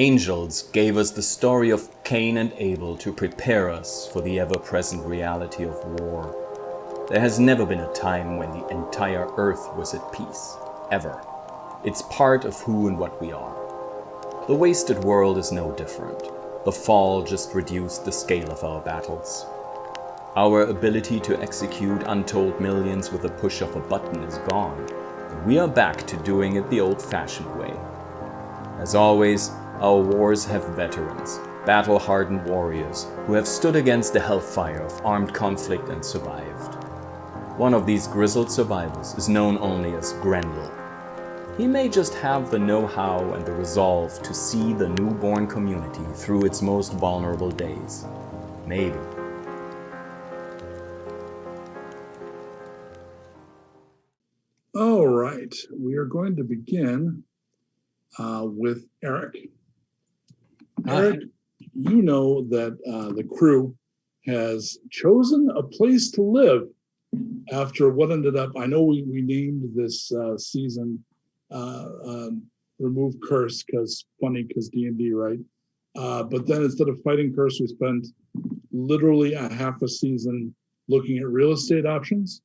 Angels gave us the story of Cain and Abel to prepare us for the ever-present reality of war. There has never been a time when the entire earth was at peace, ever. It's part of who and what we are. The wasted world is no different. The fall just reduced the scale of our battles. Our ability to execute untold millions with a push of a button is gone, and we are back to doing it the old-fashioned way. As always, our wars have veterans, battle-hardened warriors who have stood against the hellfire of armed conflict and survived. One of these grizzled survivors is known only as Grendel. He may just have the know-how and the resolve to see the newborn community through its most vulnerable days. Maybe. All right, we are going to begin with Erik. Erik, you know that the crew has chosen a place to live after what ended up, I know we named this season Remove Curse because D&D, right? But then instead of fighting Curse, we spent literally a half a season looking at real estate options.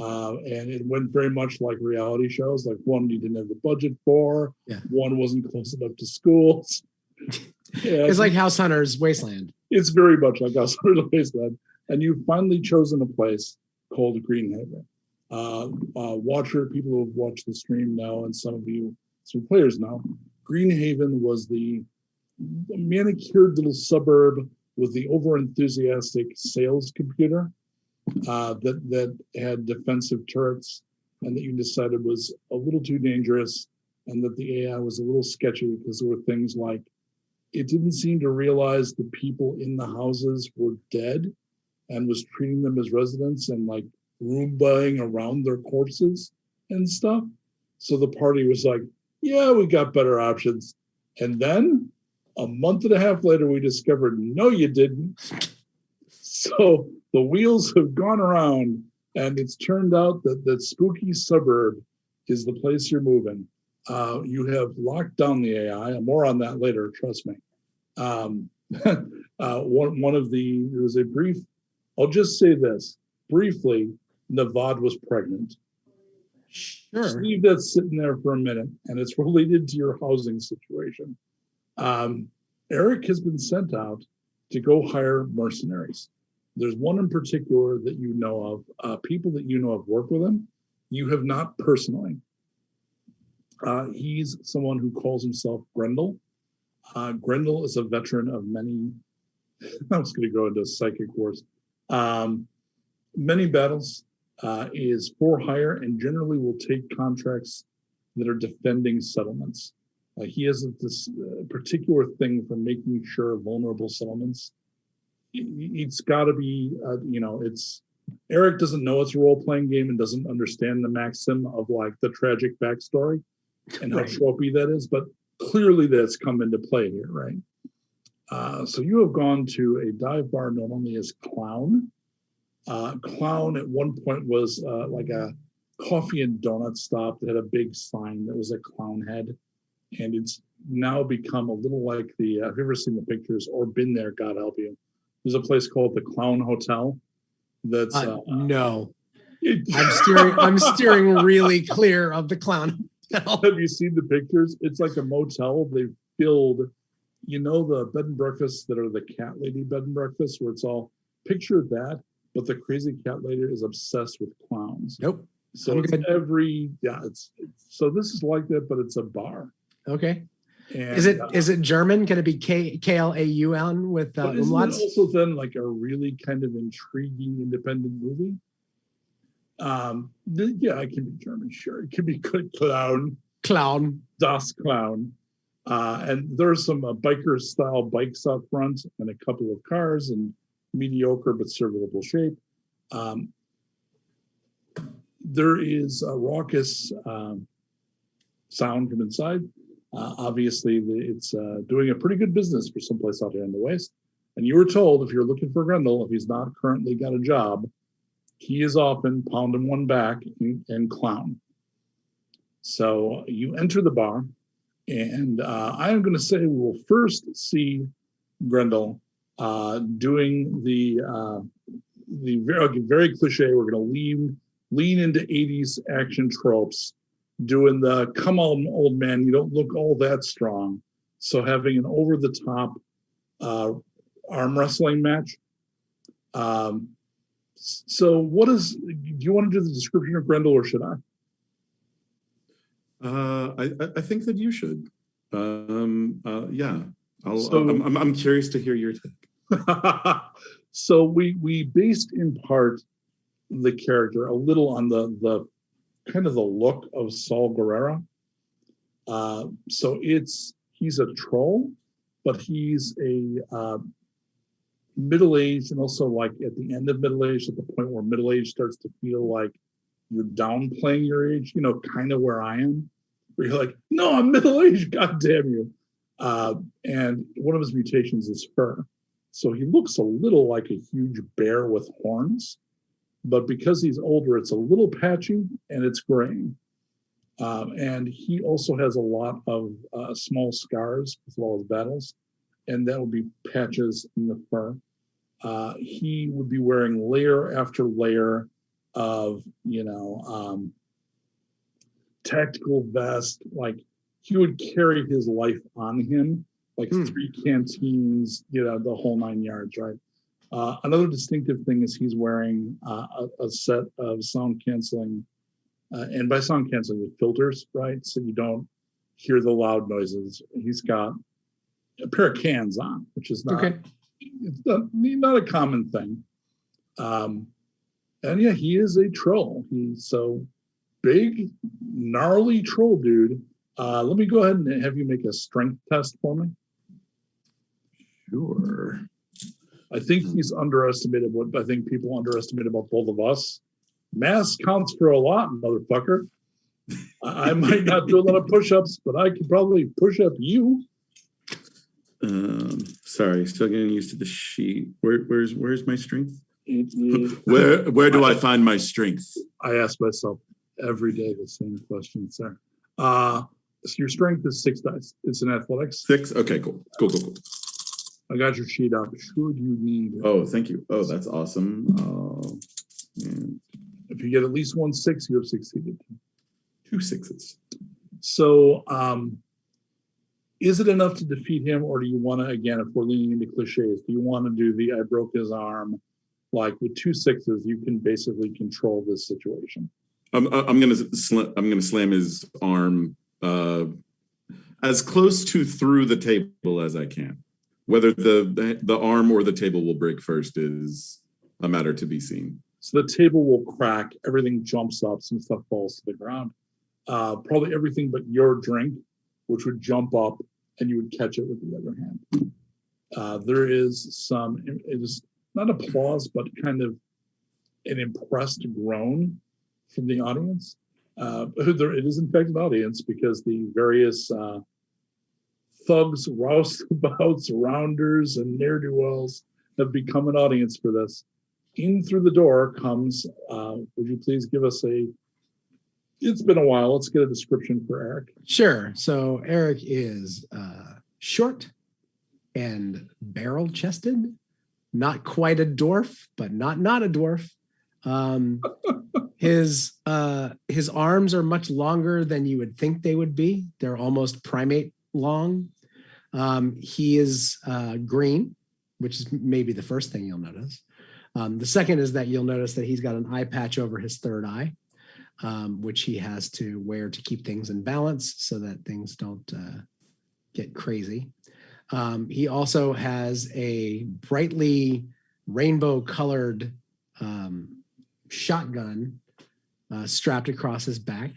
And it went very much like reality shows, like one you didn't have the budget for, one wasn't close enough to schools. It's like House Hunter's Wasteland. It's very much like House Hunter's Wasteland. And you've finally chosen a place called Greenhaven. People who have watched the stream know, and some players know, Greenhaven was the manicured little suburb with the over-enthusiastic sales computer that had defensive turrets, and that you decided was a little too dangerous, and that the AI was a little sketchy because there were things like it didn't seem to realize the people in the houses were dead and was treating them as residents and like Roombaing around their corpses and stuff. So the party was like, yeah, we got better options. And then a month and a half later, we discovered, no, you didn't. So the wheels have gone around, and it's turned out that that spooky suburb is the place you're moving. You have locked down the AI. More on that later, trust me. There was a brief, I'll just say this, briefly, Navad was pregnant. Sure. Just leave that sitting there for a minute, and it's related to your housing situation. Erik has been sent out to go hire mercenaries. There's one in particular that you know of, people that you know have worked with him. You have not personally. He's someone who calls himself Grendel. Grendel is a veteran of many, I was going to go into psychic wars, many battles, is for hire, and generally will take contracts that are defending settlements. He has this particular thing for making sure vulnerable settlements. It's got to be, Erik doesn't know it's a role-playing game and doesn't understand the maxim of like the tragic backstory and how tropey that is, but clearly that's come into play here, right? So you have gone to a dive bar known only as Clown. Clown at one point was like a coffee and donut stop that had a big sign that was a clown head. And it's now become a little like the, have you ever seen the pictures or been there, God help you? There's a place called the Clown Hotel. That's no. I'm steering really clear of the Clown Hotel. Have you seen the pictures? It's like a motel. They've filled, the bed and breakfasts that are the cat lady bed and breakfasts, where it's all picture that, but the crazy cat lady is obsessed with clowns. Nope. So it's so this is like that, but it's a bar. Okay. And, is it German? Can it be Klaun with umlauts? Isn't it also then like a really kind of intriguing independent movie? It can be German, sure. It can be Clown. Das Clown. And there's some biker style bikes out front and a couple of cars in mediocre but serviceable shape. There is a raucous sound from inside. Obviously, it's doing a pretty good business for someplace out here in the West. And you were told if you're looking for Grendel, if he's not currently got a job, he is often pounding one back and Clown. So you enter the bar, And I am going to say we will first see Grendel doing the very cliche. We're going to lean into 80s action tropes, doing the come on, old man, you don't look all that strong. So having an over the top arm wrestling match. So do you want to do the description of Grendel or should I? I think that you should. Yeah, I'm curious to hear your take. So we based in part the character a little on the kind of the look of Saul Guerrero. So he's a troll, but he's a middle-aged and also like at the end of middle age, at the point where middle age starts to feel like you're downplaying your age, kind of where I am, where you're like, no, I'm middle-aged, god damn you. And one of his mutations is fur. So he looks a little like a huge bear with horns, but because he's older, it's a little patchy and it's graying. And he also has a lot of small scars as well as battles, and that would be patches in the fur. He would be wearing layer after layer of, tactical vest. Like he would carry his life on him, like 3 canteens, the whole 9 yards, right? Another distinctive thing is he's wearing a set of sound canceling, and by sound canceling with filters, right? So you don't hear the loud noises. He's got a pair of cans on, which is not, it's not a common thing. And yeah, he is a troll. He's so big, gnarly troll dude. Let me go ahead and have you make a strength test for me. Sure. I think he's underestimated what I think people underestimate about both of us. Mass counts for a lot, motherfucker. I might not do a lot of push-ups, but I could probably push up you. Sorry, still getting used to the sheet. Where's my strength? Where do I find my strength? I ask myself every day the same question, sir. So your strength is 6 dice. It's in athletics. 6? Okay, cool. I got your sheet up. Should you need it? Oh, thank you. Oh, that's awesome. If you get at least 1 6, you have succeeded. 2 6s. So is it enough to defeat him, or do you want to, again, if we're leaning into cliches, do you want to do the I broke his arm? Like with 2 6s, you can basically control this situation. I'm gonna slam his arm as close to through the table as I can. Whether the arm or the table will break first is a matter to be seen. So the table will crack, everything jumps up, some stuff falls to the ground. Probably everything but your drink, which would jump up and you would catch it with the other hand. There is some, it is not applause, but kind of an impressed groan from the audience. It is in fact an audience because the various thugs, roustabouts, rounders, and ne'er-do-wells have become an audience for this. In through the door comes, would you please give us it's been a while, let's get a description for Erik. Sure. So Erik is short and barrel-chested, not quite a dwarf, but not a dwarf. His arms are much longer than you would think they would be. They're almost primate long. He is green, which is maybe the first thing you'll notice. The second is that you'll notice that he's got an eye patch over his third eye, which he has to wear to keep things in balance so that things don't get crazy. He also has a brightly rainbow-colored shotgun strapped across his back.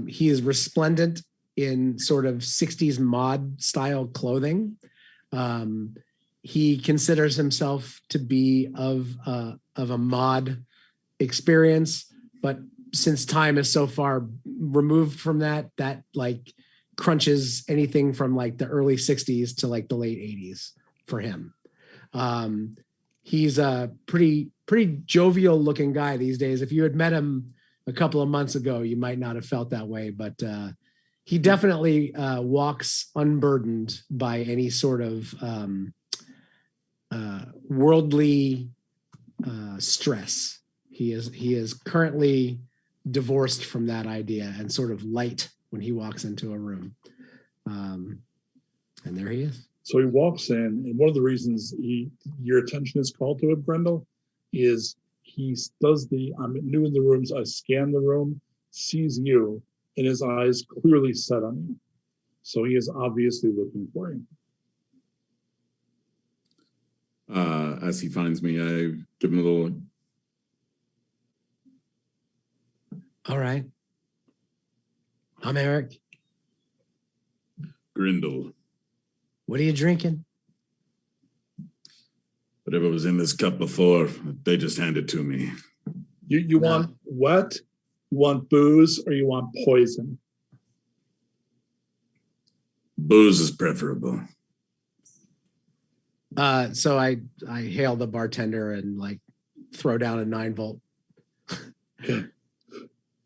He is resplendent in sort of 60s mod style clothing. He considers himself to be of a mod experience, but since time is so far removed from that like crunches anything from like the early 60s to like the late 80s for him. He's a pretty jovial looking guy these days. If you had met him a couple of months ago, you might not have felt that way, but He definitely walks unburdened by any sort of worldly stress. He is currently divorced from that idea and sort of light when he walks into a room. And there he is. So he walks in, and one of the reasons your attention is called to it, Grendel, is he does I'm new in the rooms, I scan the room, sees you, and his eyes clearly set on you. So he is obviously looking for you. As he finds me, I give him a little. All right. I'm Erik. Grendel. What are you drinking? Whatever was in this cup before, they just handed to me. You want what? You want booze or you want poison? Booze is preferable. So I hail the bartender and like throw down a 9-volt. Okay.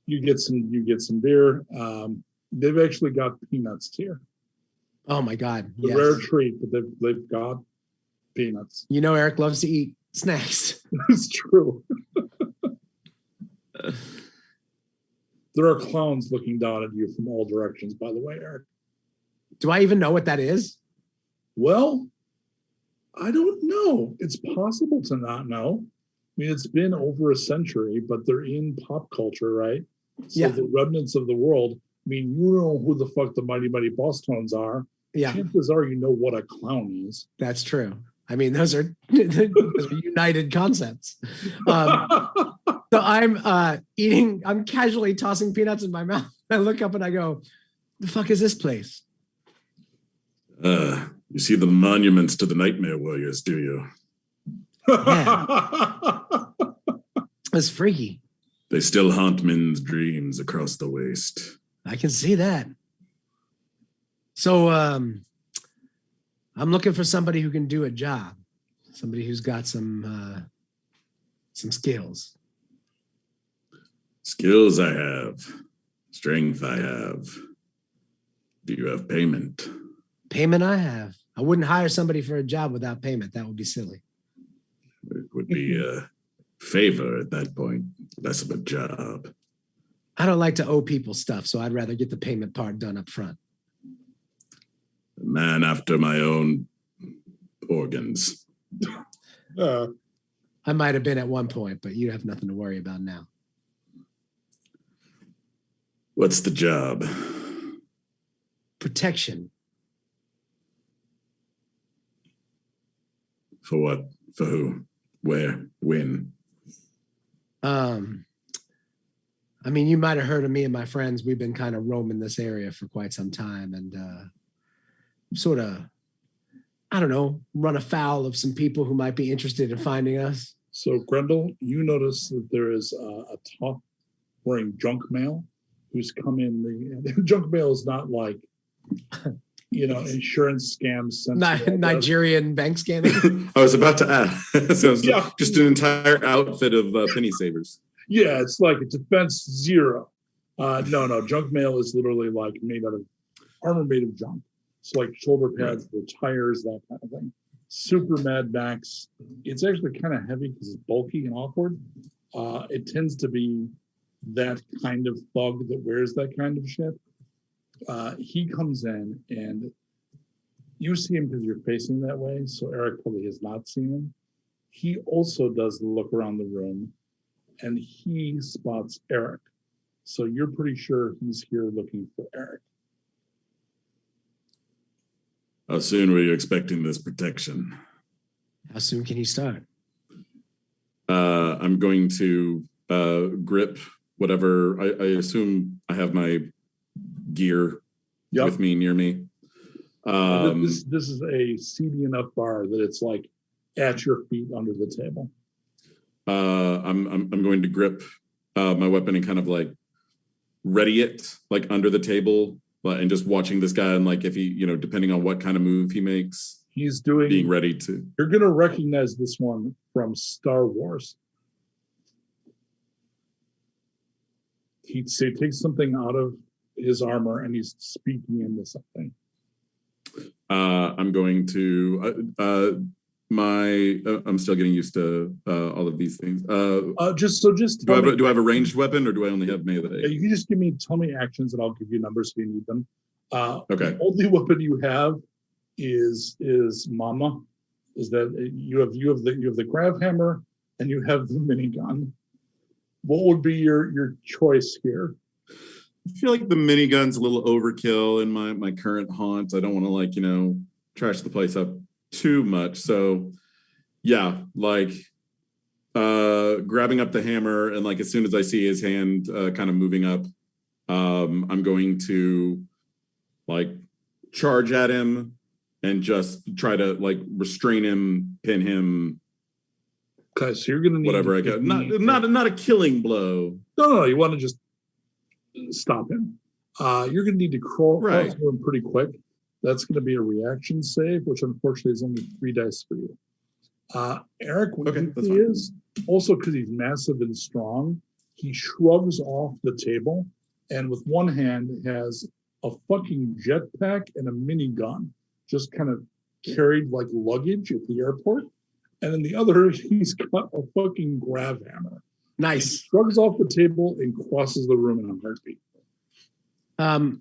You get some beer. They've actually got peanuts here. Oh my God. A rare treat, but they've got peanuts. You know, Erik loves to eat snacks. It's true. There are clowns looking down at you from all directions, by the way, Erik. Do I even know what that is? Well, I don't know. It's possible to not know. I mean, it's been over a century, but they're in pop culture, right? So Yeah. the remnants of the world. I mean, you know who the fuck the Mighty Mighty Boss Tones are. Yeah, Chances are you know what a clown is. that's true. I mean, those are united concepts. So I'm eating, I'm casually tossing peanuts in my mouth. I look up and I go, the fuck is this place? You see the monuments to the Nightmare Warriors, do you? It's freaky. They still haunt men's dreams across the waste. I can see that. So I'm looking for somebody who can do a job. Somebody who's got some skills. Skills I have. Strength I have. Do you have payment? Payment I have. I wouldn't hire somebody for a job without payment. That would be silly. It would be a favor at that point, less of a job. I don't like to owe people stuff, so I'd rather get the payment part done up front. A man after my own organs. I might have been at one point, but you have nothing to worry about now. What's the job? Protection. For what? For who? Where? When? I mean, you might have heard of me and my friends. We've been kind of roaming this area for quite some time and sort of, I don't know, run afoul of some people who might be interested in finding us. So, Grendel, you notice that there is a top wearing junk mail who's come in. The junk mail is not like, insurance scams. Nigerian bank scamming. I was about to add. So just an entire outfit of penny savers. Yeah, it's like a defense zero. No, junk mail is literally like made out of armor made of junk. It's like shoulder pads, the tires, that kind of thing. Super Mad Max. It's actually kind of heavy because it's bulky and awkward. It tends to be that kind of thug that wears that kind of shit. He comes in and you see him because you're facing that way. So Erik probably has not seen him. He also does the look around the room and he spots Erik. So you're pretty sure he's here looking for Erik. How soon were you expecting this protection? How soon can you start? I'm going to grip whatever. I assume I have my gear with me, near me. This is a seedy enough bar that it's like at your feet under the table. I'm going to grip my weapon and kind of like ready it like under the table and just watching this guy and like if he, depending on what kind of move he makes, he's being ready to. You're going to recognize this one from Star Wars. He takes something out of his armor and he's speaking into something. I'm going to I'm still getting used to all of these things. Just do I have a ranged weapon or do I only have melee? You can just tell me actions and I'll give you numbers if you need them. Okay. The only weapon you have is Mama. Is that you have the grav hammer and you have the minigun. What would be your choice here? I feel like the minigun's a little overkill in my current haunt. I don't want to trash the place up too much. So yeah, grabbing up the hammer and as soon as I see his hand kind of moving up, I'm going to charge at him and just try to restrain him, pin him. Okay, so you're gonna need whatever I got. Not a killing blow. No, you want to just stop him. You're gonna need to crawl to him pretty quick. That's gonna be a reaction save, which unfortunately is only 3 dice for you. Erik, what he is also because he's massive and strong, he shrugs off the table and with one hand has a fucking jetpack and a minigun, just kind of carried like luggage at the airport. And in the other, he's got a fucking grav hammer. Nice. He shrugs off the table and crosses the room in a heartbeat. And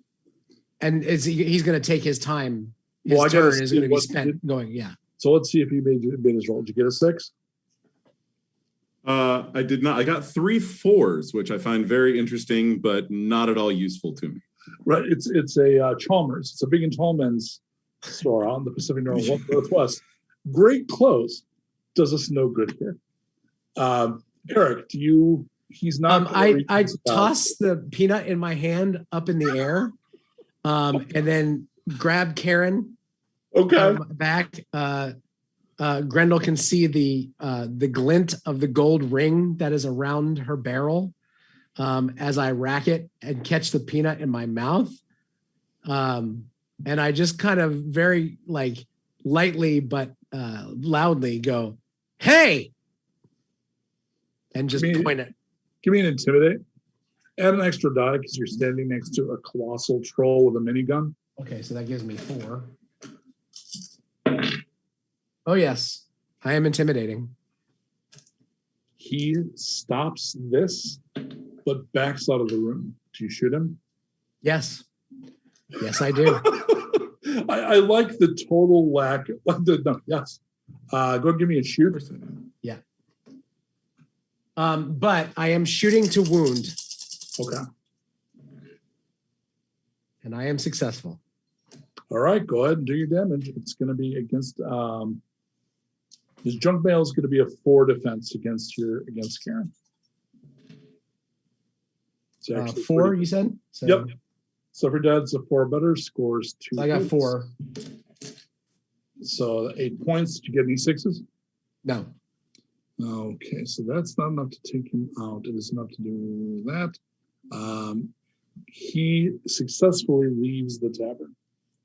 he's going to take his time. His turn is going to be spent going. Yeah. So let's see if he made his roll. Did you get a 6? I did not. I got 3 4s, which I find very interesting, but not at all useful to me. Right. It's a Chalmers. It's a big and tall men's store out in the Pacific Northwest. Great clothes. Does us no good here. Erik, he's not. I toss the peanut in my hand up in the air, and then grab Karen. Okay. Back. Grendel can see the glint of the gold ring that is around her barrel as I rack it and catch the peanut in my mouth. And I just kind of very lightly but loudly go, "Hey!" and just point it. Give me an intimidate. Add an extra die because you're standing next to a colossal troll with a minigun. Okay, so that gives me 4. Oh, yes. I am intimidating. He stops this, but backs out of the room. Do you shoot him? Yes. Yes, I do. I like the total lack. Yes. Go give me a shoot. Yeah. But I am shooting to wound. Okay. And I am successful. All right, go ahead and do your damage. It's going to be against his junk mail is going to be a 4 defense against Karen. 4, you said? So, yep. So for dad's a 4 better, scores 2. So I got 4. So 8 points. Did you get any 6s? No. Okay, so that's not enough to take him out. It is enough to do that. He successfully leaves the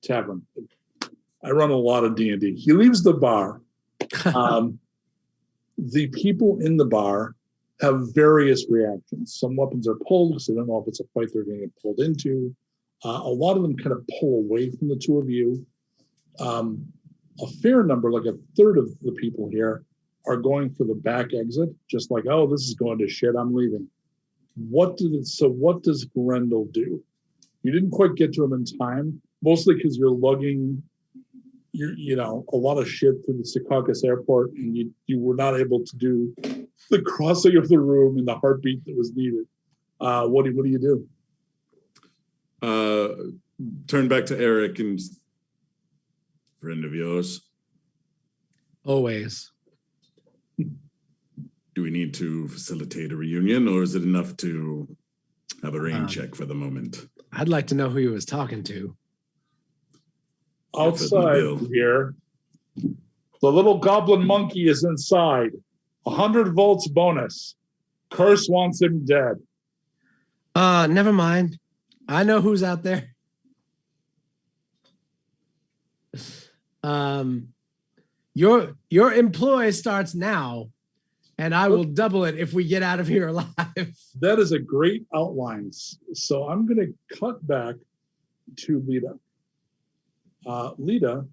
tavern. I run a lot of D&D. He leaves the bar. The people in the bar have various reactions. Some weapons are pulled because they don't know if it's a fight they're going to get pulled into. A lot of them kind of pull away from the two of you. A fair number, like a third of the people here, are going for the back exit, just like, oh, this is going to shit, I'm leaving. What does Grendel do? You didn't quite get to him in time, mostly because you're lugging a lot of shit through the Secaucus airport, and you were not able to do the crossing of the room in the heartbeat that was needed. What do you do? Turn back to Erik and friend of yours. Always. Do we need to facilitate a reunion, or is it enough to have a rain check for the moment? I'd like to know who he was talking to. Outside here, the little goblin monkey is inside. 100 volts bonus. Curse wants him dead. Never mind. I know who's out there. Your employ starts now. And I will double it if we get out of here alive. That is a great outline. So I'm going to cut back to Lita. Lita,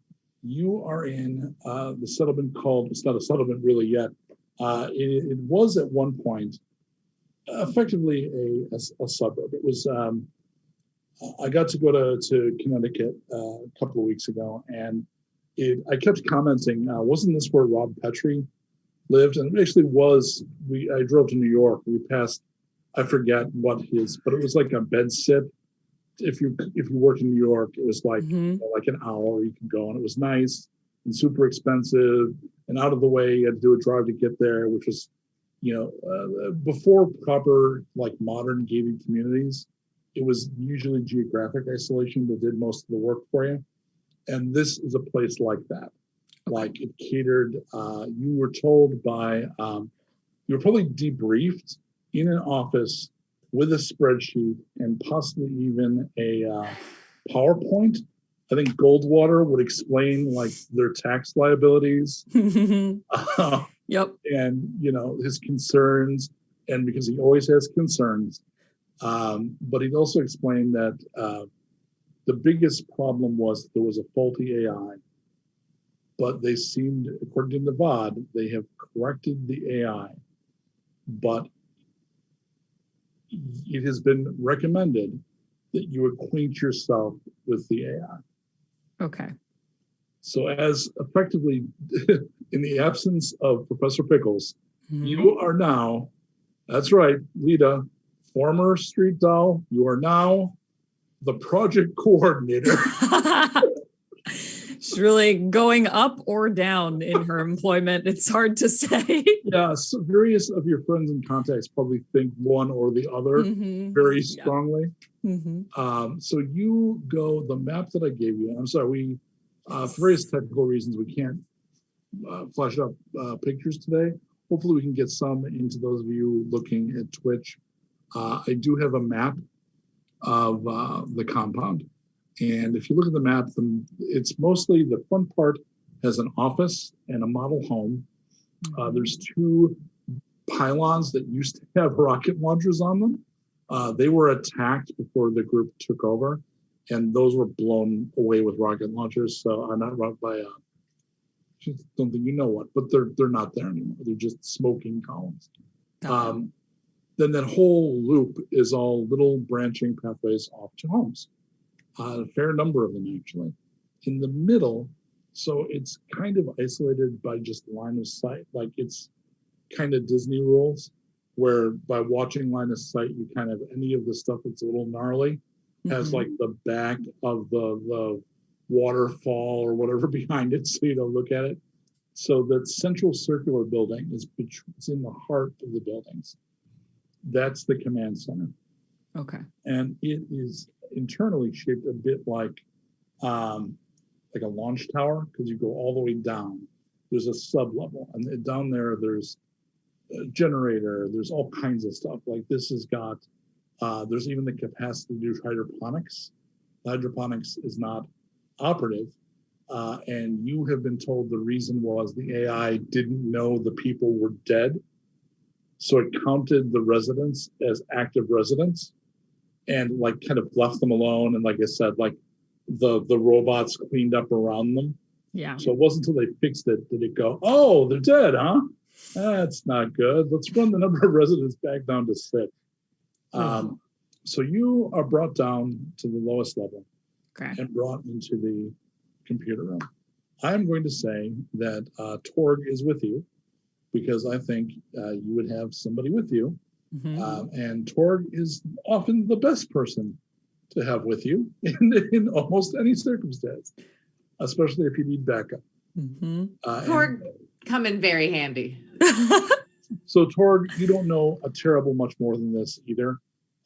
you are in the settlement called, it's not a settlement really yet. It was at one point effectively a suburb. It was, I got to go to Connecticut a couple of weeks ago, and I kept commenting, wasn't this where Rob Petrie lived? And it actually was. I drove to New York. We passed, I forget what but it was like a bed sit. If you worked in New York, it was like like an hour you could go, and it was nice and super expensive and out of the way. You had to do a drive to get there, which was, before proper like modern gated communities, it was usually geographic isolation that did most of the work for you. And this is a place like that. Like it catered, you were told by, you were probably debriefed in an office with a spreadsheet and possibly even a PowerPoint. I think Goldwater would explain like their tax liabilities. Yep. And, his concerns, and because he always has concerns. But he'd also explained that the biggest problem was there was a faulty AI. But they seemed, according to Nevada, they have corrected the AI. But it has been recommended that you acquaint yourself with the AI. Okay. So as effectively, in the absence of Professor Pickles, you are now, that's right, Lita, former street doll, you are now the project coordinator. She's really going up or down in her employment. It's hard to say. Yeah, so various of your friends and contacts probably think one or the other very strongly. So you go, the map that I gave you, I'm sorry, for various technical reasons, we can't flash up pictures today. Hopefully we can get some into those of you looking at Twitch. I do have a map of the compound. And if you look at the map, it's mostly the front part has an office and a model home. There's two pylons that used to have rocket launchers on them. They were attacked before the group took over, and those were blown away with rocket launchers. So I'm not run by I don't think you know what, but they're not there anymore. They're just smoking columns. Then that whole loop is all little branching pathways off to homes. A fair number of them, actually. In the middle, so it's kind of isolated by just line of sight. Like it's kind of Disney rules, where by watching line of sight, you kind of, any of the stuff that's a little gnarly has like the back of the waterfall or whatever behind it, so you don't look at it. So that central circular building it's in the heart of the buildings. That's the command center. Okay. And it is internally shaped a bit like a launch tower, because you go all the way down. There's a sub-level, and down there's a generator. There's all kinds of stuff. Like this has got, there's even the capacity to do hydroponics. Hydroponics is not operative, and you have been told the reason was the AI didn't know the people were dead, so it counted the residents as active residents and like kind of left them alone. And like I said, like the robots cleaned up around them. Yeah. So it wasn't until they fixed it did it go, oh, they're dead, huh? That's not good. Let's run the number of residents back down to 6. So you are brought down to the lowest level and brought into the computer room. I'm going to say that Torg is with you, because I think you would have somebody with you. And Torg is often the best person to have with you in almost any circumstance, especially if you need backup. Torg come in very handy. So Torg, you don't know a terrible much more than this either,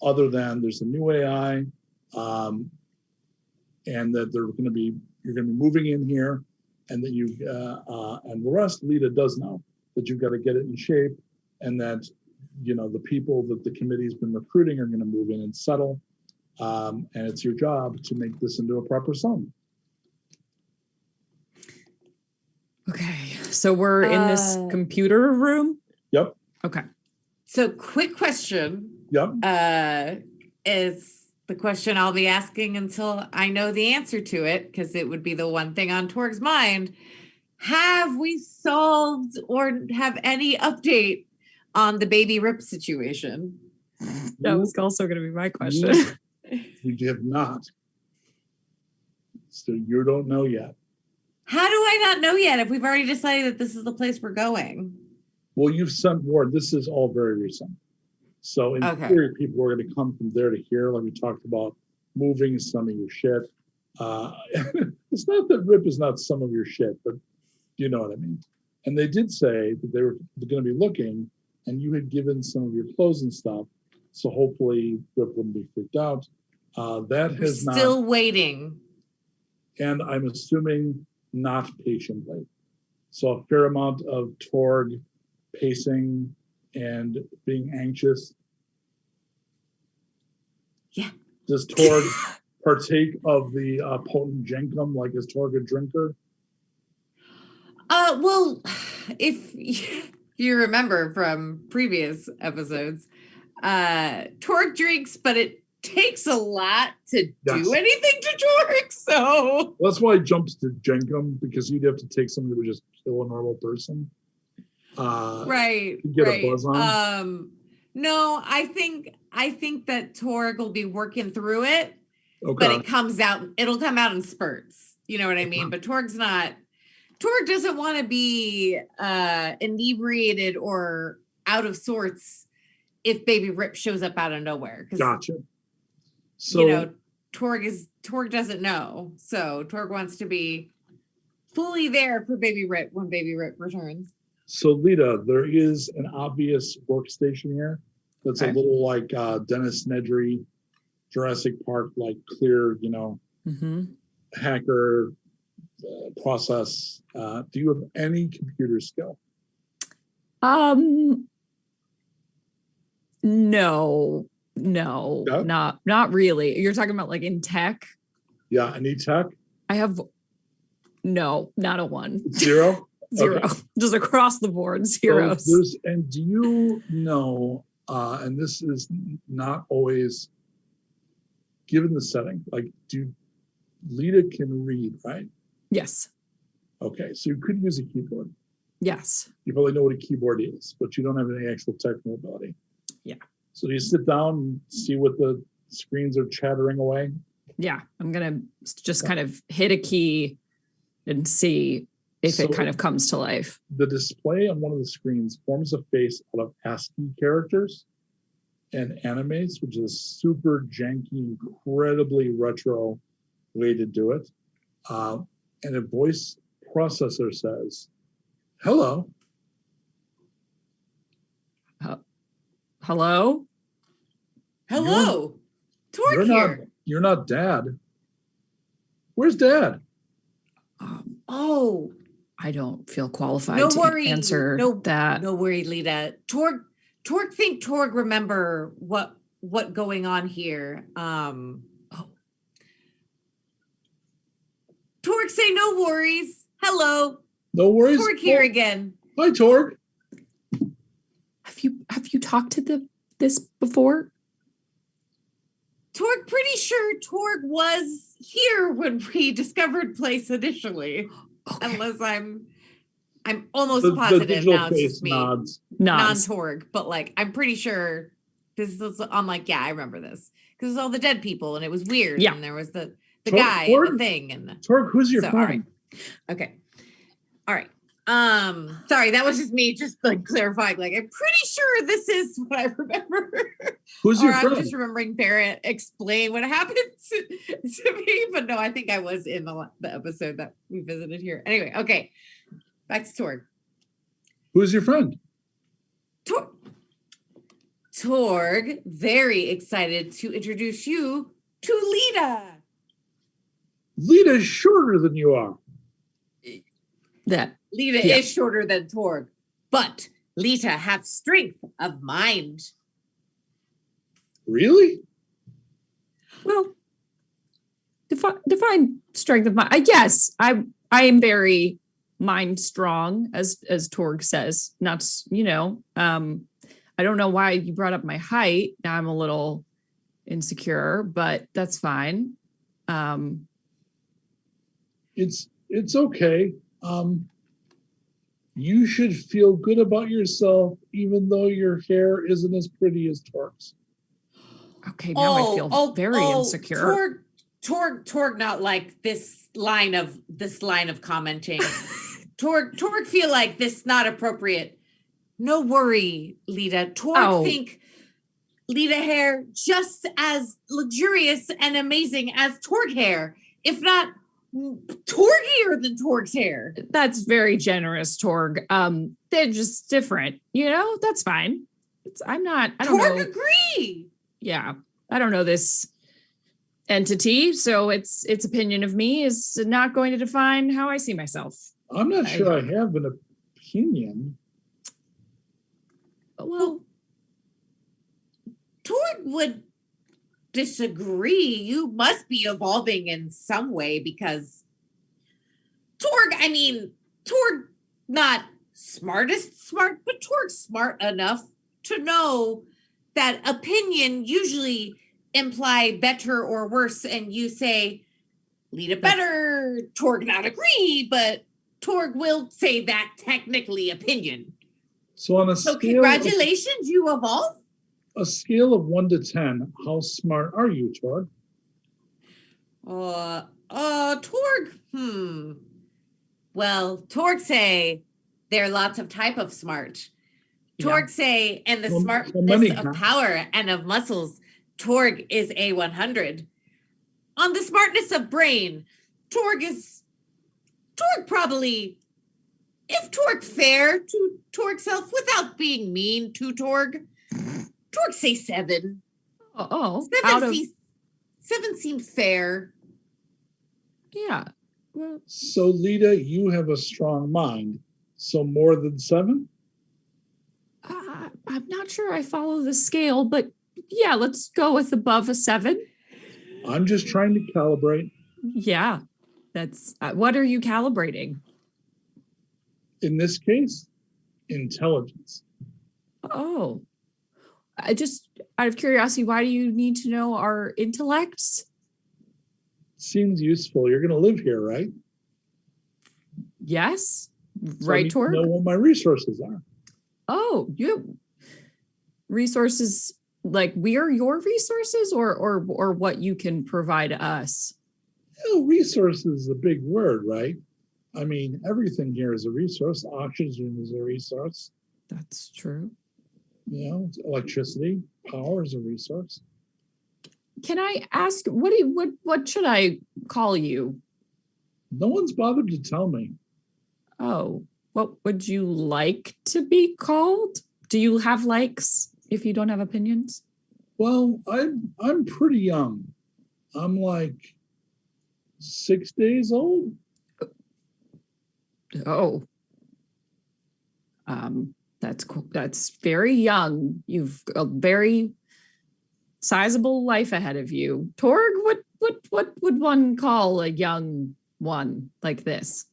other than there's a new AI, and that you're going to be moving in here, and that you and the rest Lita does know that you've got to get it in shape, and that the people that the committee's been recruiting are going to move in and settle, and it's your job to make this into a proper sum. Okay, so we're in this computer room. Yep. Okay. So quick question Yep. is the question I'll be asking until I know the answer to it, because it would be the one thing on Torg's mind. Have we solved or have any update on the baby Rip situation? That was also going to be my question. We have not. So you don't know yet. How do I not know yet if we've already decided that this is the place we're going? Well, you've sent word. This is all very recent. So in Okay. theory, people are going to come from there to here, like we talked about, moving some of your shit. It's not that Rip is not some of your shit, but you know what I mean. And they did say that they were going to be looking, and you had given some of your clothes and stuff. So hopefully Rip wouldn't be freaked out. That We're has still not, waiting. and I'm assuming not patiently. So a fair amount of Torg pacing and being anxious. Yeah. Does Torg partake of the potent jenkum? Like, is Torg a drinker? Well, if you remember from previous episodes, Torg drinks, but it takes a lot to Yes. do anything to Torg. So That's why he jumps to jenkum, because you'd have to take something that would just kill a normal person. right, you get a right. buzz on? No, I think that Torg will be working through it, Okay. but it'll come out in spurts. You know what I mean? But Torg doesn't want to be inebriated or out of sorts if baby Rip shows up out of nowhere. Gotcha. So Torg doesn't know. So Torg wants to be fully there for baby Rip when baby Rip returns. So Lita, there is an obvious workstation here that's a little like Dennis Nedry, Jurassic Park, like clear, hacker process. Do you have any computer skill? No, No? not really. You're talking about like in tech? Yeah, any tech? I have not a 1. 0? 0. Okay. Just across the board, zeros. And do you know, and this is not always given the setting, like Lita can read, right? Yes. Okay, so you could use a keyboard. Yes. You probably know what a keyboard is, but you don't have any actual technical ability. Yeah. So you sit down and see what the screens are chattering away. Yeah. I'm going to just kind of hit a key and see if it kind of comes to life. The display on one of the screens forms a face out of ASCII characters and animates, which is a super janky, incredibly retro way to do it. And a voice processor says, "Hello." Hello? Hello, Torg here. You're not Dad. Where's Dad? Oh, I don't feel qualified no to worry. answer that. No worry, Lita. Torg remember what going on here. Torg say no worries. Hello. No worries. Torg here again. Hi, Torg. Have you talked to this before? Torg, pretty sure Torg was here when we discovered place initially. Okay. Unless I'm almost The positive digital now it's face just me. nods. Non-Torg, but like I'm pretty sure this is, I'm like, yeah, I remember this. Because it was all the dead people and it was weird. Yeah. And there was the Torg- guy Torg- and the thing and the Torg, who's your So, friend? okay. All right. Sorry, that was just me just like clarifying. Like, I'm pretty sure this is what I remember. Who's Or your I'm friend? just remembering Barrett explain what happened to me. But no, I think I was in the episode that we visited here. Anyway, okay. Back to Torg. Who's your friend? Torg, very excited to introduce you to Lita. Lita's shorter than you are. Lita is shorter than Torg, but Lita have strength of mind. Really? Well, define strength of mind. Yes, I am very mind strong, as Torg says. Not, I don't know why you brought up my height. Now I'm a little insecure, but that's fine. It's okay. You should feel good about yourself, even though your hair isn't as pretty as Torg's. Okay, now I feel very insecure. Torg not like this line of commenting. Torg feel like this not appropriate. No worry, Lita. Torg think Lita hair just as luxurious and amazing as Torg hair, if not Torgier than Torg's hair. That's very generous, Torg. They're just different, that's fine. I don't Torg know. agree. Yeah, I don't know this entity, so its opinion of me is not going to define how I see myself. I'm not sure I have an opinion. Well, Torg would disagree. You must be evolving in some way because Torg not smartest smart, but Torg's smart enough to know that opinion usually imply better or worse, and you say Lita better, Torg not agree, but Torg will say that technically opinion. So on a So scale congratulations, you evolve. A scale of 1 to 10, how smart are you, Torg? Torg. Well, Torg say there are lots of type of smart. Torg say, and the smartness of power and of muscles, Torg is a 100. On the smartness of brain, Torg probably, if Torg fair to Torg self without being mean to Torg say 7. Seven seems fair. Yeah. Well, so Lita, you have a strong mind. So more than 7? I'm not sure I follow the scale, but yeah, let's go with above a 7. I'm just trying to calibrate. Yeah, that's what are you calibrating? In this case, intelligence. Oh, I just out of curiosity, why do you need to know our intellects? Seems useful. You're going to live here, right? Yes, So right, I need to Torg? know what my resources are. Oh, you have resources like we're your resources, or what you can provide us. Resources is a big word, right? I mean, everything here is a resource. Oxygen is a resource. That's true. Electricity, power is a resource. Can I ask what should I call you? No one's bothered to tell me. Oh, what would you like to be called? Do you have likes if you don't have opinions? Well, I'm pretty young. I'm like 6 days old. Oh. That's cool. That's very young. You've a very sizable life ahead of you. Torg, what would one call a young one like this?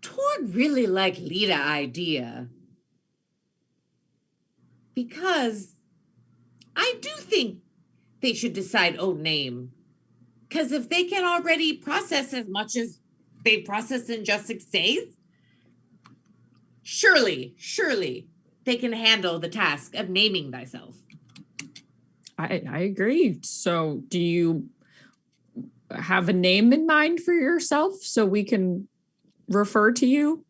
Torg really like Lita idea. Because I do think they should decide old name. Because if they can already process as much as they process in just 6 days, surely they can handle the task of naming thyself. I agree. So do you have a name in mind for yourself so we can refer to you?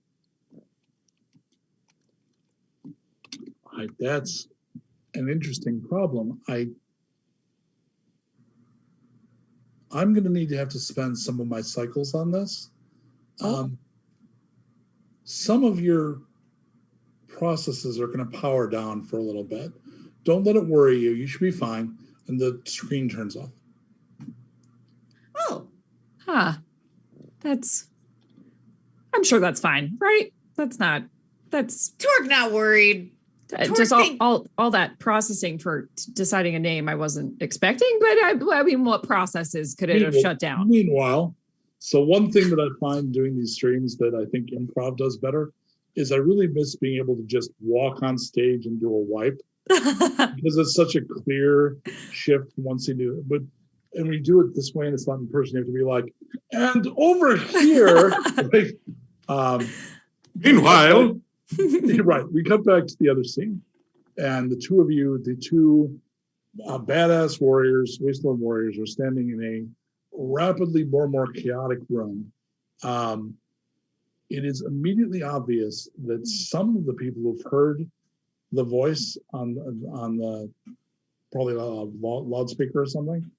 That's an interesting problem. I'm going to have to spend some of my cycles on this. Some of your processes are going to power down for a little bit. Don't let it worry you. You should be fine. And the screen turns off. Oh. Huh. I'm sure that's fine, right? That's Torg not worried. Just all that processing for deciding a name I wasn't expecting, but I mean, what processes could it have shut down? Meanwhile, So one thing that I find doing these streams that I think improv does better is I really miss being able to just walk on stage and do a wipe because it's such a clear shift once you do it. And we do it this way and it's not in person. You have to be like, and over here. Like, Meanwhile, right. We cut back to the other scene. And the two of you, the two badass warriors, wasteland warriors, are standing in a rapidly more and more chaotic room. It is immediately obvious that some of the people who've heard the voice on the probably a loudspeaker or something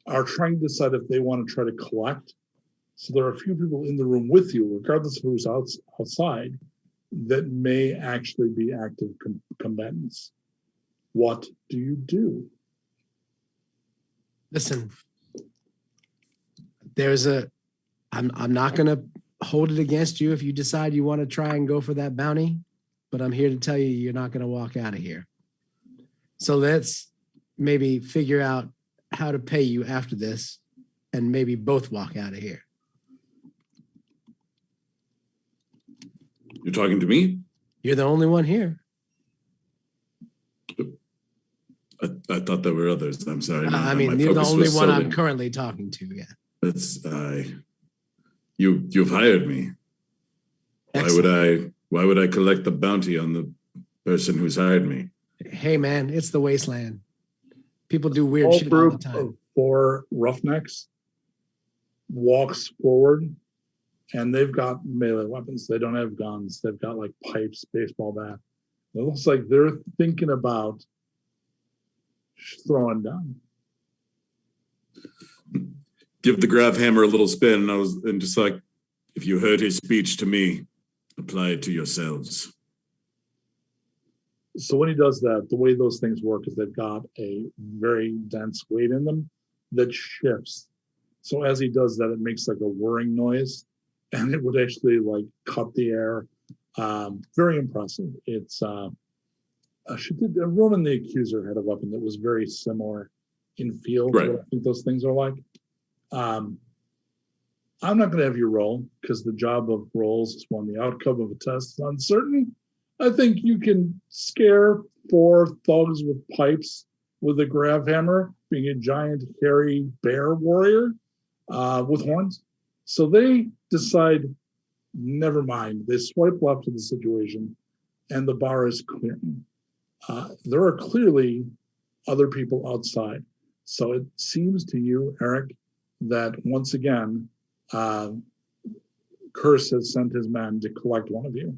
are trying to decide if they want to try to collect. So there are a few people in the room with you, regardless of who's outside, that may actually be active combatants. What do you do? Listen, I'm not going to hold it against you if you decide you want to try and go for that bounty, but I'm here to tell you you're not going to walk out of here. So let's maybe figure out how to pay you after this and maybe both walk out of here. You're talking to me? You're the only one here. I thought there were others. I'm sorry. I mean, you're the only one I'm currently talking to. Yeah. That's you've hired me. Excellent. Why would I collect the bounty on the person who's hired me? Hey man, it's the wasteland. People do weird shit all the time. Of 4 roughnecks walks forward, and they've got melee weapons. They don't have guns. They've got like pipes, baseball bat. It looks like they're thinking about throwing down. Give the grav hammer a little spin, and just like, if you heard his speech to me, apply it to yourselves. So when he does that, the way those things work is they've got a very dense weight in them that shifts. So as he does that, it makes like a whirring noise, and it would actually like cut the air. Very impressive. It's Ronan the Accuser had a weapon that was very similar in feel to what I think those things are like. I'm not going to have you roll because the job of rolls is when the outcome of a test is uncertain. I think you can scare 4 thugs with pipes with a grav hammer, being a giant, hairy bear warrior with horns. So they decide, never mind. They swipe left of the situation, and the bar is clearing. There are clearly other people outside. So it seems to you, Erik, that once again, Curse has sent his men to collect one of you.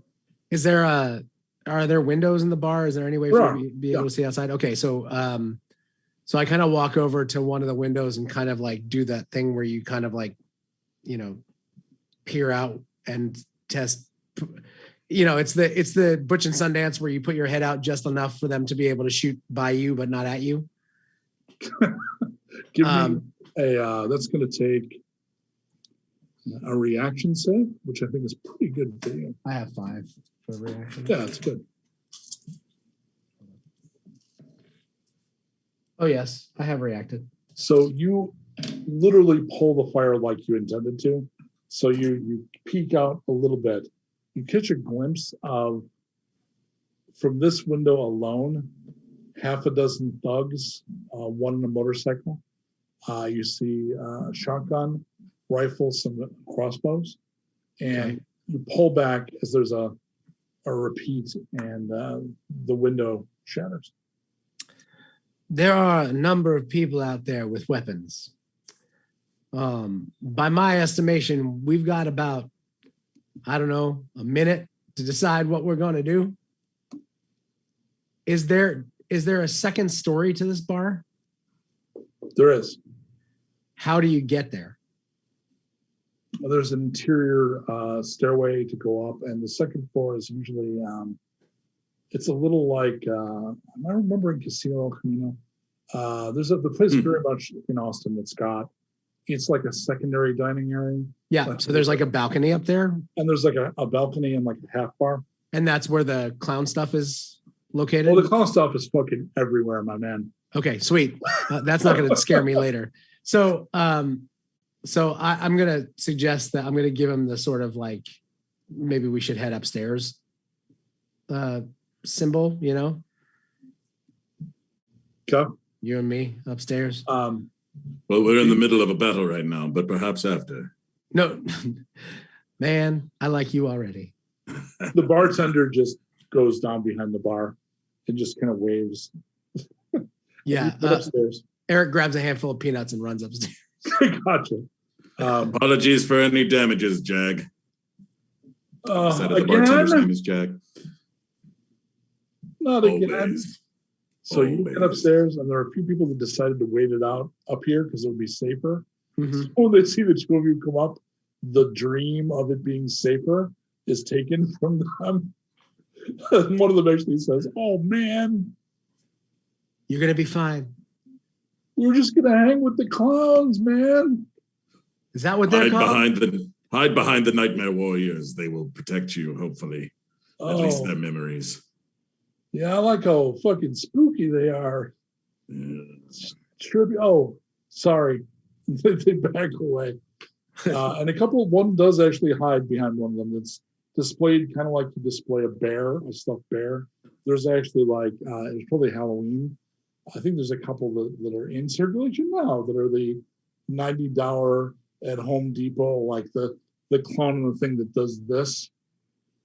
Are there windows in the bar? Is there any way for you to be able to see outside? Okay, so so I kind of walk over to one of the windows and kind of like do that thing where you kind of like, peer out and test. It's the Butch and Sundance where you put your head out just enough for them to be able to shoot by you but not at you. Give me that's going to take a reaction save, which I think is pretty good for you. I have 5 for reaction. Yeah, it's good. Oh yes, I have reacted. So you literally pull the fire like you intended to. So you peek out a little bit. You catch a glimpse of, from this window alone, 6 thugs, one in a motorcycle. You see a shotgun, rifles, some crossbows, and you pull back as there's a repeat, and the window shatters. There are a number of people out there with weapons. By my estimation, we've got about, I don't know, a minute to decide what we're going to do. Is there a second story to this bar? There is. How do you get there? Well, there's an interior stairway to go up, and the second floor is usually, it's a little like, am I remembering Casino El Camino? The place very much in Austin it's like a secondary dining area. Yeah, so there's like a balcony up there? And there's like a balcony and like a half bar. And that's where the clown stuff is located? Well, the clown stuff is fucking everywhere, my man. Okay, sweet. That's not going to scare me later. So So I'm going to suggest that I'm going to give him the sort of like, maybe we should head upstairs symbol, you know? Okay. You and me upstairs. Well, we're in the middle of a battle right now, but perhaps after. No, man, I like you already. The bartender just goes down behind the bar and just kind of waves. Yeah. Upstairs. Erik grabs a handful of peanuts and runs upstairs. Gotcha. Apologies for any damages, Jag. Said the bartender's name is Jag. Not again. Always. So you get upstairs, and there are a few people that decided to wait it out up here because it would be safer. Mhm. So when they see the two of you come up, the dream of it being safer is taken from them. And one of them actually says, "Oh man, You're going to be fine. we were just gonna hang with the clowns, man." Is that what they're called? Hide behind the Nightmare Warriors. They will protect you, hopefully. At least Oh, their memories. yeah, I like how fucking spooky they are. Yeah. Oh, sorry. They back away. And one does actually hide behind one of them. That's displayed kind of like you display a stuffed bear. There's actually it's probably Halloween. I think there's a couple that are in circulation now that are the $90 at Home Depot, like the clown and the thing that does this.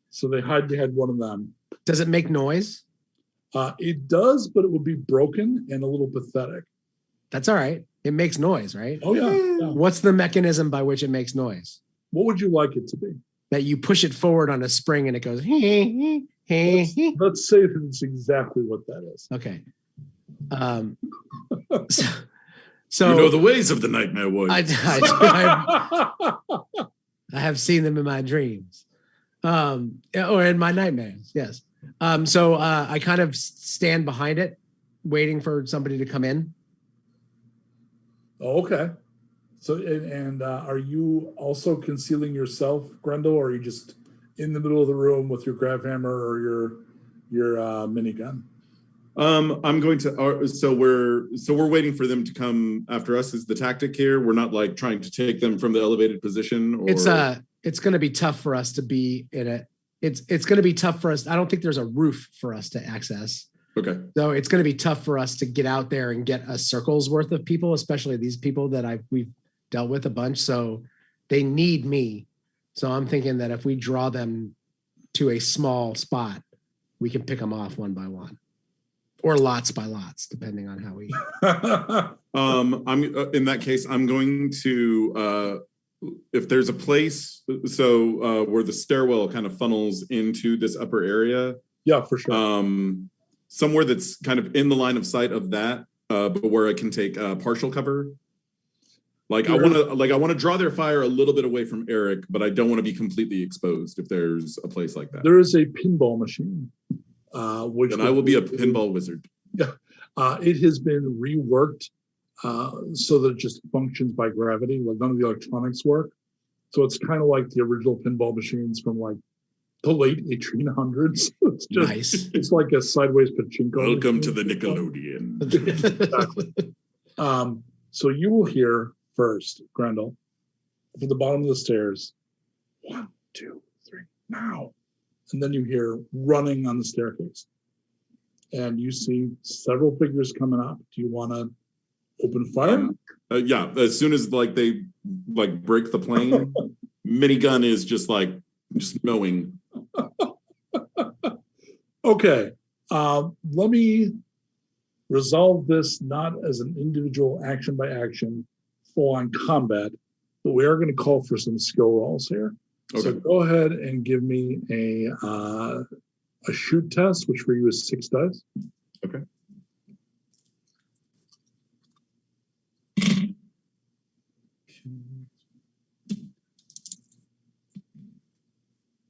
So they hide behind one of them. Does it make noise? It does, but it would be broken and a little pathetic. That's all right. It makes noise, right? Oh, yeah. What's the mechanism by which it makes noise? What would you like it to be? That you push it forward on a spring and it goes. Let's say that it's exactly what that is. Okay. So You know the ways of the Nightmare Warriors. I have seen them in my dreams, or in my nightmares. Yes. So I kind of stand behind it, waiting for somebody to come in. Oh, okay. So, and are you also concealing yourself, Grendel, or are you just in the middle of the room with your grab hammer or your minigun? I'm going to. So we're waiting for them to come after us. Is the tactic here? We're not like trying to take them from the elevated position. Or... It's going to be tough for us to be in it. It's going to be tough for us. I don't think there's a roof for us to access. Okay. So it's going to be tough for us to get out there and get a circle's worth of people, especially these people that we've dealt with a bunch. So they need me. So I'm thinking that if we draw them to a small spot, we can pick them off one by one. Or lots by lots, depending on how we. I'm in that case. I'm going to if there's a place where the stairwell kind of funnels into this upper area. Yeah, for sure. Somewhere that's kind of in the line of sight of that, but where I can take partial cover. Like I want to draw their fire a little bit away from Erik, but I don't want to be completely exposed. If there's a place like that, there is a pinball machine. Then I will be a pinball wizard. Yeah, it has been reworked so that it just functions by gravity. Like none of the electronics work, so it's kind of like the original pinball machines from like the late 1800s. It's just nice. It's like a sideways pachinko. Welcome to the Nickelodeon. Exactly. So you will hear first, Grendel, from the bottom of the stairs. 1, 2, 3, now. And then you hear running on the staircase. And you see several figures coming up. Do you want to open fire? Yeah, as soon as they break the plane, minigun is just knowing. Okay. Let me resolve this not as an individual action by action, full on combat, but we are going to call for some skill rolls here. Okay. So go ahead and give me a shoot test, which for you is 6 dice. Okay.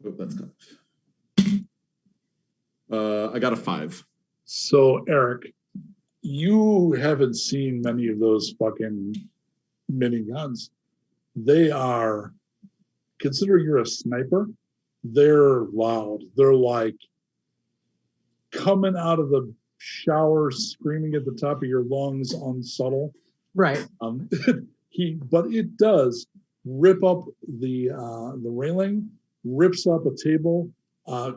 Oh, that's not. I got a 5. So Erik, you haven't seen many of those fucking miniguns. They are, consider you're a sniper, they're loud. They're like coming out of the shower, screaming at the top of your lungs, unsubtle. Right. But it does rip up the railing, rips up a table,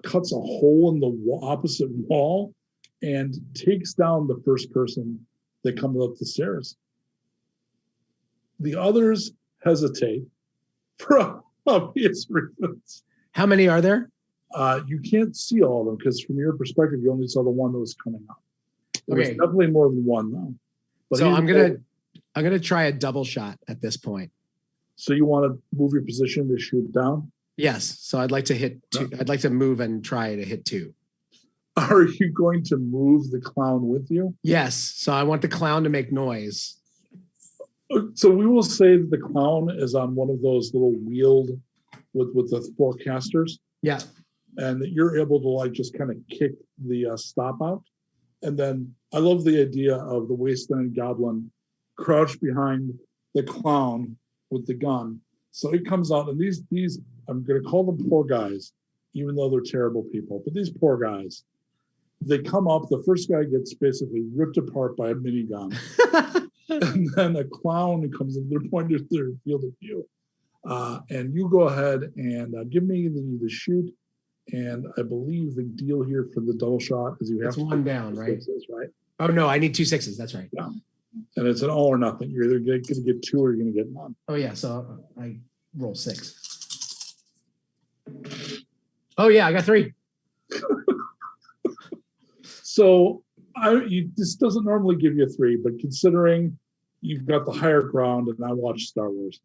cuts a hole in the opposite wall, and takes down the first person that comes up the stairs. The others hesitate for obvious reasons. How many are there? You can't see all of them because from your perspective, you only saw the one that was coming up. There's Okay. definitely more than one though. But So I'm gonna try a double shot at this point. So you want to move your position to shoot down? Yes. So I'd like to hit two. I'd like to move and try to hit 2. Are you going to move the clown with you? Yes. So I want the clown to make noise. So we will say that the clown is on one of those little wheeled with the 4 casters, Yeah. and that you're able to like just kind of kick the stop out. And then I love the idea of the wasteland goblin crouched behind the clown with the gun. So it comes out, and these I'm going to call them poor guys, even though they're terrible people. But these poor guys, they come up. The first guy gets basically ripped apart by a minigun, and then a clown comes in. They're pointing at their field of view, and you go ahead and give me the shoot. And I believe the deal here for the double shot is you have It's to 1 down, right? sixes, right? Oh no, I need 2 6s. That's right. Yeah. And it's an all or nothing. You're either going to get 2 or you're going to get none. Oh yeah. So I roll 6. Oh yeah, I got 3. So this doesn't normally give you a 3, but considering you've got the higher ground, and I watch Star Wars,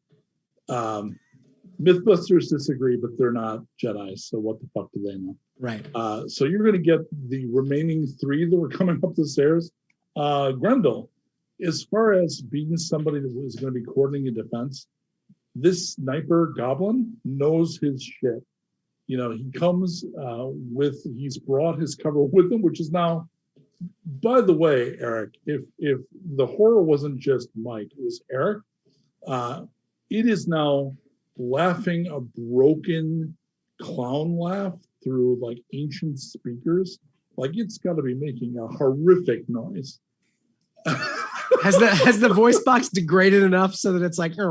Mythbusters disagree, but they're not Jedi, so what the fuck do they know? Right. So you're going to get the remaining 3 that were coming up the stairs. Grendel, as far as being somebody that was going to be coordinating a defense, this sniper goblin knows his shit. You know, he comes he's brought his cover with him, which is now, by the way, Erik, if the horror wasn't just Mike, it was Erik, it is now laughing a broken clown laugh through like ancient speakers. Like it's got to be making a horrific noise. Has the voice box degraded enough so that it's like Yeah.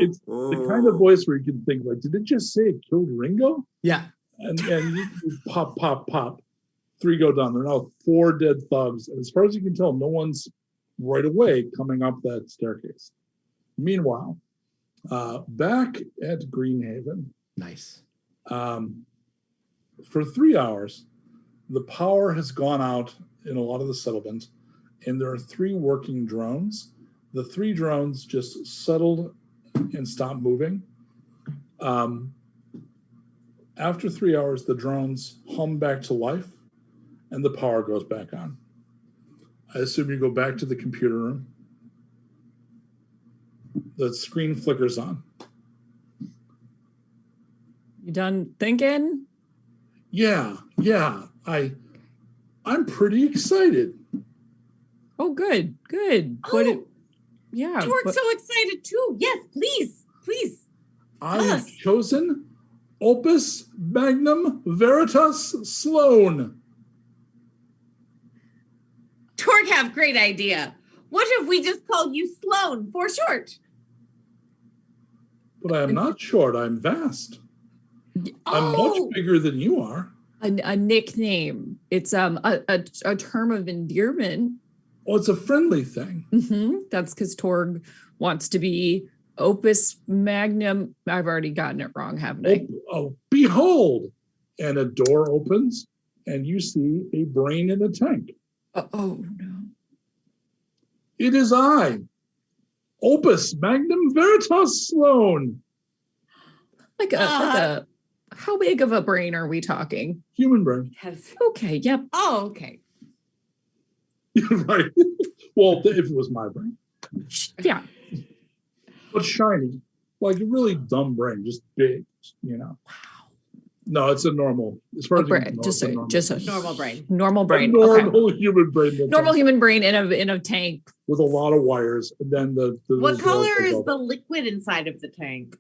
It's the kind of voice where you can think like, did it just say it killed Ringo? yeah. And you pop, pop, pop. 3 go down. There are now 4 dead thugs. And as far as you can tell, no one's right away coming up that staircase. Meanwhile, back at Greenhaven, Nice. for 3 hours, the power has gone out in a lot of the settlements, and there are 3 working drones. The 3 drones just settled and stopped moving. After 3 hours, the drones hum back to life, and the power goes back on. I assume you go back to the computer room. The screen flickers on. You done thinking? Yeah. I'm pretty excited. Oh, good. Oh. Yeah. Torg's so excited too. Yes, please. I have chosen Opus Magnum Veritas Sloan. Torg have great idea. What if we just called you Sloan for short? But I am not short. I'm vast. I'm much bigger than you are. A nickname. It's a term of endearment. Oh, it's a friendly thing. That's because Torg wants to be Opus Magnum. I've already gotten it wrong, haven't I? Oh, behold! And a door opens, and you see a brain in a tank. Oh no! It is I, Opus Magnum Veritas Sloan. Like a how big of a brain are we talking? Human brain. Okay. Yep. Oh, okay. Right. Well, if it was my brain. Yeah. But shiny. Like a really dumb brain, just big, you know. Wow. No, it's a normal. As far as you can know, just a Normal brain. Normal brain. A normal human brain. Normal human brain in a tank. With a lot of wires. And then What color is the liquid inside of the tank?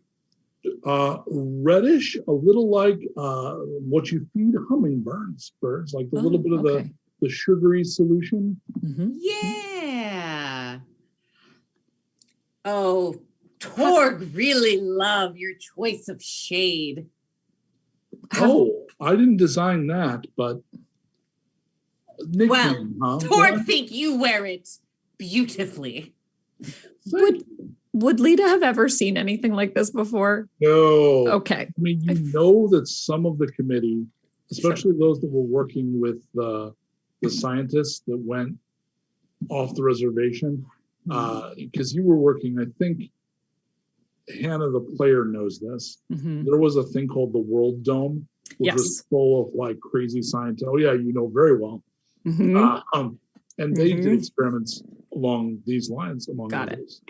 Reddish, a little like what you feed hummingbirds, like the little bit of the sugary solution. Mhm. Yeah. Oh, Torg really love your choice of shade. Oh, I didn't design that, but nickname, huh? Torg think you wear it beautifully. Would Lita have ever seen anything like this before? No. Okay. I mean, you know that some of the committee, especially those that were working with the scientists that went off the reservation, because you were working, I think Hannah, the player, knows this. Mhm. There was a thing called the World Dome, which was Yes. full of like crazy scientists. Oh yeah, you know very well. Mhm. And they did Mhm. experiments along these lines, among Got it. others.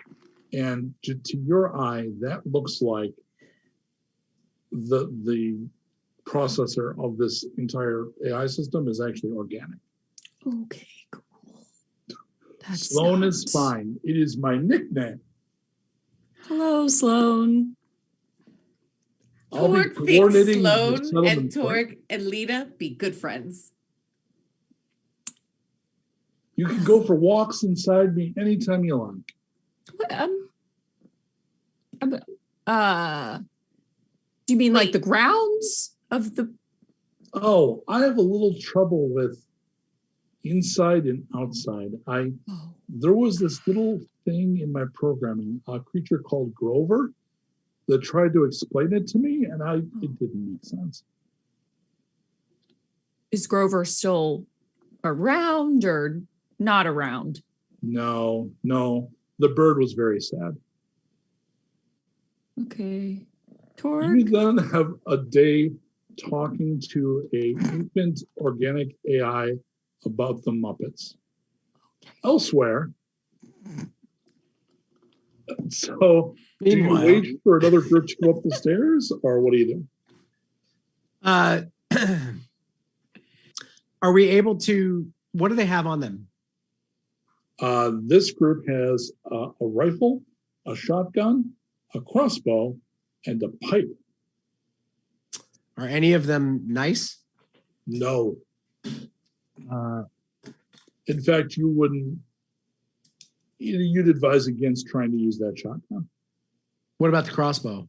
And to your eye, that looks like the processor of this entire AI system is actually organic. Okay, cool. That's Sloan is not- fine. It is my nickname. Hello, Sloan. I'll be Torg thinks coordinating the Sloan and settlement plan. Torg and Lita be good friends. You can go for walks inside me anytime you like. Do you mean like Wait. the grounds of the? Oh, I have a little trouble with inside and outside. Oh. There was this little thing in my programming, a creature called Grover, that tried to explain it to me, and it didn't make sense. Is Grover still around or not around? No, the bird was very sad. Okay. You Torg? then have a day talking to a infant organic AI about the Muppets. Elsewhere, so do you Meanwhile, wait for another group to go up the stairs, or what do you do? are we able to? What do they have on them? This group has a rifle, a shotgun, a crossbow, and a pipe. Are any of them nice? No. In fact, you wouldn't. You'd advise against trying to use that shotgun. What about the crossbow?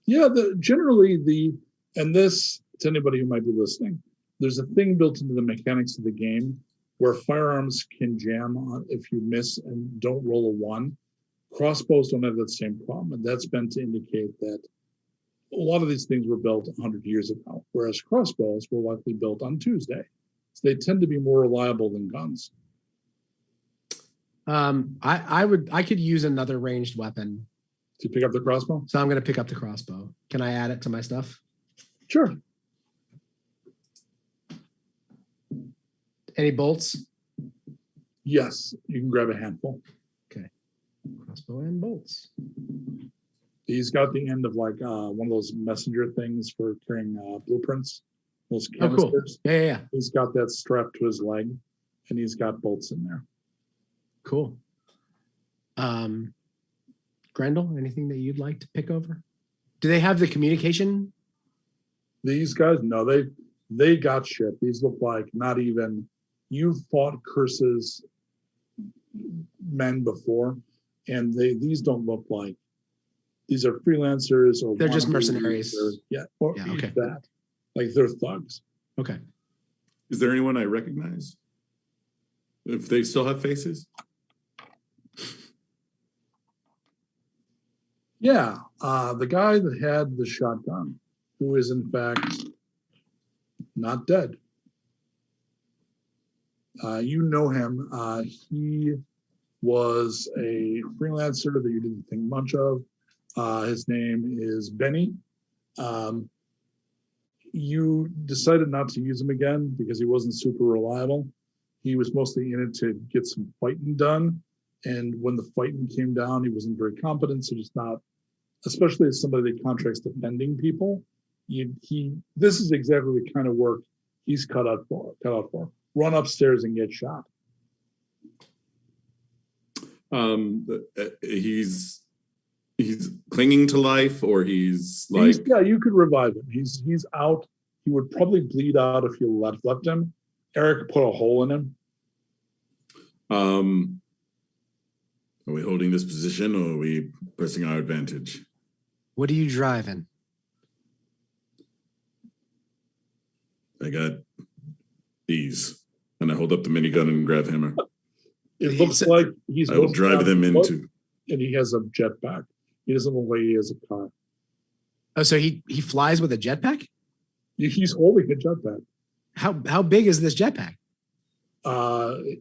Yeah, generally and this to anybody who might be listening, there's a thing built into the mechanics of the game where firearms can jam on if you miss and don't roll a 1. Crossbows don't have that same problem, and that's meant to indicate that a lot of these things were built 100 years ago, whereas crossbows were likely built on Tuesday. So they tend to be more reliable than guns. I could use another ranged weapon, To pick up the crossbow? so I'm going to pick up the crossbow. Can I add it to my stuff? Sure. Any bolts? Yes, you can grab a handful. Crossbow and bolts. He's got the end of like one of those messenger things for carrying blueprints, those Oh, cool. canisters. Yeah. He's got that strapped to his leg, and he's got bolts in there. Cool. Grendel, anything that you'd like to pick over? Do they have the communication? These guys, no, they got shit. These look like not even. You've fought Curse's men before, and these don't look like. These are freelancers or They're just wannabes, mercenaries. Or Yeah, okay. that. Like they're thugs. Okay. Is there anyone I recognize? If they still have faces? Yeah, the guy that had the shotgun, who is in fact not dead. You know him. He was a freelancer that you didn't think much of. His name is Benny. You decided not to use him again because he wasn't super reliable. He was mostly in it to get some fighting done. And when the fighting came down, he wasn't very competent. So just not, especially as somebody that contracts defending people, this is exactly the kind of work he's cut out for. Run upstairs and get shot. He's clinging to life, or he's like You could revive him. He's out. He would probably bleed out if you left him, Erik put a hole in him. Are we holding this position or are we pressing our advantage? What are you driving? I got these. And I hold up the minigun and grab hammer. It looks like he's I will drive them into. And he has a jetpack. He doesn't look like he has a car. Oh, so he flies with a jetpack? He's holding a jetpack. How big is this jetpack?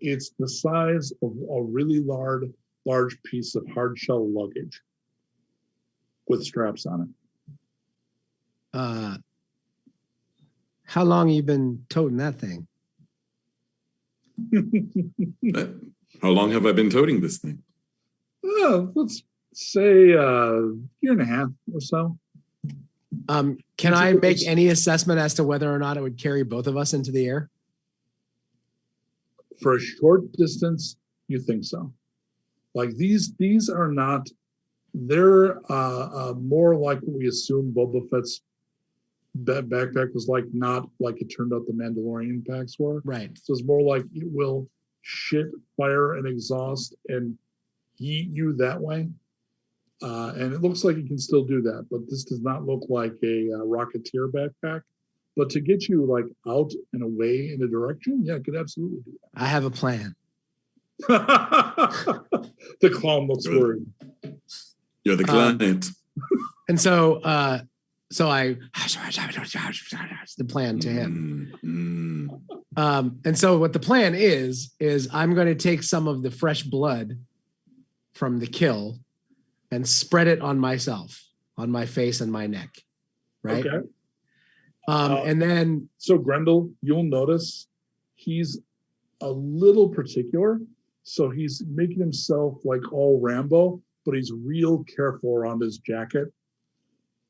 It's the size of a really large piece of hard shell luggage with straps on it. How long you been toting that thing? How long have I been toting this thing? Let's say a year and a half or so. Can I make any assessment as to whether or not it would carry both of us into the air? For a short distance, you think so. Like these are not, they're more like what we assume Boba Fett's backpack was like, not like it turned out the Mandalorian packs were. Right. So it's more like it will shit, fire, and exhaust and yeet you that way. And it looks like it can still do that, but this does not look like a Rocketeer backpack. But to get you like out and away in a direction, yeah, it could absolutely do I have a plan. that. The clown looks worried. You're the client. And so I the plan to him. And so what the plan is I'm going to take some of the fresh blood from the kill and spread it on myself, on my face and my neck. Right. Okay. And then, so Grendel, you'll notice he's a little particular. So he's making himself like all Rambo, but he's real careful around his jacket.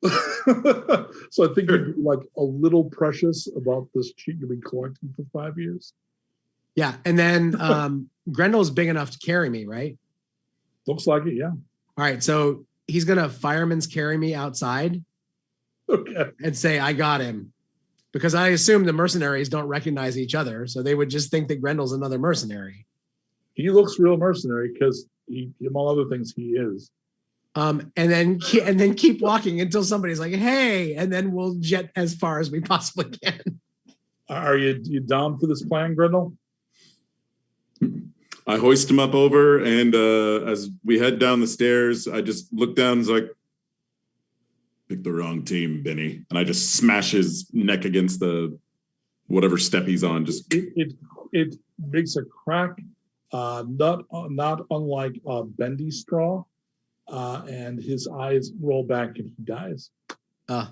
So I think you're like a little precious about this cheat you've been collecting for 5 years. Yeah. And then Grendel's big enough to carry me, right? Looks like it, yeah. All right. So he's going to fireman's carry me outside. Okay. And say, I got him. Because I assume the mercenaries don't recognize each other. So they would just think that Grendel's another mercenary. He looks real mercenary because among other things, he is. And then keep walking until somebody's like, hey, and then we'll jet as far as we possibly can. Are you down for this plan, Grendel? I hoist him up over, and as we head down the stairs, I just look down and it's like, pick the wrong team, Benny. And I just smash his neck against the whatever step he's on. Just it makes a crack, not unlike bendy straw, and his eyes roll back and he dies. I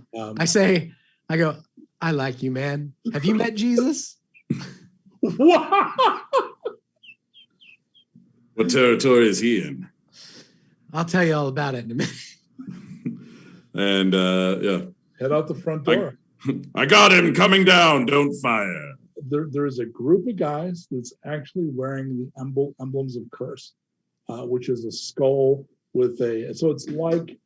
go, I like you, man. Have you met Jesus? What territory is he in? I'll tell you all about it in a minute. And yeah, head out the front door. I got him coming down. Don't fire. There is a group of guys that's actually wearing the emblems of curse, which is a skull with so it's like,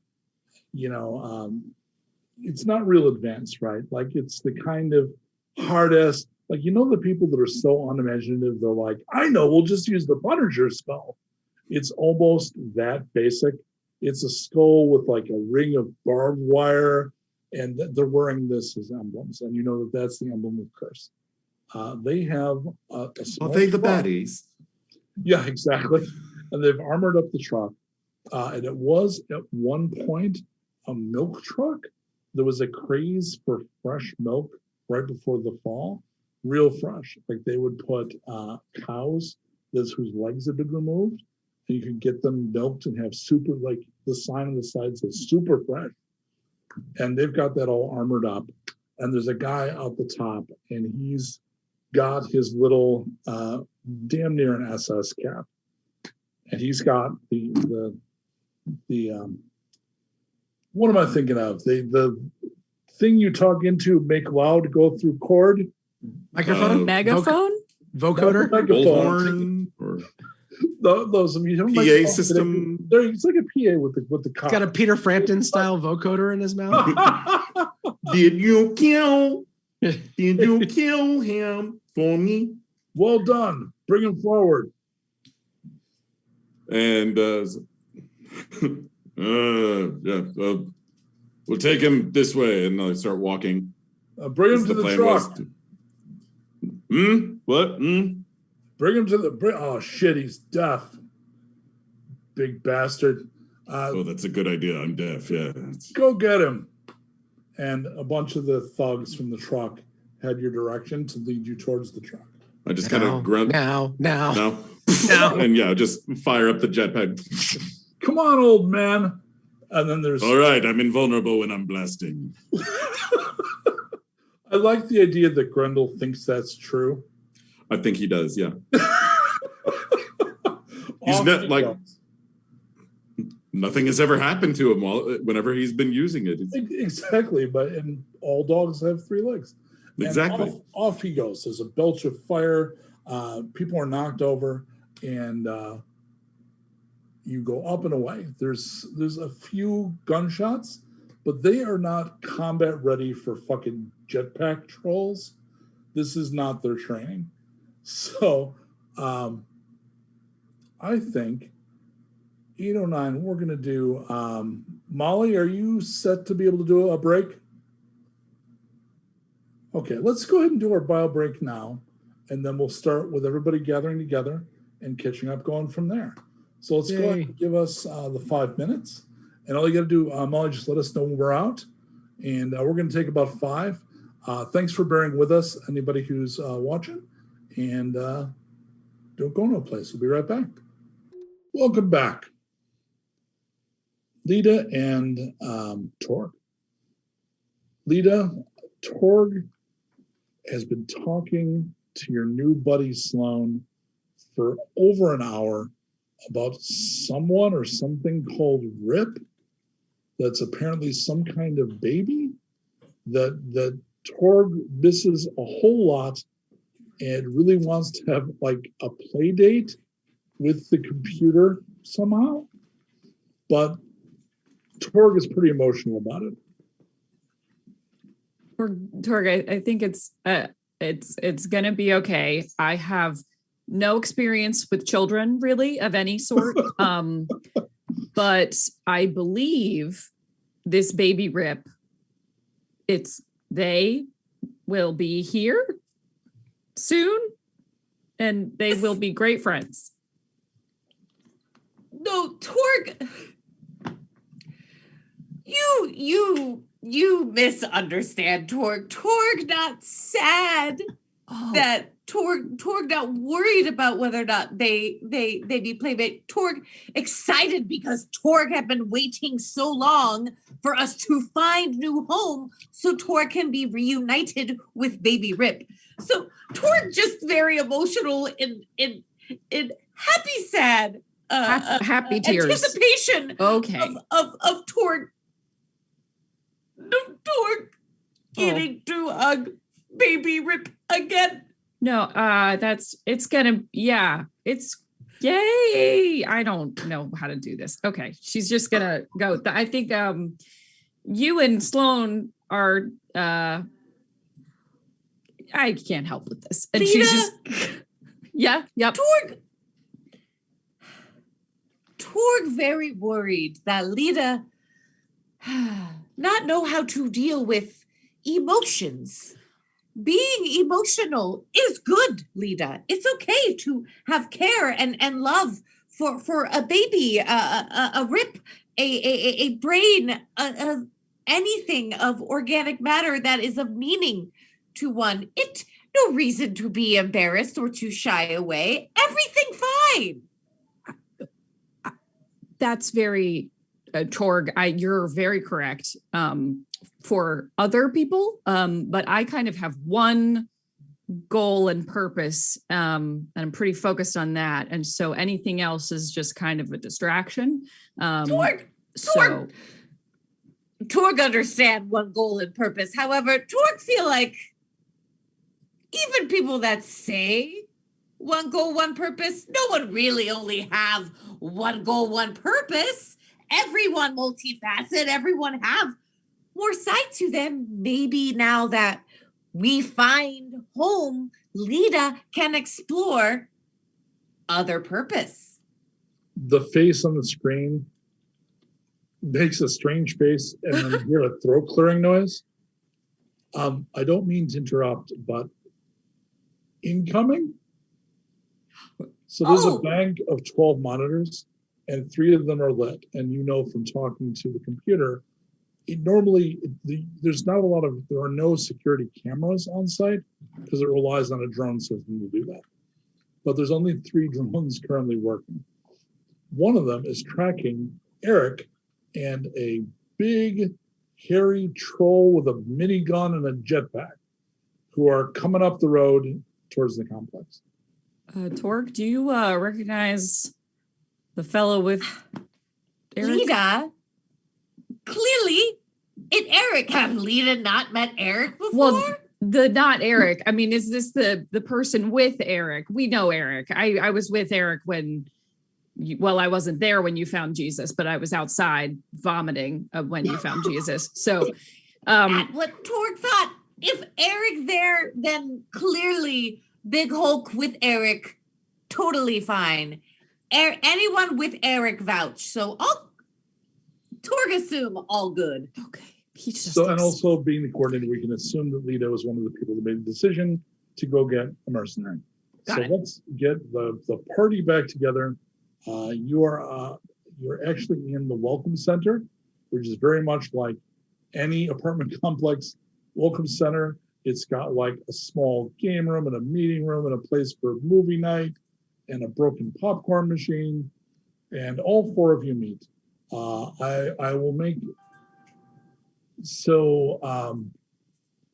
it's not real advanced, right? Like it's the kind of hardest, like, the people that are so unimaginative, they're like, I know, we'll just use the Punisher skull. It's almost that basic. It's a skull with like a ring of barbed wire, and they're wearing this as emblems. And that's the emblem of curse. They have a small Are they the truck. baddies? Yeah, exactly. And they've armored up the truck. And it was at one point a milk truck. There was a craze for fresh milk right before the fall, real fresh. Like they would put cows whose legs had been removed, and you could get them milked and have super, like the sign on the side says super fresh. And they've got that all armored up. And there's a guy out the top, and he's got his little damn near an SS cap. And he's got the what am I thinking of? The thing you talk into, make loud, go through cord. Microphone? Megaphone? Vocoder? Megaphone. Or Those PA system. It's like a PA with the He's got a Peter Frampton style vocoder in his mouth. Did you kill him? for me. Well done. Bring him forward. And we'll take him this way, and I start walking. Bring him to the truck. What? Bring him to the. Oh shit, he's deaf. Big bastard. That's a good idea. I'm deaf. Yeah. Go get him. And a bunch of the thugs from the truck head your direction to lead you towards the truck. I just kind of grunt. No. And yeah, just fire up the jetpack. Come on, old man. And then there's. All right, I'm invulnerable when I'm blasting. I like the idea that Grendel thinks that's true. I think he does, yeah. He's not like goes. Nothing has ever happened to him whenever he's been using it. Exactly, and all dogs have 3 legs. Exactly. Off he goes. There's a belch of fire. People are knocked over, and you go up and away. There's a few gunshots, but they are not combat ready for fucking jetpack trolls. This is not their training. So I think 809, we're going to do Molly, are you set to be able to do a break? Okay, let's go ahead and do our bio break now, and then we'll start with everybody gathering together and catching up going from there. So let's go ahead and give us the 5 minutes. And all you got to do, Molly, just let us know when we're out. And we're going to take about 5. Thanks for bearing with us, anybody who's watching. And don't go no place. We'll be right back. Welcome back. Lita and Torg. Lita, Torg has been talking to your new buddy Sloan for over an hour about someone or something called Rip. That's apparently some kind of baby that Torg misses a whole lot and really wants to have like a play date with the computer somehow. But Torg is pretty emotional about it. Torg, I think it's gonna be okay. I have no experience with children really of any sort. But I believe this baby Rip, they will be here soon and they will be great friends. No, Torg, you misunderstand Torg. Torg not sad that Torg not worried about whether or not they be playmate. Torg excited because Torg had been waiting so long for us to find new home so Torg can be reunited with baby Rip. So Torg just very emotional in happy sad happy tears anticipation of Torg getting to hug baby Rip again. No, it's yay. I don't know how to do this. Okay, she's just gonna go. I think you and Sloan are I can't help with this. And Lita? She's just yep. Torg very worried that Lita not know how to deal with emotions. Being emotional is good, Lita. It's okay to have care and love for a baby, a Rip, a brain, anything of organic matter that is of meaning to one. It no reason to be embarrassed or to shy away. Everything fine. That's very Torg. You're very correct. For other people, but I kind of have one goal and purpose, and I'm pretty focused on that. And so anything else is just kind of a distraction. Torg understand one goal and purpose. However, Torg feel like even people that say one goal, one purpose, no one really only have one goal, one purpose. Everyone multifaceted, everyone have more side to them. Maybe now that we find home, Lita can explore other purpose. The face on the screen makes a strange face, and then you hear a throat clearing noise. I don't mean to interrupt, but incoming. So there's a bank of 12 monitors, and 3 of them are lit. And you know from talking to the computer, there's not a lot of, there are no security cameras on site because it relies on a drone system to do that. But there's only 3 drones currently working. One of them is tracking Erik and a big, hairy troll with a minigun and a jetpack who are coming up the road towards the complex. Torg, do you recognize the fellow with Erik? Lita? Clearly, it's Erik. Have Lita not met Erik before? Well, not Erik. I mean, is this the person with Erik? We know Erik. I was with Erik when I wasn't there when you found Jesus, but I was outside vomiting when you found Jesus. So That's what Torg thought. If Erik there, then clearly Big Hulk with Erik, totally fine. Anyone with Erik vouch. So Torg assume all good. okay. He just So, and also being the coordinator, we can assume that Lita was one of the people that made the decision to go get a mercenary. Got So it. let's get the party back together. You're actually in the welcome center, which is very much like any apartment complex welcome center. It's got like a small game room and a meeting room and a place for movie night and a broken popcorn machine. And all 4 of you meet. I will make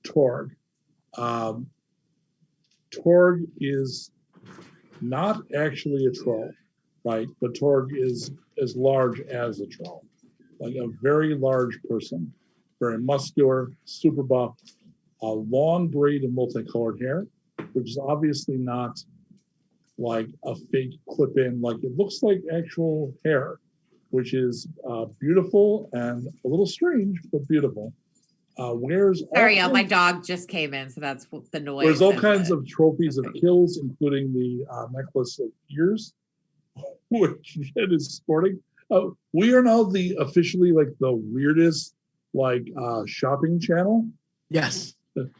Torg. Torg is not actually a troll, right? But Torg is as large as a troll, like a very large person, very muscular, super buff, a long braid of multicolored hair, which is obviously not like a fake clip-in, like it looks like actual hair, which is beautiful and a little strange, but beautiful. Sorry, my dog just came in, so that's the noise. There's all kinds of trophies of kills, including the necklace of ears, which it is sporting. We are now officially like the weirdest shopping channel. Yes.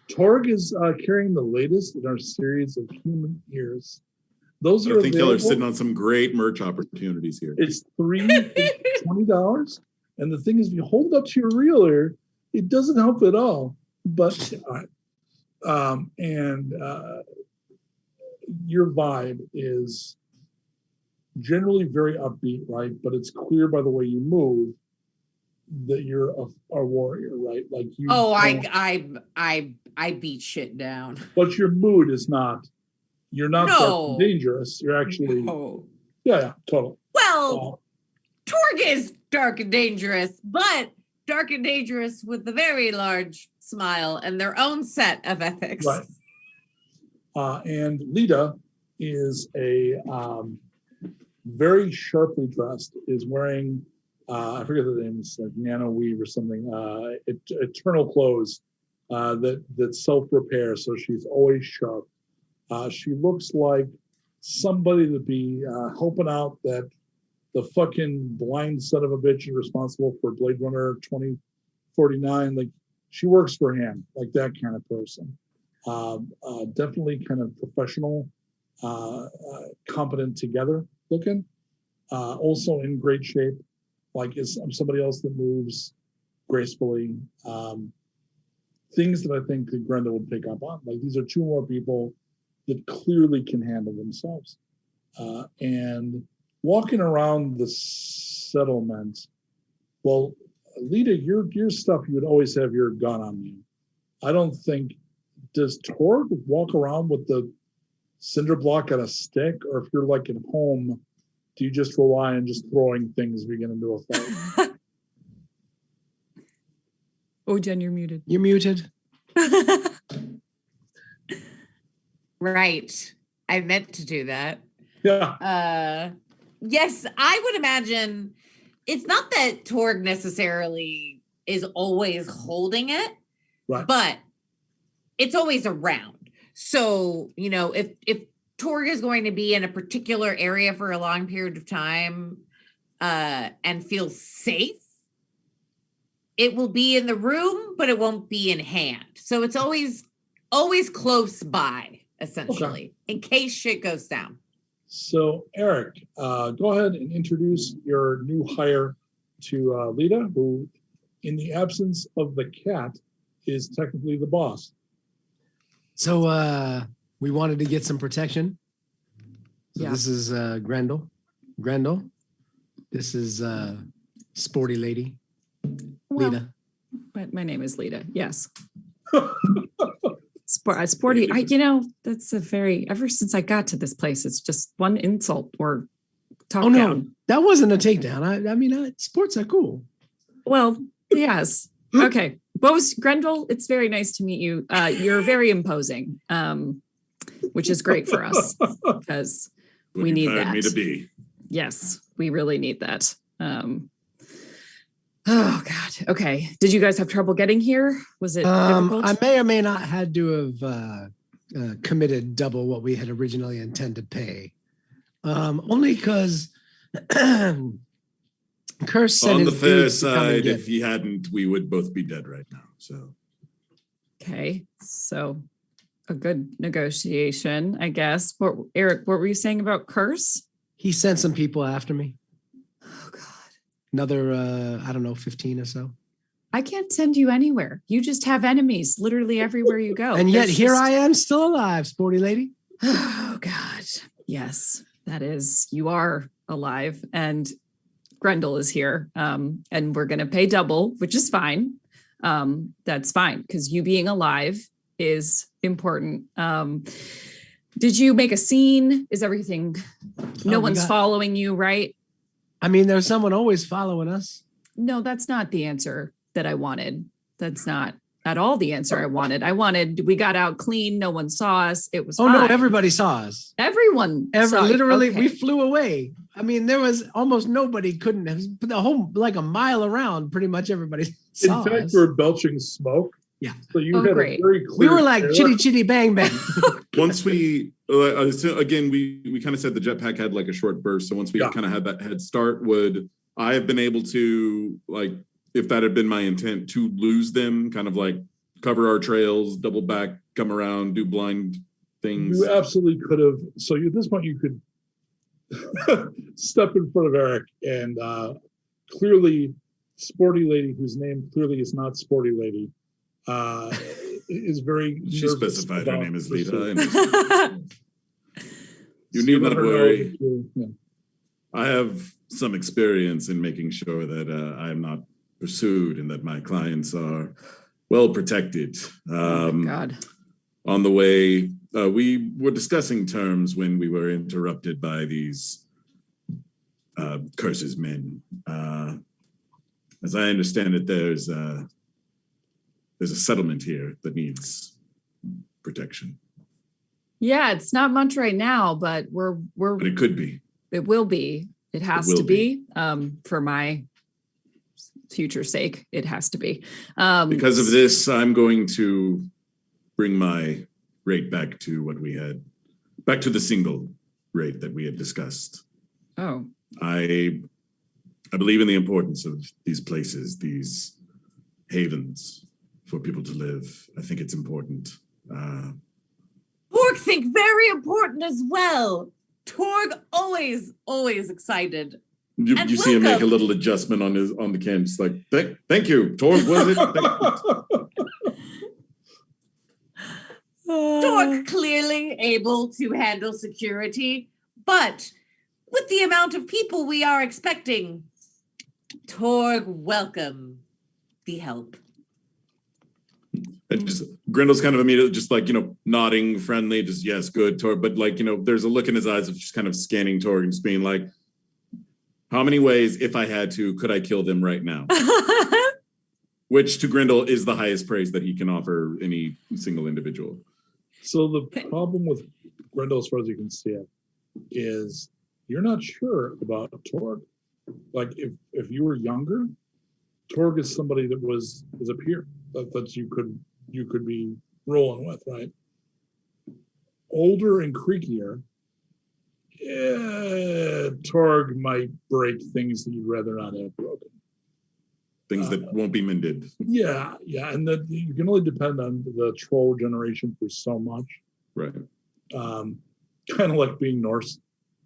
Torg is carrying the latest in our series of human ears. Those are I think y'all are available. sitting on some great merch opportunities here. It's $20. And the thing is, if you hold it up to your real ear, it doesn't help at all. But your vibe is generally very upbeat, right? But it's clear by the way you move that you're a warrior, right? Like you. I beat shit down. But your mood is not. You're not No. dangerous. You're actually. Oh. Yeah, total. Well, Torg is dark and dangerous, but dark and dangerous with a very large smile and their own set of ethics. Right. And Lita is a very sharply dressed, is wearing, I forget the name, it's like nano weave or something, eternal clothes that self-repair, so she's always sharp. She looks like somebody to be helping out that the fucking blind son of a bitch responsible for Blade Runner 2049. Like she works for him, like that kind of person. Definitely kind of professional, competent together looking. Also in great shape, like is somebody else that moves gracefully. Things that I think that Grendel would pick up on. Like these are 2 more people that clearly can handle themselves. And walking around the settlement, well, Lita, your stuff, you would always have your gun on you. I don't think, does Torg walk around with the cinder block on a stick? Or if you're like at home, do you just rely on just throwing things as we get into a fight? Oh, Jen, you're muted. You're muted. Right. I meant to do that. Yeah. Yes, I would imagine it's not that Torg necessarily is always holding it, Right. but it's always around. So, if Torg is going to be in a particular area for a long period of time and feel safe, it will be in the room, but it won't be in hand. So it's always close by, essentially, in case shit goes down. So, Erik, go ahead and introduce your new hire to Lita, who, in the absence of the cat, is technically the boss. So we wanted to get some protection. So Yeah. this is Grendel. Grendel. This is Sporty Lady. Well, Lita. my name is Lita. Yes. Sporty. That's a very. Ever since I got to this place, it's just one insult or talk Oh no, down. that wasn't a takedown. I mean, sports are cool. Well, yes. Okay. Grendel, it's very nice to meet you. You're very imposing, which is great for us because we need that. Me to be. Yes, we really need that. Oh God. Okay. Did you guys have trouble getting here? Was it difficult? I may or may not had to have committed double what we had originally intended to pay. Only because Curse said On the his fair dudes to come and side, get if he hadn't, we would both be dead right now. So Okay. So a good negotiation, I guess. Erik, what were you saying about Curse? He sent some people after me. Oh God. Another, 15 or so. I can't send you anywhere. You just have enemies literally everywhere you go. And yet There's here just- I am still alive, Sporty Lady. Oh God. Yes, that is. You are alive. And Grendel is here. And we're going to pay double, which is fine. That's fine because you being alive is important. Did you make a scene? Is everything? No one's following you, right? I mean, there's someone always following us. No, that's not the answer that I wanted. That's not at all the answer I wanted. We got out clean. No one saw us. It was Oh no, fine. everybody saw us. Everyone saw you. Literally, Okay. we flew away. I mean, there was almost nobody couldn't have the whole like a mile around. Pretty much everybody In saw fact, us. we're belching smoke. Yeah. So you Oh, had great. a very clear. We were like trail. chitty chitty bang bang. once we again we kind of said the jetpack had like a short burst. So once we kind of had that head start, would I have been able to, like, if that had been my intent, to lose them, kind of like cover our trails, double back, come around, do blind things? You absolutely could have. So at this point, you could step in front of Erik and clearly, Sporty Lady, whose name clearly is not Sporty Lady, is very. She nervous specified her about name is this Lita. sort of- You need let not her know worry. that you- yeah. I have some experience in making sure that I am not pursued and that my clients are well protected. Oh my God. On the way, we were discussing terms when we were interrupted by these Curse's men. As I understand it, there's a settlement here that needs protection. Yeah, it's not much right now, but But it could be. it will be. It has will to be. For my future sake, it has to be. Because of this, I'm going to bring my rate back to back to the single rate that we had discussed. Oh, I believe in the importance of these places, these havens for people to live. I think it's important. Torg think very important as well. Torg always excited. You And see him make a welcome. little adjustment on the can. Just like, thank you, Torg, was it? Torg clearly able to handle security, but with the amount of people we are expecting, Torg welcome the help. And just Grendel's kind of immediately just like, nodding friendly, just yes, good, Torg. But like, there's a look in his eyes of just kind of scanning Torg and just being like, how many ways, if I had to, could I kill them right now? Which to Grendel is the highest praise that he can offer any single individual. So the problem with Grendel, as far as you can see it, is you're not sure about Torg. Like if you were younger, Torg is somebody that is a peer that you could be rolling with, right? older and creakier, Torg might break things that you'd rather not have broken. Things that won't be mended. Yeah, and that you can only depend on the troll generation for so much. Right. Kind of like being Norse.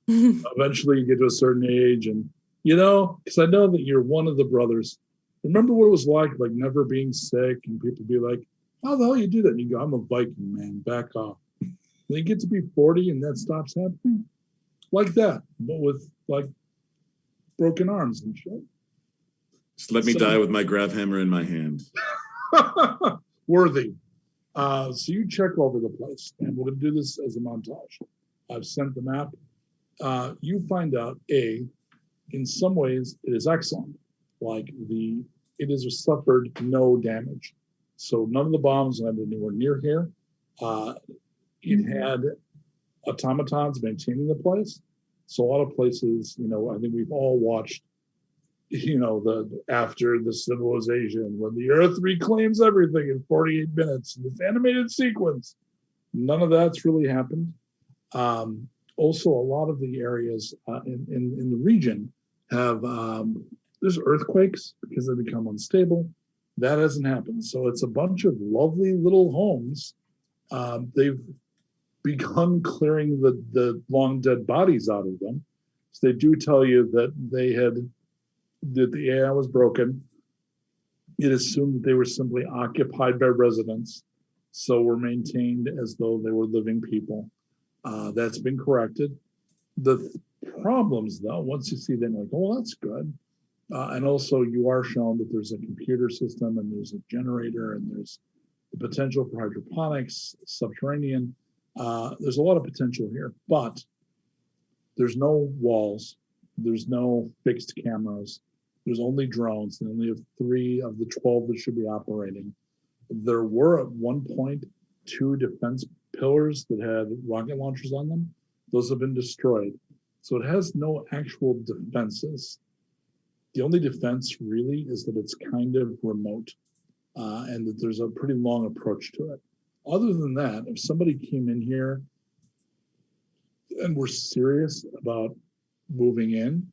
Eventually, you get to a certain age, and because I know that you're one of the brothers. Remember what it was like never being sick, and people be like, "How the hell you do that?" And you go, "I'm a Viking, man. Back off." Then you get to be 40, and that stops happening, like that, but with broken arms and shit. Just let me die with my grav hammer in my hand. Worthy. So you check over the place, and we're going to do this as a montage. I've sent the map. You find out, in some ways, it is excellent. It has suffered no damage. So none of the bombs landed anywhere near here. It had automatons maintaining the place. So a lot of places, I think we've all watched, after the civilization, when the Earth reclaims everything in 48 minutes, in this animated sequence. None of that's really happened. Also, a lot of the areas in the region have there's earthquakes because they become unstable. That hasn't happened. So it's a bunch of lovely little homes. They've begun clearing the long dead bodies out of them. So they do tell you that that the AI was broken. It assumed that they were simply occupied by residents, so were maintained as though they were living people. That's been corrected. The problems, though, once you see them, like, oh, that's good. And also, you are shown that there's a computer system, and there's a generator, and there's the potential for hydroponics, subterranean. There's a lot of potential here, but there's no walls. There's no fixed cameras. There's only drones, and only have 3 of the 12 that should be operating. There were at one point 2 defense pillars that had rocket launchers on them. Those have been destroyed. So it has no actual defenses. The only defense really is that it's kind of remote, and that there's a pretty long approach to it. Other than that, if somebody came in here and were serious about moving in,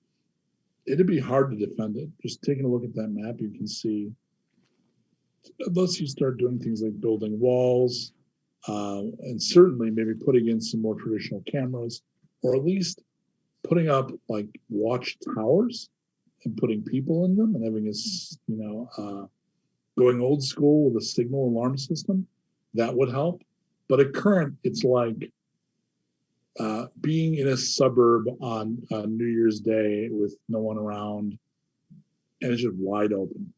it'd be hard to defend it. Just taking a look at that map, you can see, unless you start doing things like building walls, and certainly maybe putting in some more traditional cameras, or at least putting up watch towers and putting people in them and having going old school with a signal alarm system, that would help. But at current, it's like being in a suburb on New Year's Day with no one around, and it's just wide open.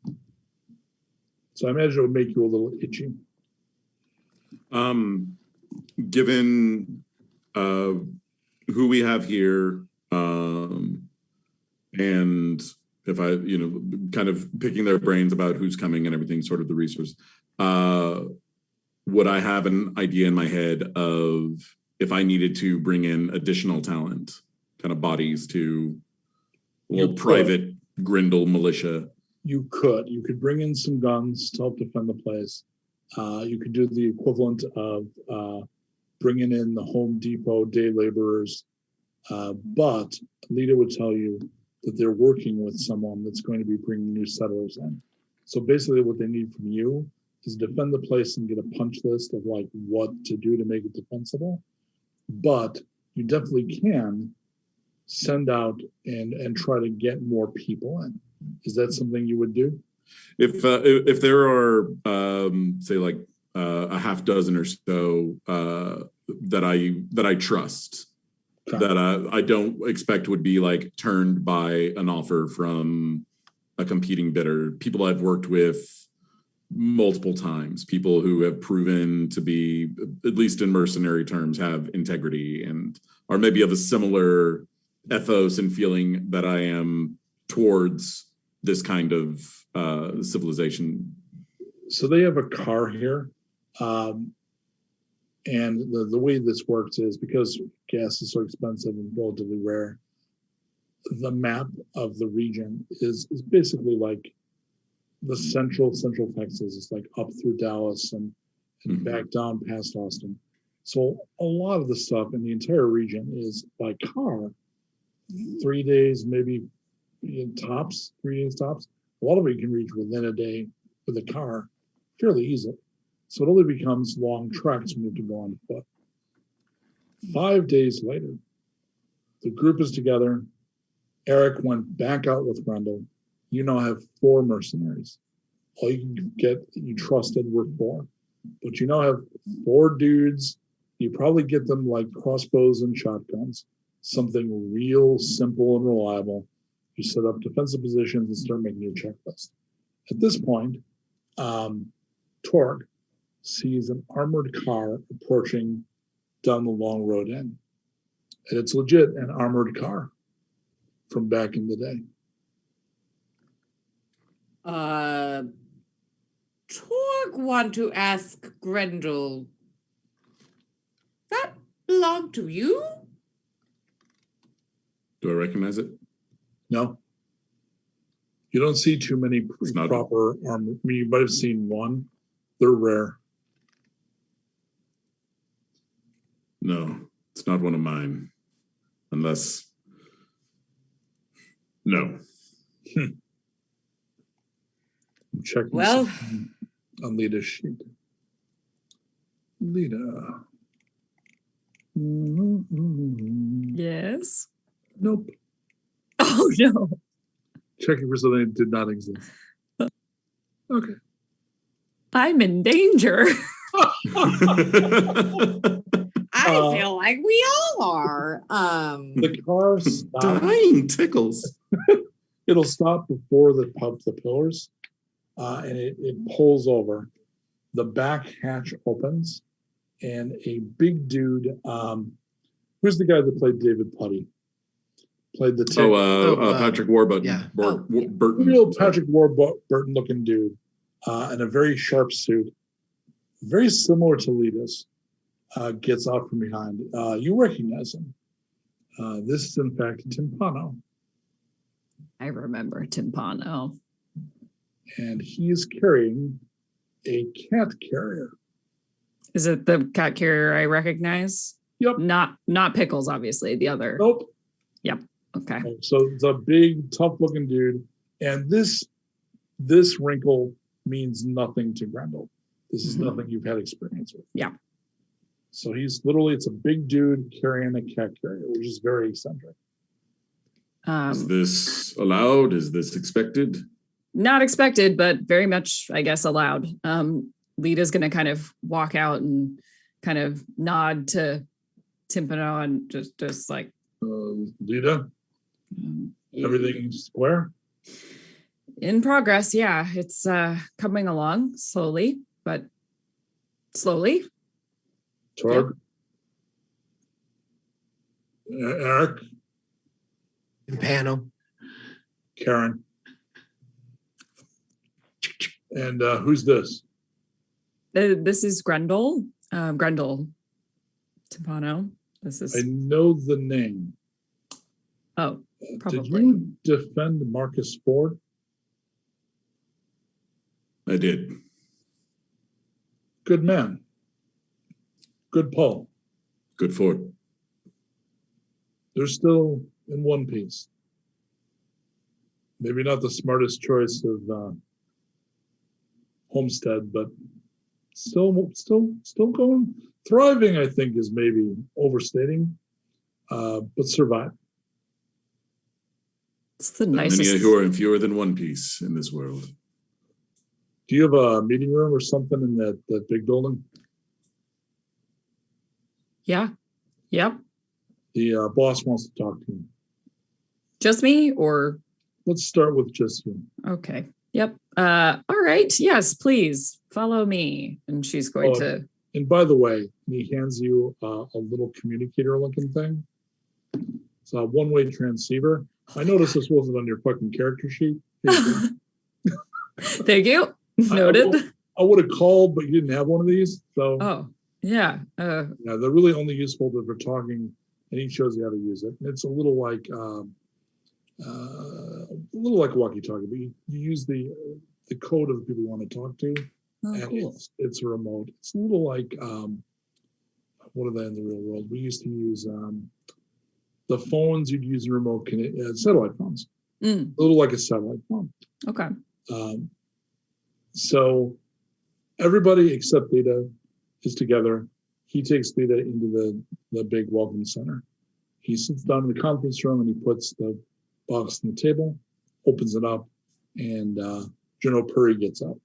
So I imagine it would make you a little itchy. Given who we have here, and if I, kind of picking their brains about who's coming and everything, sort of the resource, would I have an idea in my head of if I needed to bring in additional talent, kind of bodies to private Grendel militia? You could bring in some guns to help defend the place. You could do the equivalent of bringing in the Home Depot day laborers. But Lita would tell you that they're working with someone that's going to be bringing new settlers in. So basically what they need from you is defend the place and get a punch list of what to do to make it defensible. But you definitely can send out and try to get more people in. Is that something you would do? If there are say a half dozen or so that I trust, okay, that I don't expect would be turned by an offer from a competing bidder, people I've worked with multiple times, people who have proven to be, at least in mercenary terms, have integrity and are maybe of a similar ethos and feeling that I am towards this kind of civilization. So they have a car here. And the way this works is because gas is so expensive and relatively rare, the map of the region is basically the central Texas. It's up through Dallas and back down past Austin. So a lot of the stuff in the entire region is by car, 3 days, maybe tops, 3 days tops. A lot of it you can reach within a day with a car fairly easily. So it only becomes long treks when you have to go on foot. 5 days later, the group is together. Erik went back out with Grendel. You now have 4 mercenaries. All you can get that you trusted were 4. But you now have 4 dudes. You probably get them like crossbows and shotguns, something real simple and reliable. You set up defensive positions and start making your checklist. At this point, Torg sees an armored car approaching down the long road in. And it's legit an armored car from back in the day. Torg want to ask Grendel, that belong to you? Do I recognize it? No. You don't see too many proper armor. I mean, you might have seen one. They're rare. No, it's not one of mine. Unless... No. I'm checking Well, on Lita's sheet. Lita. Yes. Nope. Oh no. Checking for something that did not exist. Okay. I'm in danger. I feel like we all are. The car stops. Dying tickles. It'll stop before the pillars, and it pulls over. The back hatch opens, and a big dude. Who's the guy that played David Putty? Played the Patrick Warburton. Yeah. Burton. Real Patrick Warburton looking dude, in a very sharp suit, very similar to Lita's. Gets out from behind. You recognize him. This is in fact Timpano. I remember Timpano. And he is carrying a cat carrier. Is it the cat carrier I recognize? Yep. Not Pickles, obviously. The other. Nope. Yep. Okay. So it's a big, tough-looking dude, and this wrinkle means nothing to Grendel. This is nothing you've had experience with. Yeah. So it's a big dude carrying a cat carrier, which is very eccentric. Is this allowed? Is this expected? Not expected, but very much, I guess, allowed. Lita's going to kind of walk out and kind of nod to Timpano and just like, Lita, everything square? In progress, yeah. It's coming along slowly, but slowly. Torg? Erik? Timpano. Karen? And who's this? This is Grendel. Grendel. Timpano. This is. I know the name. Oh, probably. Did you defend Marcus Ford? I did. Good man. Good pull. Good Ford. They're still in one piece. Maybe not the smartest choice of Homestead, but still going. Thriving, I think, is maybe overstating, but survive. It's the Many nicest. who are in fewer than one piece in this world. Do you have a meeting room or something in that big building? Yeah. Yep. The boss wants to talk to you. Just me or? Let's start with just you. Okay. Yep. All right. Yes, please follow me. And she's going to. And by the way, he hands you a little communicator-looking thing. It's a one-way transceiver. I noticed this wasn't on your fucking character sheet. Thank you. Noted. I would have called, but you didn't have one of these. So Oh, yeah. yeah, they're really only useful if we're talking, and he shows you how to use it. And it's a little like a walkie-talkie, but you use the code of the people you want to talk to. Oh, And cool. it's a remote. It's a little like what are they in the real world? We used to use the phones. You'd use remote satellite phones, a little like a satellite phone. Okay. So everybody except Lita is together. He takes Lita into the big welcome center. He sits down in the conference room and he puts the box on the table, opens it up, and General Puri gets up.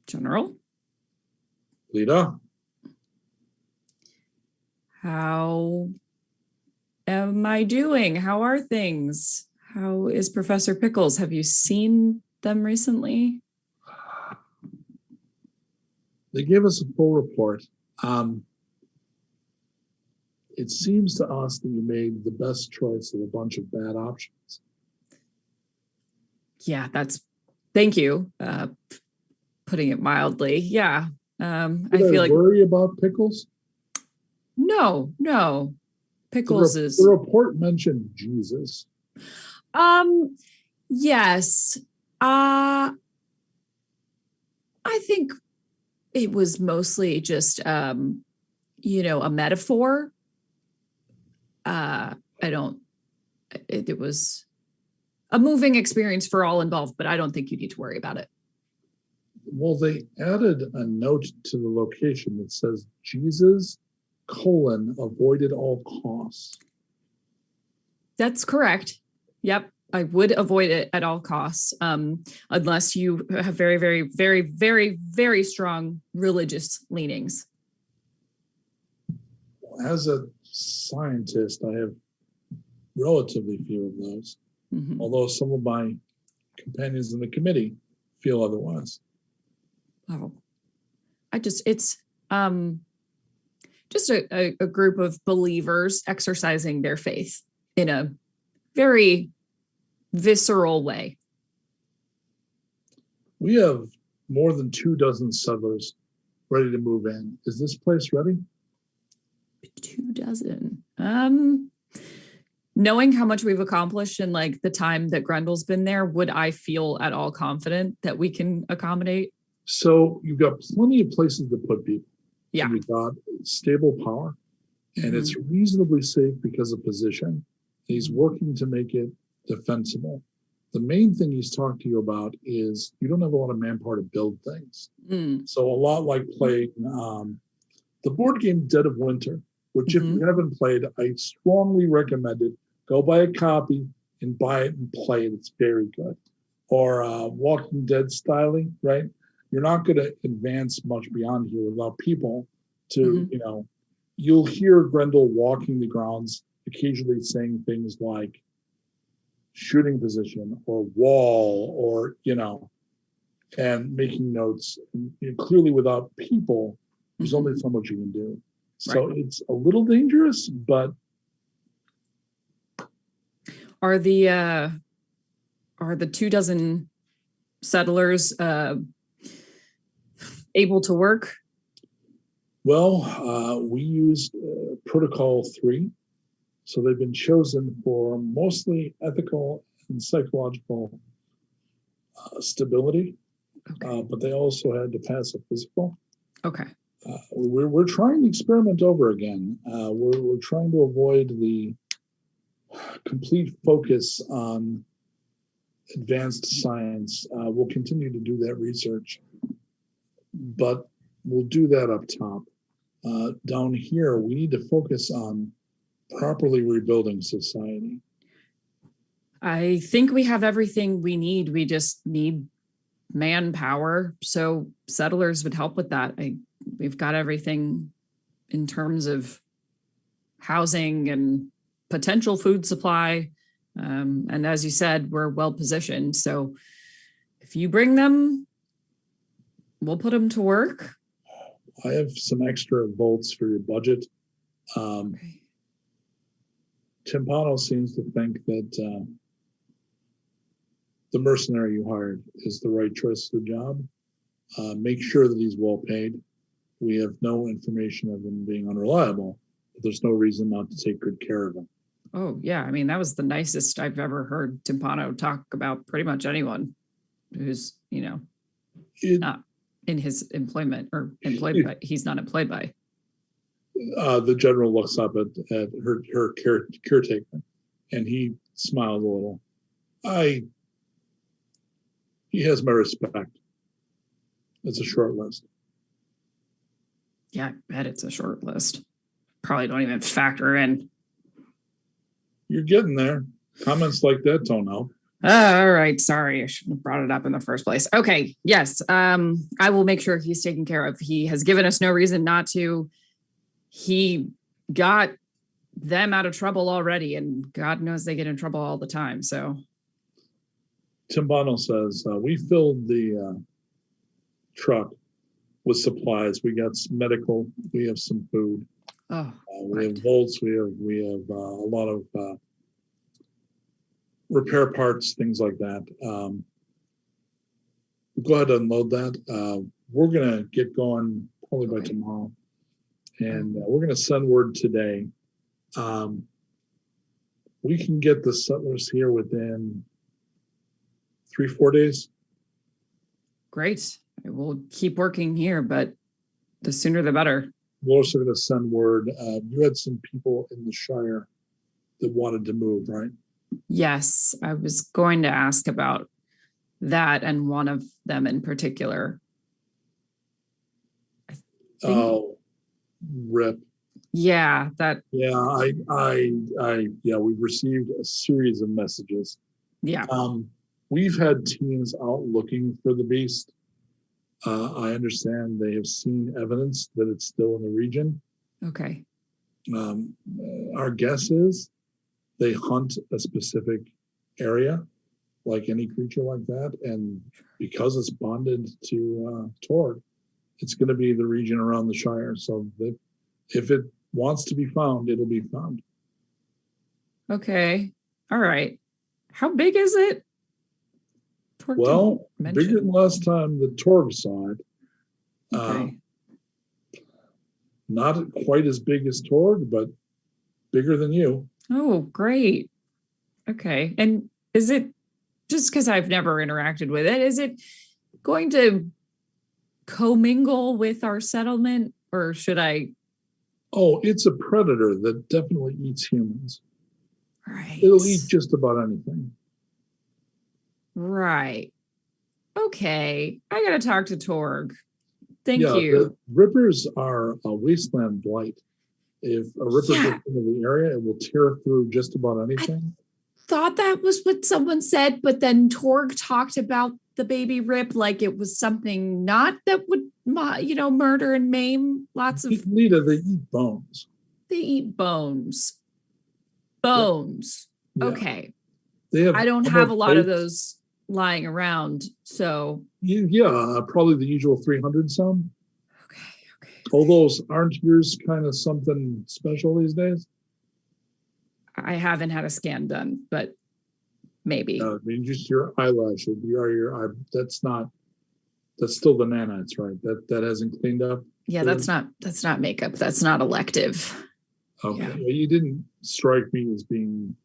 General, Lita, how am I doing? How are things? How is Professor Pickles? Have you seen them recently? they gave us a full report. It seems to us that you made the best choice of a bunch of bad options. Yeah, thank you. Putting it mildly. Yeah. I feel like worry about Pickles? No. Pickles is the report mentioned Jesus. Yes. I think it was mostly just a metaphor. It was a moving experience for all involved, but I don't think you need to worry about it. Well, they added a note to the location that says Jesus, avoided all costs. That's correct. Yep. I would avoid it at all costs, unless you have very, very, very, very, very strong religious leanings. As a scientist, I have relatively few of those, although some of my companions in the committee feel otherwise. Oh, it's just a group of believers exercising their faith in a very visceral way. We have more than 24 settlers ready to move in. Is this place ready? 24. Knowing how much we've accomplished in like the time that Grendel's been there, would I feel at all confident that we can accommodate? So you've got plenty of places to put people. Yeah. You've got stable power, and it's reasonably safe because of position. He's working to make it defensible. The main thing he's talked to you about is you don't have a lot of manpower to build things. So a lot like playing the board game Dead of Winter, which if you haven't played, I strongly recommend it. Go buy a copy and buy it and play it. It's very good. Or Walking Dead styling, right? You're not going to advance much beyond here without people to, you'll hear Grendel walking the grounds, occasionally saying things like shooting position or wall or, and making notes. And clearly without people, there's only so much you can do. So it's a little dangerous, but. Are the 24 settlers able to work? Well, we used Protocol 3. So they've been chosen for mostly ethical and psychological stability, but they also had to pass a physical. Okay. We're trying to experiment over again. We're trying to avoid the complete focus on advanced science. We'll continue to do that research, but we'll do that up top. Down here, we need to focus on properly rebuilding society. I think we have everything we need. We just need manpower. So settlers would help with that. We've got everything in terms of housing and potential food supply. And as you said, we're well positioned. So if you bring them, we'll put them to work. I have some extra votes for your budget. Timpano seems to think that the mercenary you hired is the right choice for the job. Make sure that he's well paid. We have no information of him being unreliable, but there's no reason not to take good care of him. Oh, yeah. I mean, that was the nicest I've ever heard Timpano talk about pretty much anyone who's, not in his employment or employed by, he's not employed by. The general looks up at her caretaker, and he smiles a little. He has my respect. It's a short list. Yeah, I bet it's a short list. Probably don't even factor in. You're getting there. Comments like that don't help. All right. Sorry. I shouldn't have brought it up in the first place. Okay. Yes. I will make sure he's taken care of. He has given us no reason not to. He got them out of trouble already, and God knows they get in trouble all the time. So Timbano says, we filled the truck with supplies. We got some medical. We have some food. oh, We have bolts. We have a lot of repair parts, things like that. Go ahead and unload that. We're gonna get going probably by tomorrow, and we're gonna send word today. We can get the settlers here within 3-4 days. great. We'll keep working here, but the sooner the better. We're also gonna send word. You had some people in the Shire that wanted to move, right? Yes, I was going to ask about that, and one of them in particular. Oh, rip. Yeah, that. Yeah, yeah, we've received a series of messages. Yeah. We've had teams out looking for the beast. I understand they have seen evidence that it's still in the region. Okay. Our guess is they hunt a specific area, like any creature like that, and because it's bonded to Torg, it's going to be the region around the Shire. So that if it wants to be found, it'll be found. Okay. All right. How big is it? Torg Well, didn't bigger mention. than last time the Torg saw it. Okay. Not quite as big as Torg, but bigger than you. Oh, great. Okay. And is it, just because I've never interacted with it, is it going to commingle with our settlement, or should I? Oh, it's a predator that definitely eats humans. Right. It'll eat just about anything. Right. Okay. I got to talk to Torg. Thank Yeah, you. the rippers are a wasteland blight. If a ripper Yeah. gets into the area, it will tear through just about anything. Thought that was what someone said, but then Torg talked about the baby rip like it was something not that would, murder and maim lots of. Lita, they eat bones. They eat bones. Bones. Yeah. Okay. They have I don't have a lot of plates. those lying around, so. Yeah, probably the usual 300 some. Okay. All those aren't yours kind of something special these days? I haven't had a scan done, but maybe. I mean, just your eyelashes. That's still the nanites, right? That hasn't cleaned up. Yeah, that's not makeup. That's not elective. Okay. Yeah. Well, you didn't strike me as being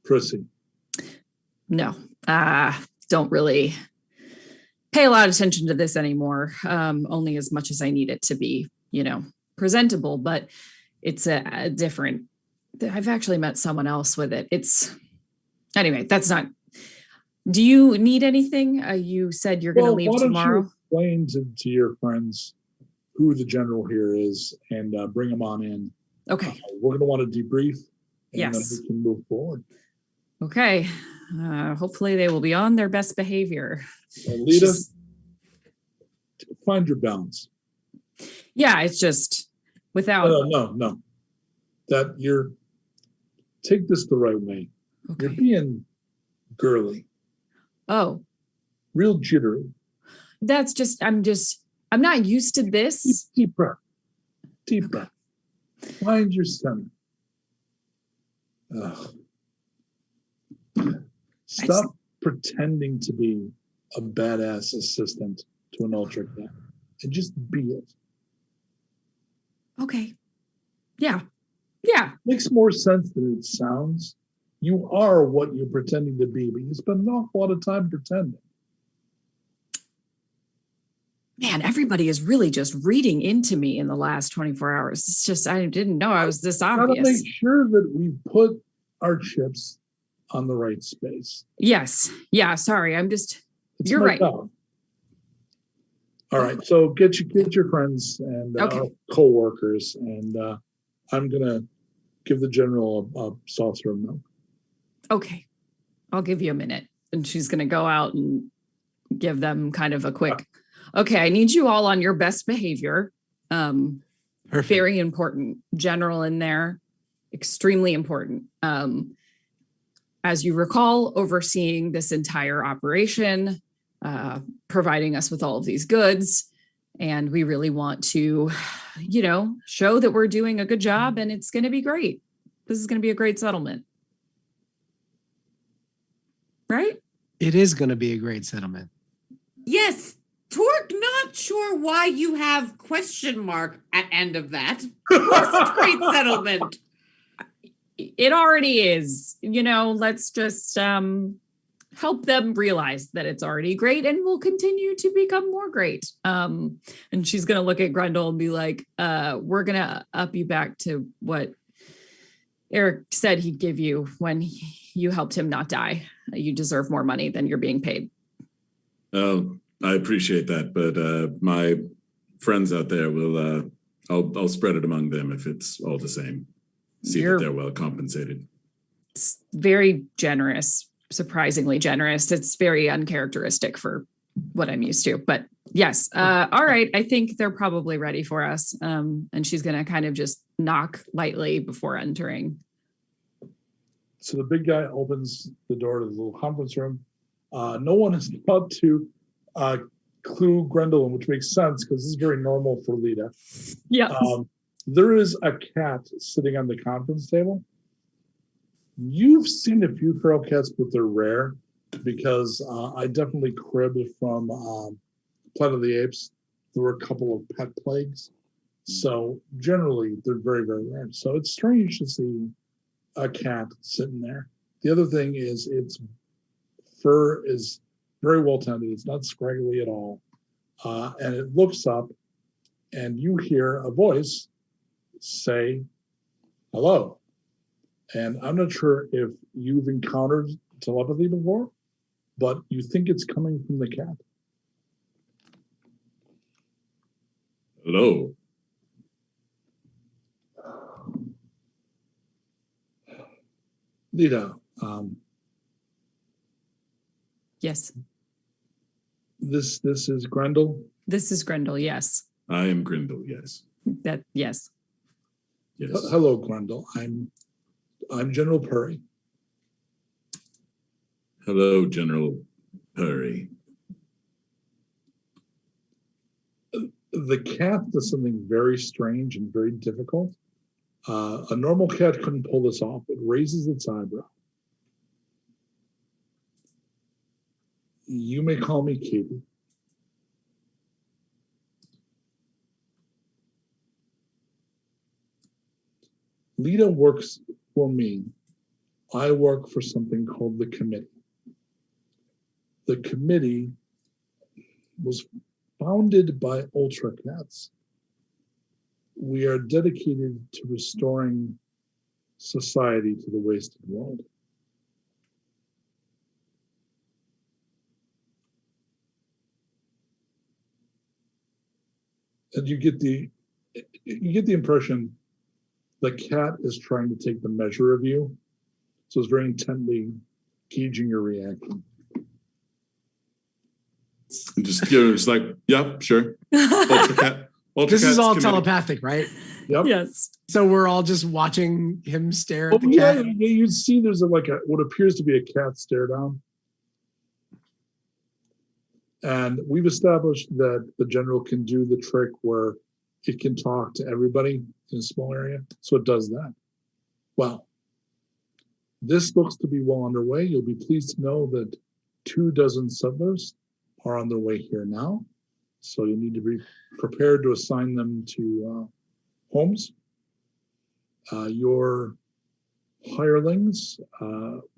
prissy. No, don't really pay a lot of attention to this anymore. Only as much as I need it to be, presentable, but it's a different. I've actually met someone else with it. Anyway, that's not. Do you need anything? You said you're going to leave tomorrow. Why don't you explain to your friends who the general here is and bring them on in. Okay. We're going to want to debrief, and then Yes. we can move forward. Okay. Hopefully they will be on their best behavior. Lita, find your balance. Yeah, it's just without. No. Take this the right way. Okay. You're being girly, Oh, real jittery. that's just. I'm not used to this. Deep breath. Deep breath. Find your center. Stop pretending to be a badass assistant to an ultra cat and just be it. Okay. Yeah. Makes more sense than it sounds. You are what you're pretending to be, but you spend an awful lot of time pretending. Man, everybody is really just reading into me in the last 24 hours. It's just, I didn't know I was this Gotta obvious. make sure that we put our chips on the right space. Yes. Yeah. Sorry. It's You're my right. job. All right. So get your friends and Okay. co-workers, and I'm gonna give the general a saucer of milk. Okay. I'll give you a minute. And she's going to go out and give them kind of a quick, okay, I need you all on your best behavior. Perfect. Very important. General in there, extremely important. As you recall, overseeing this entire operation, providing us with all of these goods. And we really want to, show that we're doing a good job, and it's going to be great. This is going to be a great settlement. Right? It is going to be a great settlement. Yes. Torg, not sure why you have question mark at end of that. Of course it's great settlement. It already is. Let's just help them realize that it's already great and will continue to become more great. And she's going to look at Grendel and be like, we're going to up you back to what Erik said he'd give you when you helped him not die. You deserve more money than you're being paid. Oh, I appreciate that, but my friends out there will. I'll spread it among them if it's all the same. See that they're well compensated. It's very generous, surprisingly generous. It's very uncharacteristic for what I'm used to, but yes. All right. I think they're probably ready for us. And she's going to kind of just knock lightly before entering. So the big guy opens the door to the little conference room. No one is about to clue Grendel in, which makes sense because this is very normal for Lita. Yeah. There is a cat sitting on the conference table. You've seen a few feral cats, but they're rare because I definitely cribbed from Planet of the Apes. There were a couple of pet plagues. So generally, they're very, very rare. So it's strange to see a cat sitting there. The other thing is its fur is very well tended. It's not scraggly at all. And it looks up and you hear a voice say, hello. And I'm not sure if you've encountered telepathy before, but you think it's coming from the cat. Hello. Lita, Yes. this is Grendel. This is Grendel. Yes. I am Grendel. Yes. Yes. Yes. Hello, Grendel. I'm General Perry. Hello, General Perry. The cat does something very strange and very difficult. A normal cat couldn't pull this off. It raises its eyebrow. You may call me Katie. Lita works for me. I work for something called the committee. The committee was founded by Ultra Cats. We are dedicated to restoring society to the wasted world. And you get the impression the cat is trying to take the measure of you. So it's very intently gauging your reaction. Just like, yeah, sure. Ultra Cat. This is all Cat's telepathic, right? Yep. Yes. So we're all just watching him stare Oh, at the yeah, cat. you see there's what appears to be a cat stare down. And we've established that the general can do the trick where it can talk to everybody in a small area. So it does that. Well, this looks to be well underway. You'll be pleased to know that 24 settlers are on their way here now. So you need to be prepared to assign them to homes. Your hirelings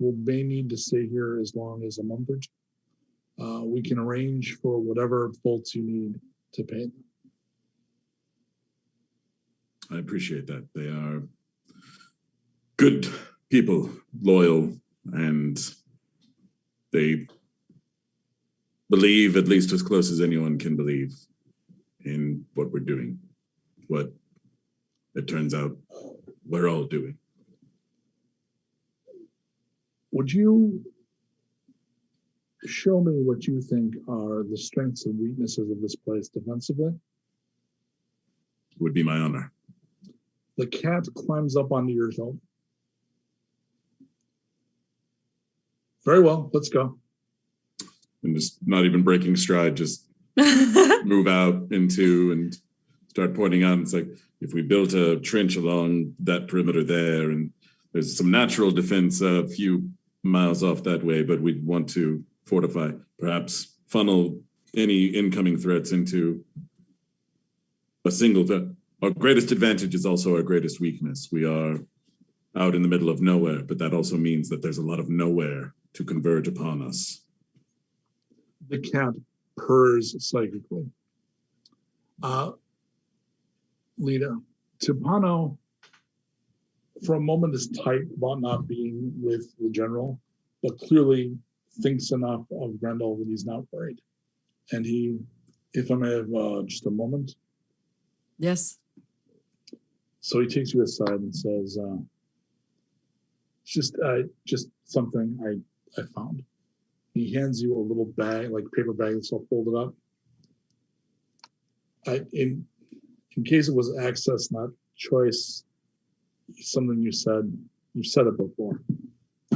may need to stay here as long as a month or two. We can arrange for whatever bolts you need to pay them. I appreciate that. They are good people, loyal, and they believe, at least as close as anyone can believe, in what we're doing. What it turns out we're all doing. Would you show me what you think are the strengths and weaknesses of this place defensively? Would be my honor. The cat climbs up onto your shoulder. Very well, let's go. And just not even breaking stride, just move out into and start pointing out. It's like, if we built a trench along that perimeter there, and there's some natural defense a few miles off that way, but we'd want to fortify, perhaps funnel any incoming threats into a single. Our greatest advantage is also our greatest weakness. We are out in the middle of nowhere, but that also means that there's a lot of nowhere to converge upon us. The cat purrs psychically. Lita, Timpano, for a moment, is tight about not being with the general, but clearly thinks enough of Grendel that he's not worried. And he, if I may have just a moment. Yes. So he takes you aside and says, just something I found. He hands you a little bag, like paper bag that's all folded up. In case it was access, not choice, something you've said it before.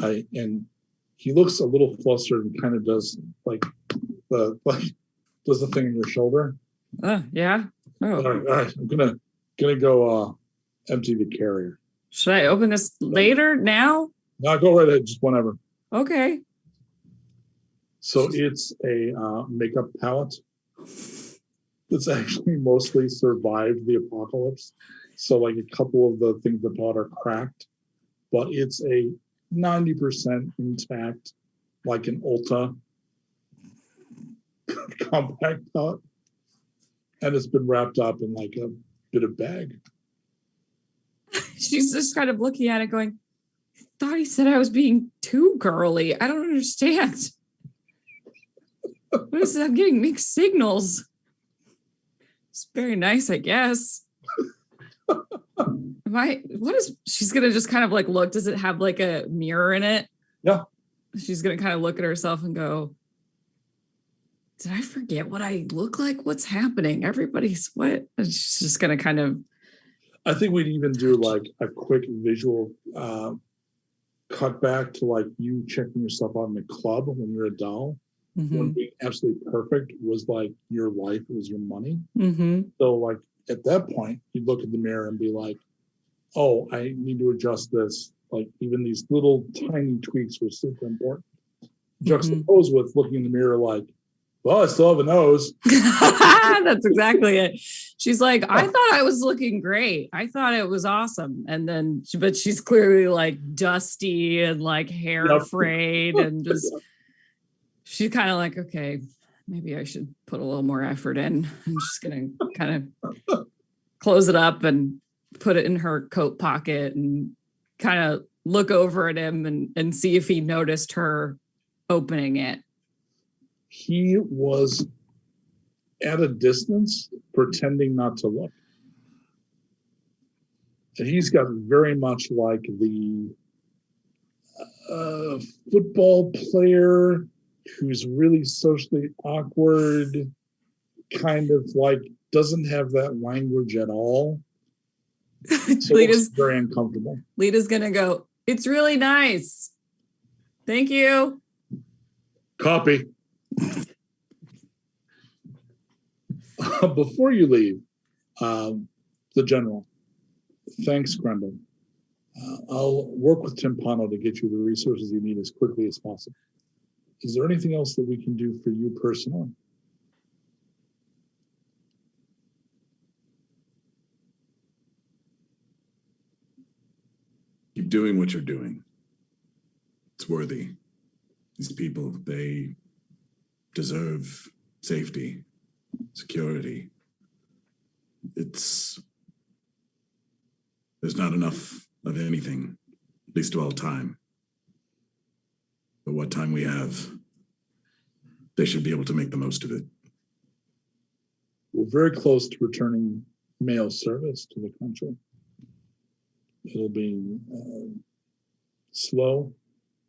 And he looks a little flustered and kind of does does the thing on your shoulder. Yeah. Oh. All right, I'm gonna go empty the carrier. Should I open this later? Now? No, go right ahead, just whenever. Okay. So it's a makeup palette that's actually mostly survived the apocalypse. So like a couple of the things that bought are cracked, but it's a 90% intact, like an Ulta compact palette. And it's been wrapped up in like a bit of bag. She's just kind of looking at it going, I thought he said I was being too girly. I don't understand. What is that? I'm getting mixed signals. It's very nice, I guess. She's gonna just kind of like look, does it have like a mirror in it? Yeah. She's gonna kind of look at herself and go, did I forget what I look like? What's happening? Everybody's what? And she's just gonna kind of. I think we'd even do like a quick visual cut back to like you checking yourself out in the club when you're a doll. Mm-hmm. When being absolutely perfect was like your life, it was your money. Mm-hmm. So like at that point, you'd look at the mirror and be like, oh, I need to adjust this. Like even these little tiny tweaks were super important. Juxtaposed with looking in the mirror like, well, I still have a nose. That's exactly it. She's like, I thought I was looking great. I thought it was awesome. And then, but she's clearly like dusty and like hair frayed and just, she's kind of like, okay, maybe I should put a little more effort in. And she's going to kind of close it up and put it in her coat pocket and kind of look over at him and see if he noticed her opening it. He was at a distance, pretending not to look. And he's got very much like the football player who's really socially awkward, kind of like doesn't have that language at all. So Lita's very uncomfortable. Lita's gonna go, it's really nice. Thank you. Copy. Before you leave, the general, thanks, Grendel. I'll work with Timpano to get you the resources you need as quickly as possible. Is there anything else that we can do for you personally? Keep doing what you're doing. It's worthy. These people, they deserve safety. security. There's not enough of anything, at least to all time. But what time we have, they should be able to make the most of it. We're very close to returning mail service to the country. It'll be slow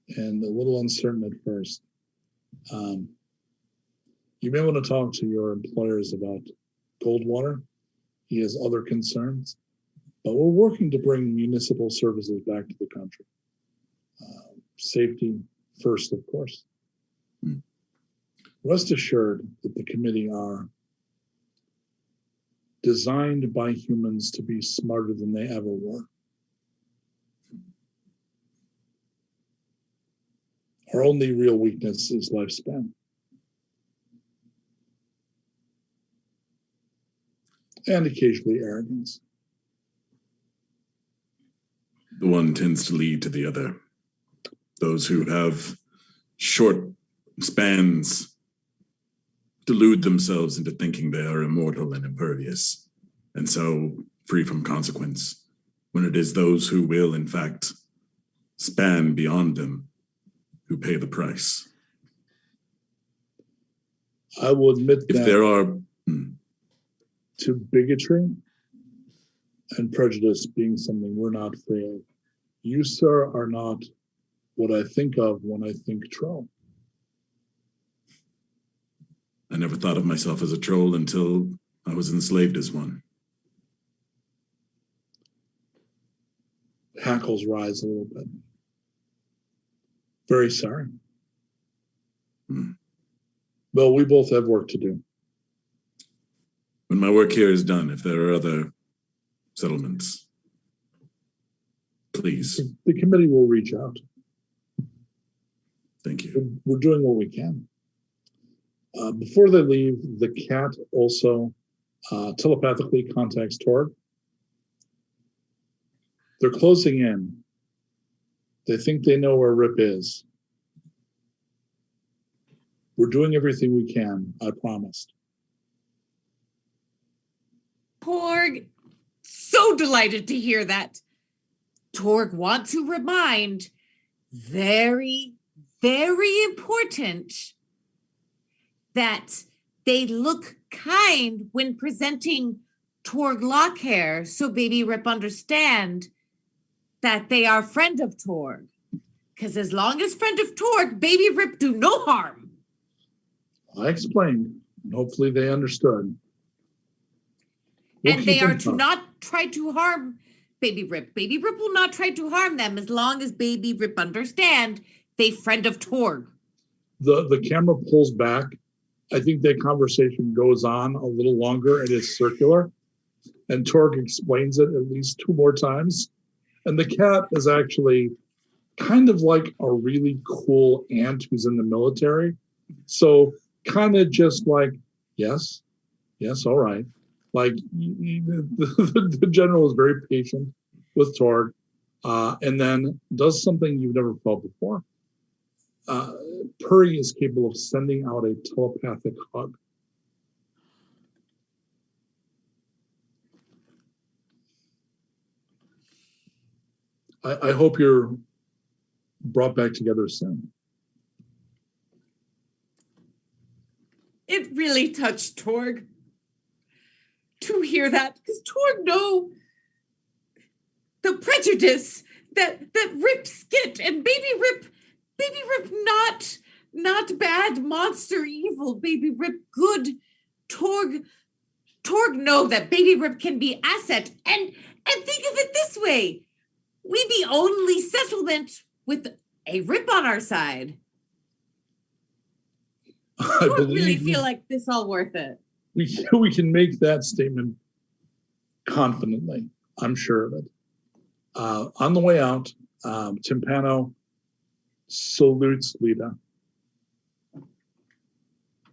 and a little uncertain at first. You may want to talk to your employers about Goldwater. He has other concerns, but we're working to bring municipal services back to the country. Safety first, of course. Rest assured that the committee are designed by humans to be smarter than they ever were. Our only real weakness is lifespan. And occasionally arrogance. The one tends to lead to the other. Those who have short spans delude themselves into thinking they are immortal and impervious, and so free from consequence, when it is those who will, in fact, span beyond them who pay the price. I will admit if that there are to bigotry and prejudice being something we're not free of. You, sir, are not what I think of when I think troll. I never thought of myself as a troll until I was enslaved as one. Hackles rise a little bit. Very sorry. Well, we both have work to do. When my work here is done, if there are other settlements, please. The committee will reach out. Thank you. We're doing what we can. Before they leave, the cat also telepathically contacts Torg. They're closing in. They think they know where Rip is. We're doing everything we can, I promised. Torg, so delighted to hear that. Torg wants to remind, very, very important, that they look kind when presenting Torg Lockhair, so Baby Rip understand that they are friend of Torg. Because as long as friend of Torg, Baby Rip do no harm. I explained, and hopefully they understood. And they are to not try to harm Baby Rip. Baby Rip will not try to harm them as long as Baby Rip understand they friend of Torg. The camera pulls back. I think that conversation goes on a little longer and is circular. And Torg explains it at least 2 more times. And the cat is actually kind of like a really cool aunt who's in the military. So kind of just like, yes, all right. Like the general is very patient with Torg, and then does something you've never felt before. Puri is capable of sending out a telepathic hug. I hope you're brought back together soon. It really touched Torg to hear that, because Torg know the prejudice that Rip's get, and Baby Rip not bad monster evil, Baby Rip good. Torg know that Baby Rip can be asset, and think of it this way. We be only settlement with a Rip on our side. I really feel like this all worth it. We can make that statement confidently. I'm sure of it. On the way out, Timpano salutes Lita.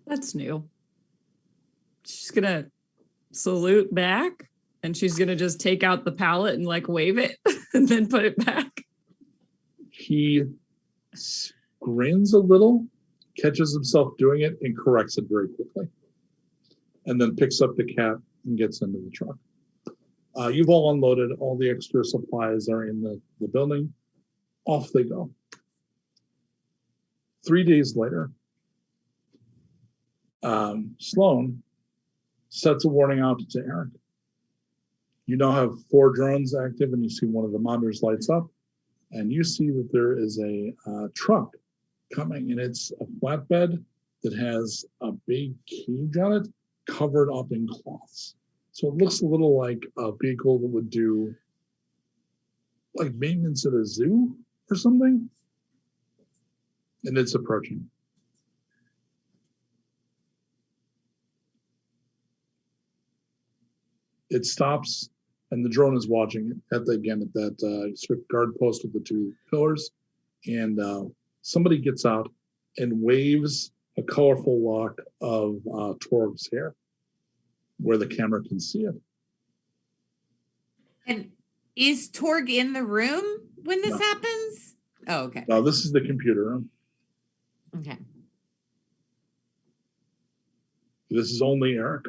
That's new. She's gonna salute back, and she's gonna just take out the palette and like wave it and then put it back. He grins a little, catches himself doing it, and corrects it very quickly. and then picks up the cat and gets into the truck. You've all unloaded. All the extra supplies are in the building. Off they go. 3 days later, Sloan sets a warning out to Erik. You now have 4 drones active, and you see one of the monitors lights up, and you see that there is a truck coming, and it's a flatbed that has a big cage on it covered up in cloths. So it looks a little like a vehicle that would do like maintenance at a zoo or something. And it's approaching. It stops, and the drone is watching it at that sort of guard post with the 2 pillars. And somebody gets out and waves a colorful lock of Torg's hair where the camera can see it. And is Torg in the room when this happens? Oh, okay. Now, this is the computer room. Okay. This is only Erik.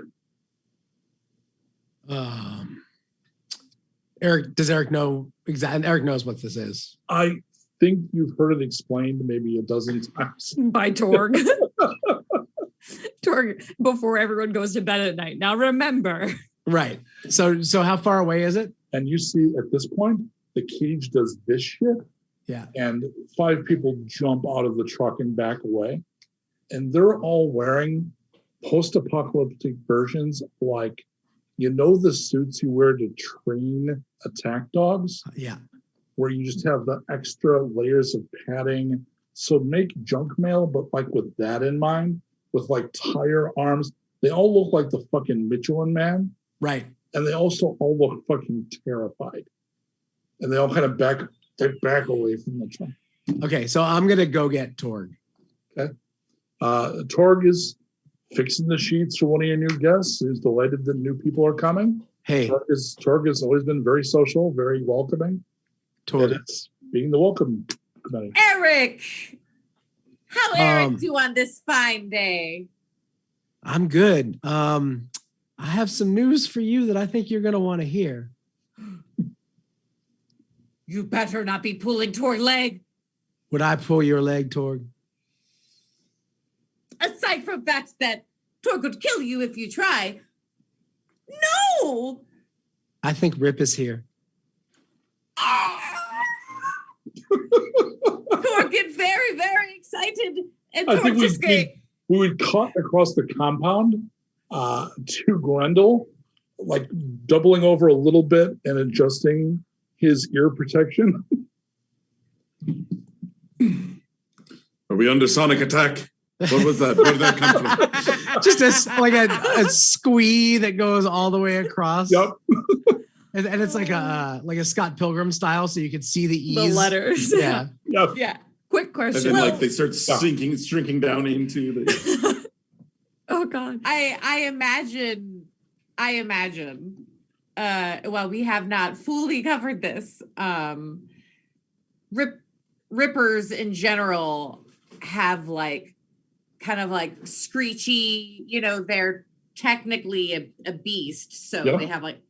Does Erik know exactly? Erik knows what this is. I think you've heard it explained maybe a dozen times. By Torg. Torg, before everyone goes to bed at night. Now remember. Right. So how far away is it? And you see at this point, the cage does this shit. Yeah. And 5 people jump out of the truck and back away. And they're all wearing post-apocalyptic versions, like, the suits you wear to train attack dogs? Yeah. Where you just have the extra layers of padding. So make junk mail, but like with that in mind, with like tire arms. They all look like the fucking Michelin Man. Right. And they also all look fucking terrified. And they all kind of back away from the truck. Okay, so I'm going to go get Torg. Okay. Torg is fixing the sheets for one of your new guests. He's delighted that new people are coming. Hey. Torg has always been very social, very welcoming. Torg. And it's being the welcome committee. Erik! How Erik do on this fine day? I'm good. I have some news for you that I think you're going to want to hear. You better not be pulling Torg's leg. Would I pull your leg, Torg? Aside from the fact that Torg would kill you if you try. No! I think Rip is here. Torg get very, very excited. And I Torg think just we would cut across the compound to Grendel, like doubling over a little bit and adjusting his ear protection. Are we under sonic attack? What was that? Where did that come from? Just a squee that goes all the way across. Yep. And it's like a Scott Pilgrim style, so you can see the E's. The letters. Yeah. Yep. Yeah. Quick question. And then like they start shrinking down into the. Oh God. I imagine. Well, we have not fully covered this. Rippers in general have kind of like screechy, they're technically a beast, so Yep. they have like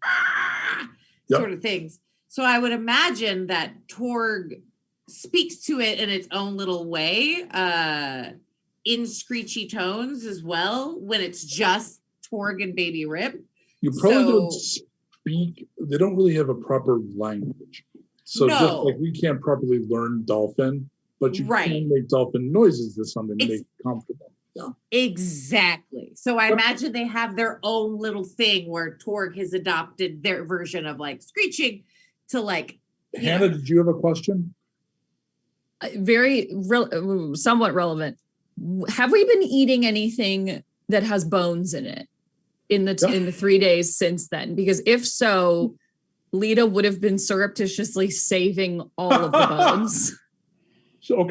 Yep. sort of things. So I would imagine that Torg speaks to it in its own little way, in screechy tones as well, when it's just Torg and Baby Rip. You probably don't speak, they don't really have a proper language. So just like we can't properly learn dolphin, but you can make dolphin noises to something to make it comfortable. Yeah. Exactly. So I imagine they have their own little thing where Torg has adopted their version of like screeching to like. Hannah, did you have a question? Somewhat relevant. Have we been eating anything that has bones in it in the 3 days since then? Because if so, Lita would have been surreptitiously saving all of the bones. So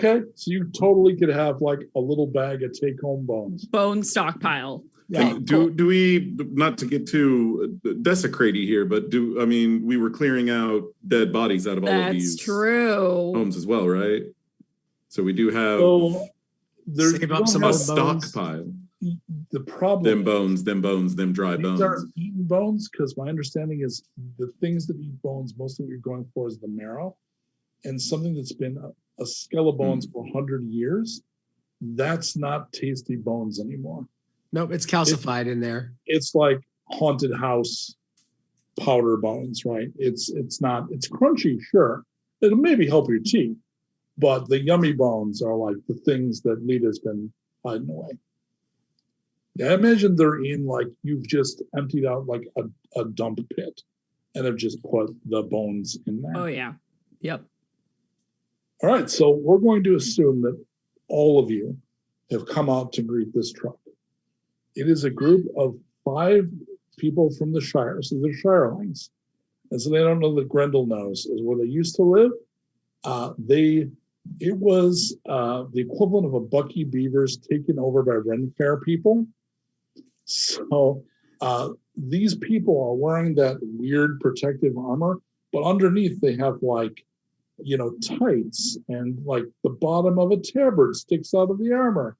you totally could have like a little bag of take-home bones. Bone stockpile. Yeah. Do we, not to get too desecratey here, but we were clearing out dead bodies out of all of these homes as well, right? So we do have save up some a old bones. stockpile. The problem Them bones, them dry these bones. aren't eaten bones, because my understanding is the things that eat bones, most of what you're going for is the marrow, and something that's been a skull of bones for 100 years. That's not tasty bones anymore. Nope, it's calcified in there. It's like haunted house powder bones, right? It's crunchy, sure. It'll maybe help your teeth, but the yummy bones are like the things that Lita's been hiding away. Yeah, I imagine they're in like you've just emptied out like a dump pit and have just put the bones in there. Oh yeah. Yep. All right, so we're going to assume that all of you have come out to greet this truck. It is a group of 5 people from the Shire, so they're Shirelings. And so they don't know that Grendel knows is where they used to live. It was the equivalent of a Bucky Beavers taken over by Ren Fair people. So these people are wearing that weird protective armor, but underneath they have like, tights, and like the bottom of a tabard sticks out of the armor.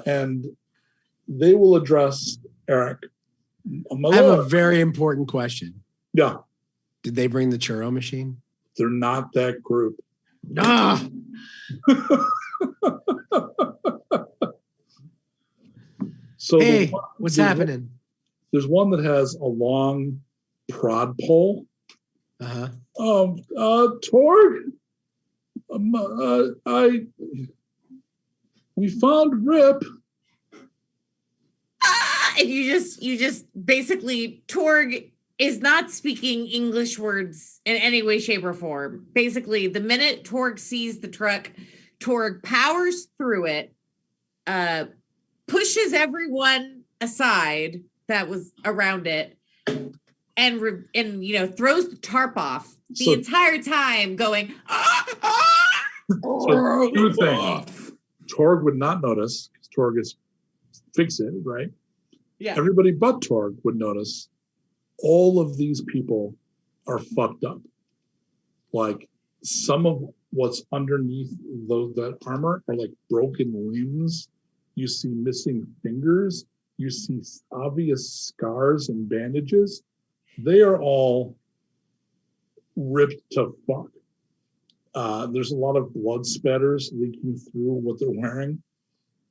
And they will address Erik. I have a very important question. Yeah, Did they bring the churro machine? they're not that group. Ah, So hey, what's happening? There's one that has a long prod pole. Uh-huh. Torg, we found Rip. And you just basically, Torg is not speaking English words in any way, shape, or form. Basically, the minute Torg sees the truck, Torg powers through it, pushes everyone aside that was around it, and throws the tarp off the entire time, going. So 2 things. Torg would not notice because Torg is fixated, right? Yeah. Everybody but Torg would notice all of these people are fucked up. Like some of what's underneath that armor are like broken limbs. You see missing fingers. You see obvious scars and bandages. They are all ripped to fuck. There's a lot of blood spatters leaking through what they're wearing.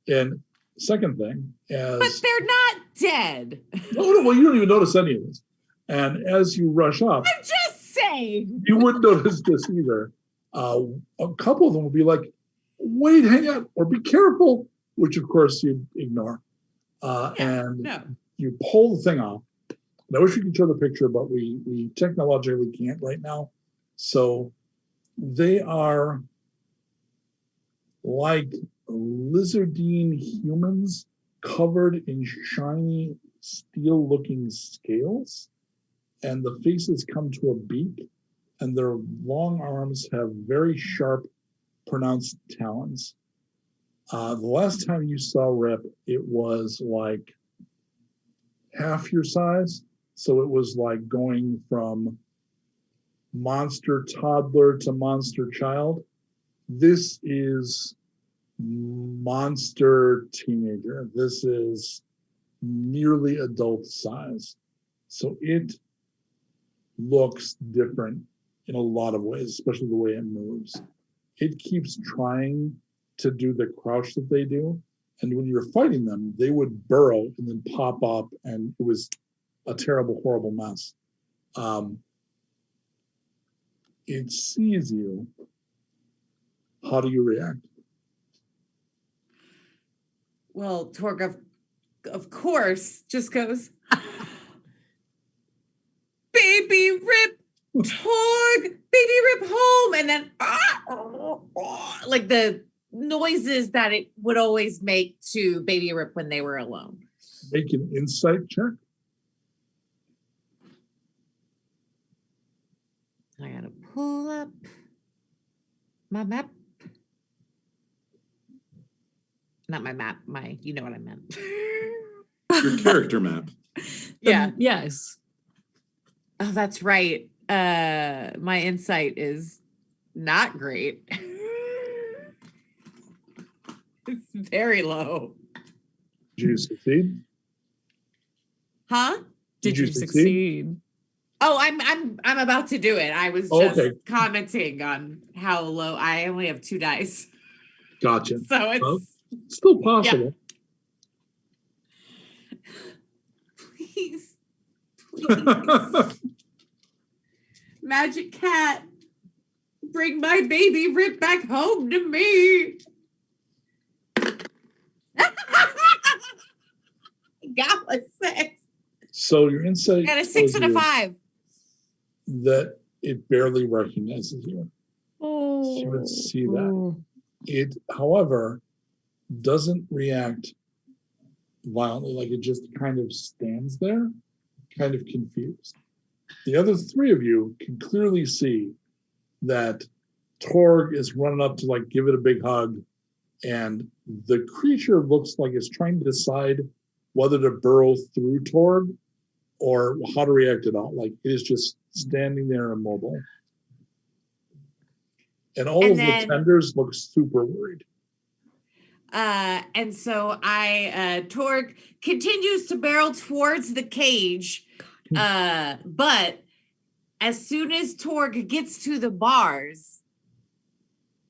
And second thing, But they're not dead. no, well, you don't even notice any of this. And as you rush up, I'm just saying. you wouldn't notice this either. A couple of them will be like, wait, hang on, or be careful, which of course you ignore. And you pull the thing off. And I wish we could show the picture, but we technologically can't right now. So they are like lizardine humans covered in shiny steel-looking scales, and the faces come to a beak, and their long arms have very sharp, pronounced talons. The last time you saw Rip, it was like half your size, so it was like going from monster toddler to monster child. This is monster teenager. This is nearly adult size. So it looks different in a lot of ways, especially the way it moves. It keeps trying to do the crouch that they do. And when you're fighting them, they would burrow and then pop up, and it was a terrible, horrible mess. It sees you. How do you react? Well, Torg, of course, just goes, baby Rip, Torg, baby Rip home. And then, like the noises that it would always make to baby Rip when they were alone. Make an insight check. I gotta pull up my map. Not my map, you know what I meant. Your character map. Yeah. Yes. Oh, that's right. My insight is not great. It's very low. Did you succeed? Huh? Did you succeed? Oh, I'm about to do it. I was just commenting on how low. I only have 2 dice. Gotcha. So it's well, still possible. Yeah. Please. Magic cat, bring my baby Rip back home to me. Got a 6. So your insight got a 6 and a 5. That it barely recognizes you. Oh, You would see that. It, however, doesn't react violently. Like it just kind of stands there, kind of confused. The other 3 of you can clearly see that Torg is running up to like give it a big hug, and the creature looks like it's trying to decide whether to burrow through Torg or how to react at all. Like it is just standing there immobile. And all of the tenders look super worried. And so Torg continues to barrel towards the cage. But as soon as Torg gets to the bars,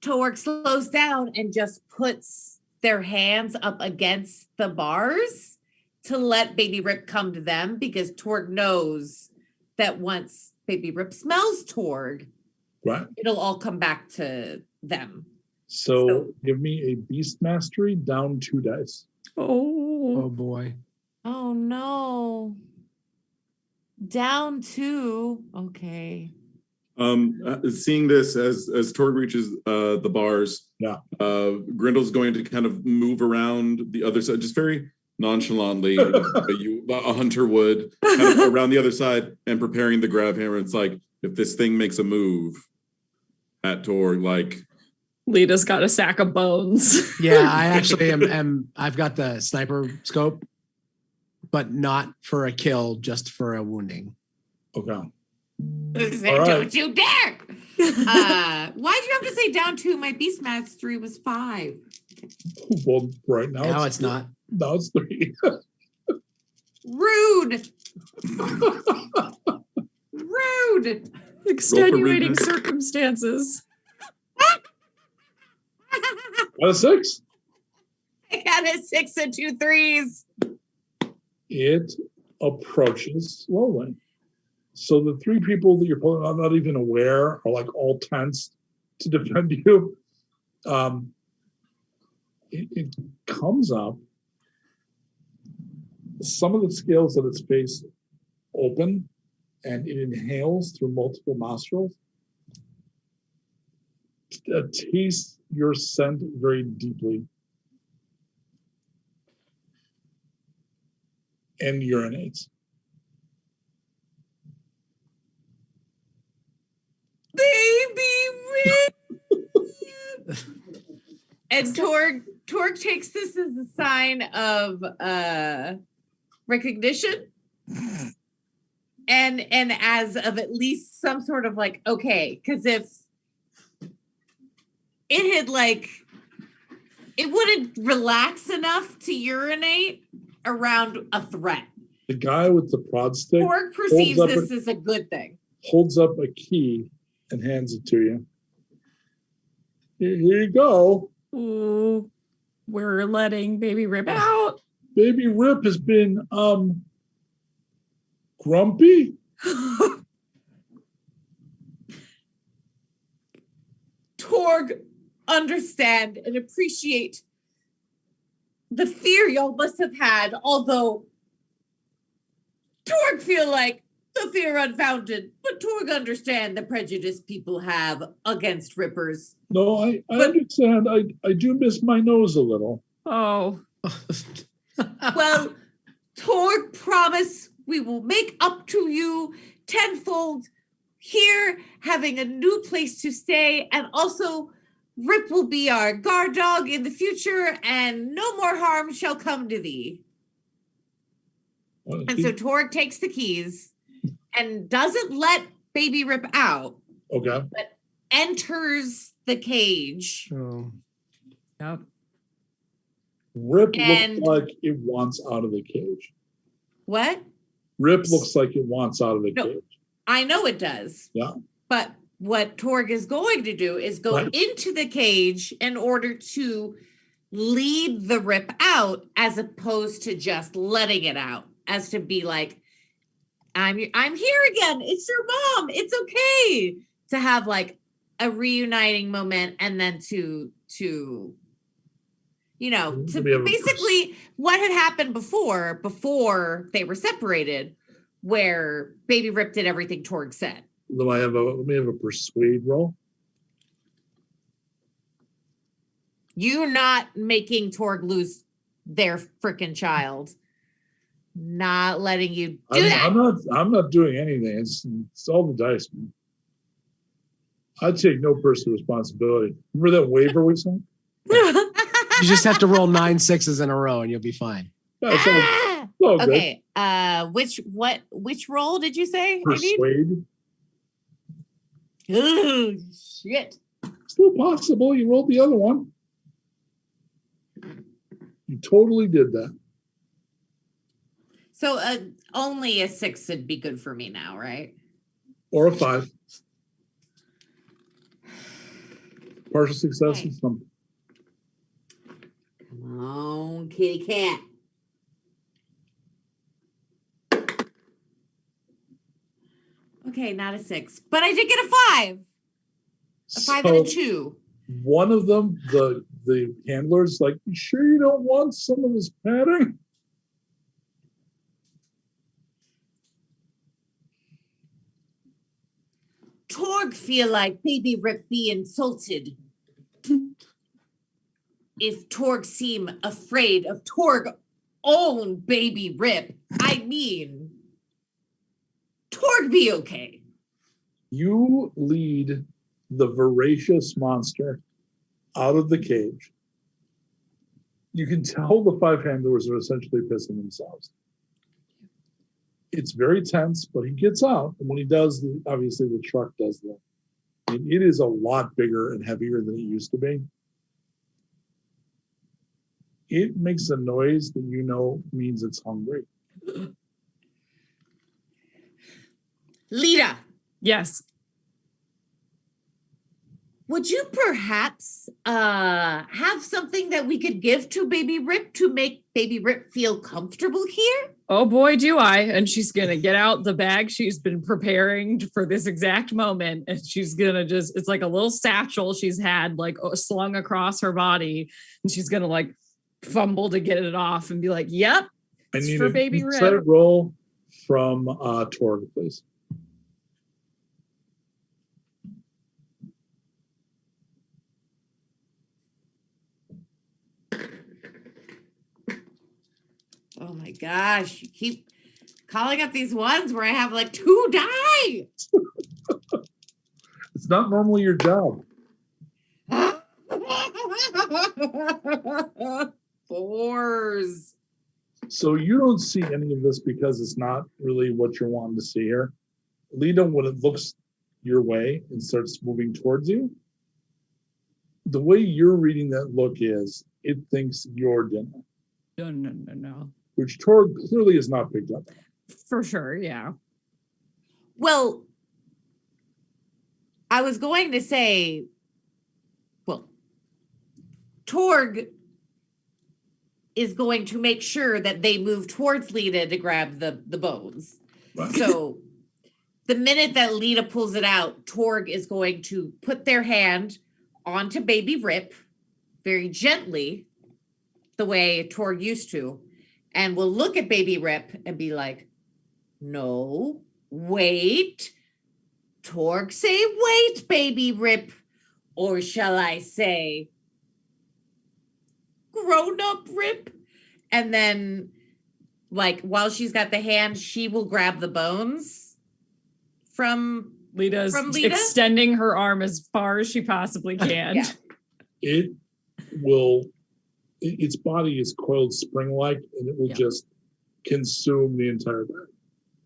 Torg slows down and just puts their hands up against the bars to let Baby Rip come to them, because Torg knows that once Baby Rip smells Torg, right, it'll all come back to them. So give me a beast mastery, down 2 dice. Oh boy. Oh no. Down 2. Okay. Seeing this as Torg reaches the bars, Grendel's going to kind of move around the other side, just very nonchalantly, a hunter would, kind of around the other side and preparing the grab hammer. It's like, if this thing makes a move at Torg, like Lita's got a sack of bones. Yeah, I actually I've got the sniper scope, but not for a kill, just for a wounding. Okay. Don't you dare! Why'd you have to say down 2? My beast mastery was 5. Well, right now it's not. Now it's 3. Rude. Rude. Extenuating circumstances. Got a 6. I got a 6 and 2 3s. It approaches slowly. So the 3 people that you're pulling out, not even aware, are like all tensed to defend you. It comes up. Some of the scales of its face open, and it inhales through multiple nostrils. Tastes your scent very deeply. And urinates. Baby Rip. And Torg takes this as a sign of recognition. And as of at least some sort of like, okay, because if it had like, it wouldn't relax enough to urinate around a threat. The guy with the prod stick Torg perceives this as a good thing. Holds up a key and hands it to you. Here you go. Ooh, we're letting Baby Rip out. Baby Rip has been grumpy. Torg, understand and appreciate the fear y'all must have had, although Torg feel like the fear unfounded, but Torg understand the prejudice people have against Rippers. No, I understand. I do miss my nose a little. Oh. Well, Torg promise we will make up to you tenfold here, having a new place to stay, and also Rip will be our guard dog in the future, and no more harm shall come to thee. And so Torg takes the keys and doesn't let Baby Rip out. Okay. But enters the cage. Oh. Yep. Rip And- looks like it wants out of the cage. What? Rip looks like it wants out of the No. cage. I know it does. Yeah. But what Torg is going to do is go Right. into the cage in order to lead the Rip out, as opposed to just letting it out, as to be like, I'm here again. It's your mom. It's okay. To have like a reuniting moment, and then to To be able to- basically what had happened before they were separated, where Baby Rip did everything Torg said. Let me have a persuade roll. You not making Torg lose their freaking child. Not letting you do that. I'm not doing anything. It's all the dice, man. I take no personal responsibility. Remember that waiver we sent? You just have to roll 9 6s in a row and you'll be fine. Yeah, it's Ah! all good. Okay. Which role did you say I need? Persuade. Oh shit. Still possible. You rolled the other one. You totally did that. So only a 6 would be good for me now, right? Or a 5. Partial success Okay. is something. Come on, kitty cat. Okay, not a 6, but I did get a 5. A 5 and a 2. One of them, the handler's like, you sure you don't want some of this padding? Torg feel like Baby Rip be insulted. If Torg seem afraid of Torg own Baby Rip, I mean, Torg be okay. You lead the voracious monster out of the cage. You can tell the 5 handlers are essentially pissing themselves. It's very tense, but he gets out. And when he does, obviously the truck does that. And it is a lot bigger and heavier than it used to be. It makes a noise that you know means it's hungry. Lita, Yes. would you perhaps have something that we could give to Baby Rip to make Baby Rip feel comfortable here? Oh boy, do I. And she's going to get out the bag she's been preparing for this exact moment. And she's going to it's like a little satchel she's had like slung across her body. And she's going to like fumble to get it off and be like, yep, I it's need for a Baby insight Rip. roll from Torg, please. Oh my gosh, you keep calling up these ones where I have like 2 die. It's not normally your job. 4s. So you don't see any of this because it's not really what you're wanting to see here. Lita, when it looks your way and starts moving towards you, the way you're reading that look is it thinks you're dinner, No. which Torg clearly has not picked up on. For sure. Yeah. Well, I was going to say, well, Torg is going to make sure that they move towards Lita to grab the bones. Right. So the minute that Lita pulls it out, Torg is going to put their hand onto Baby Rip very gently, the way Torg used to, and will look at Baby Rip and be like, no, wait. Torg say, wait, Baby Rip. Or shall I say, grown up Rip? And then, like, while she's got the hand, she will grab the bones from Lita's From Lita? extending her arm as far as she possibly can. Yeah. It will, its body is coiled spring-like, and it will Yeah. just consume the entire bag,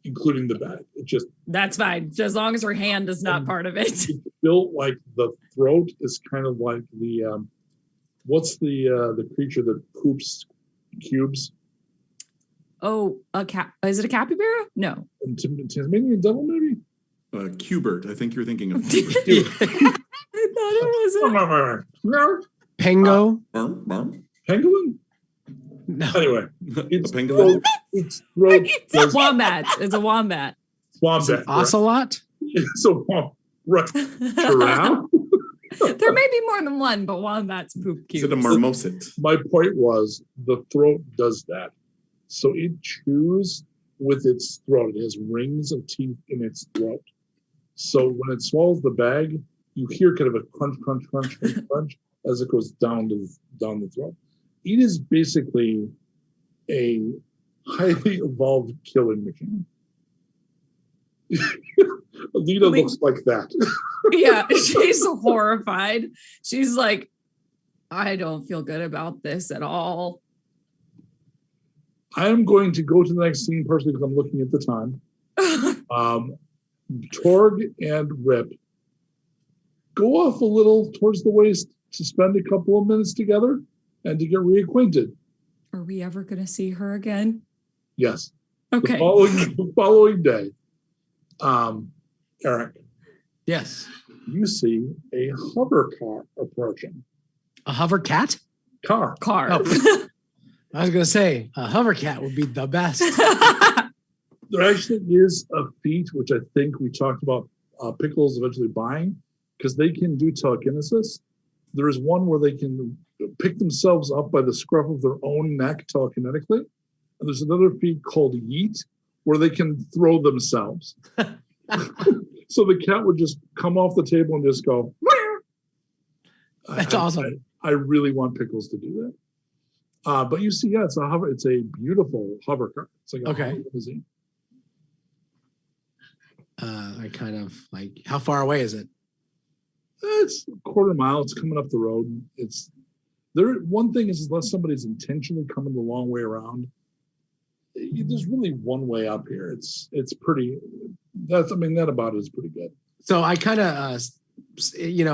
including the bag. It just That's fine. As long as her hand is not part of it. it's built like the throat is kind of like the What's the creature that poops cubes? Oh, is it a capybara? No. Tasmanian devil, maybe? Cubert. I think you're thinking of I thought it was Pengo? Pangolin? No. Anyway, a pangolin. its throat a wombat. It's a wombat. Is it ocelot? It's a wombat. Right. Giraffe? There may be more than one, but wombats poop cubes. Is it a marmoset? My point was the throat does that. So it chews with its throat. It has rings of teeth in its throat. So when it swallows the bag, you hear kind of a crunch, crunch, crunch, crunch, crunch as it goes down the throat. It is basically a highly evolved killing machine. Lita looks like that. Yeah, she's horrified. She's like, I don't feel good about this at all. I am going to go to the next scene personally because I'm looking at the time. Torg and Rip go off a little towards the waist to spend a couple of minutes together and to get reacquainted. Are we ever going to see her again? Yes. Okay. The following day, Erik, Yes. you see a hover car approaching. A hover cat? Car. Oh. I was going to say, a hover cat would be the best. There actually is a feat, which I think we talked about Pickles eventually buying, because they can do telekinesis. There is one where they can pick themselves up by the scruff of their own neck telekinetically. And there's another feat called Yeet, where they can throw themselves. So the cat would just come off the table and just go. That's awesome. I really want Pickles to do that. But you see, yeah, it's a beautiful hover car. It's like a hover limousine. I kind of like, how far away is it? It's a quarter mile. It's coming up the road. It's there. One thing is, unless somebody's intentionally coming the long way around, there's really one way up here. It's pretty. That about it is pretty good. So I kind of,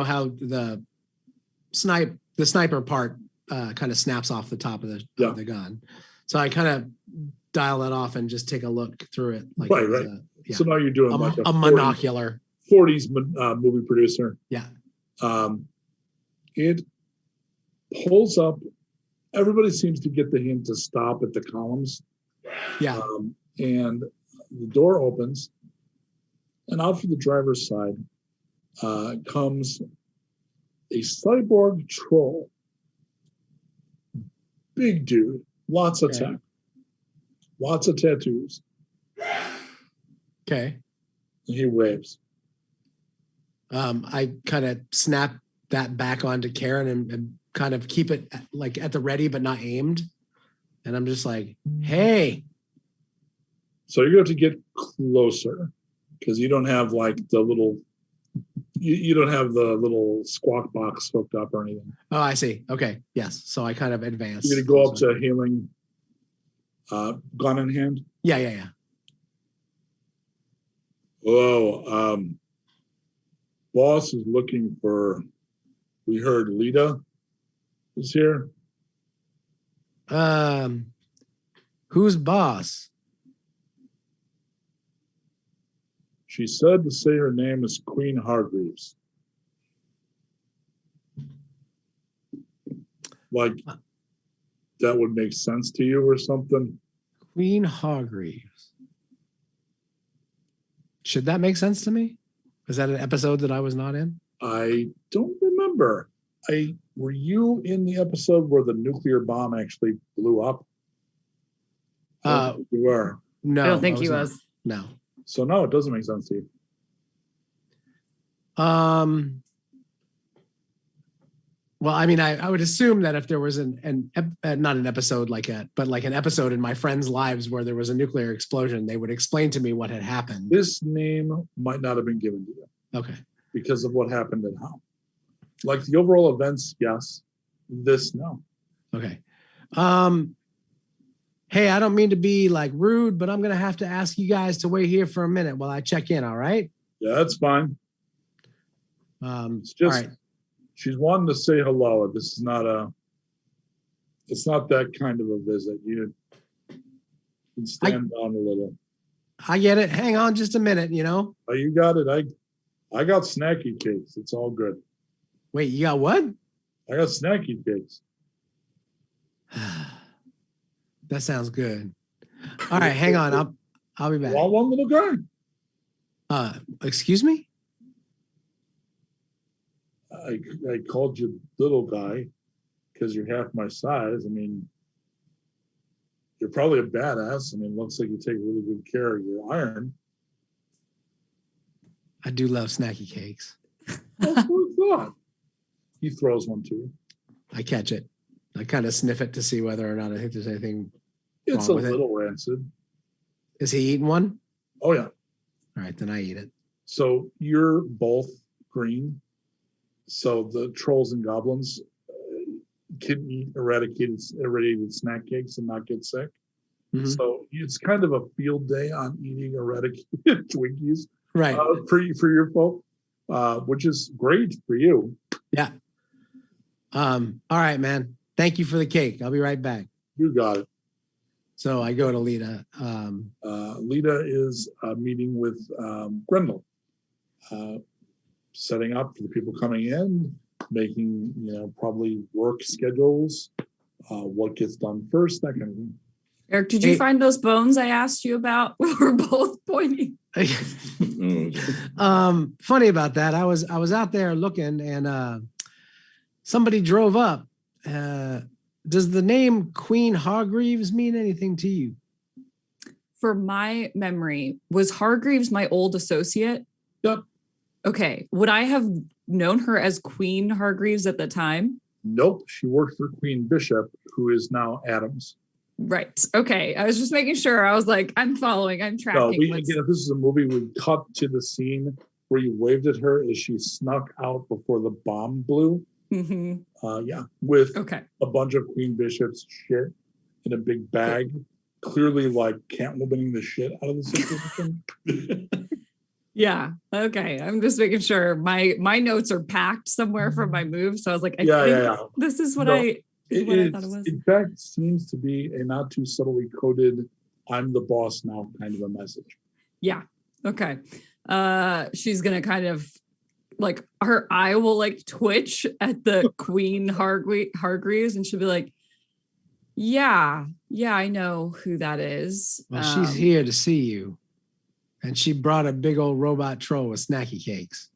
how the sniper part kind of snaps off the top of the gun. So I kind of dial that off and just take a look through it. Like right. Yeah. So now you're doing like a monocular 40s movie producer. Yeah. It pulls up. Everybody seems to get the hint to stop at the columns. Yeah. And the door opens, and out from the driver's side comes a cyborg troll. Big dude, lots of tech, lots of tattoos. Okay. And he waves. I kind of snap that back onto Karen and kind of keep it like at the ready, but not aimed. And I'm just like, hey. So you're going to have to get closer because you don't have like the little, you don't have the little squawk box hooked up or anything. Oh, I see. Okay. Yes. So I kind of advance. You're going to go up to hailing, gun in hand? Yeah. Oh, boss is looking for, we heard Lita is here. Who's boss? She said to say her name is Queen Hargreaves. Like, that would make sense to you or something? Queen Hargreaves. Should that make sense to me? Was that an episode that I was not in? I don't remember. Were you in the episode where the nuclear bomb actually blew up? You were. No. I don't think he was. No. So no, it doesn't make sense to you. Well, I mean, I would assume that if there was not an episode like that, but like an episode in my friends' lives where there was a nuclear explosion, they would explain to me what had happened. This name might not have been given to you. Okay. Because of what happened and how. Like the overall events, yes. This, no. Okay. Hey, I don't mean to be like rude, but I'm going to have to ask you guys to wait here for a minute while I check in. All right. Yeah, that's fine. All Just right. She's wanting to say hello. This is not it's not that kind of a visit. You can stand down a little. I get it. Hang on just a minute, Oh, you got it. I got snacky cakes. It's all good. Wait, you got what? I got snacky cakes. That sounds good. All right, hang on. I'll be back. Well, one little guy. Excuse me? I called you little guy because you're half my size. I mean, you're probably a badass. I mean, it looks like you take really good care of your iron. I do love snacky cakes. That's what I thought. He throws one to you. I catch it. I kind of sniff it to see whether or not I think there's anything It's wrong a with little rancid. Is he eating one? Oh, yeah. All right, then I eat it. So you're both green. So the trolls and goblins can eat irradiated snack cakes and not get sick. Mhm. So it's kind of a field day on eating eradicated Twinkies Right. for your folk, which is great for you. Yeah. All right, man. Thank you for the cake. I'll be right back. You got it. So I go to Lita. Lita is meeting with Grendel, setting up for the people coming in, making probably work schedules, what gets done first, that kind of thing. Eric, did you find those bones I asked you about? We're both pointing. Funny about that. I was out there looking, and somebody drove up. Does the name Queen Hargreaves mean anything to you? For my memory, was Hargreaves my old associate? Yep. Okay. Would I have known her as Queen Hargreaves at the time? Nope. She worked for Queen Bishop, who is now Adams. Right. Okay. I was just making sure. I was like, I'm following. I'm tracking. No, again, if this is a movie, we cut to the scene where you waved at her as she snuck out before the bomb blew. Mm-hmm. With Okay. a bunch of Queen Bishop's shit in a big bag, clearly like Catwomaning the shit out of the situation. Yeah. Okay. I'm just making sure my notes are packed somewhere from my move. So I was like, I think this is what I thought it was. In fact, seems to be a not too subtly coded "I'm the boss now" kind of a message. Yeah. Okay. She's gonna kind of like her eye will like twitch at the Queen Hargreaves, and she'll be like, yeah, I know who that is. Well, she's here to see you. And she brought a big old robot troll with snacky cakes.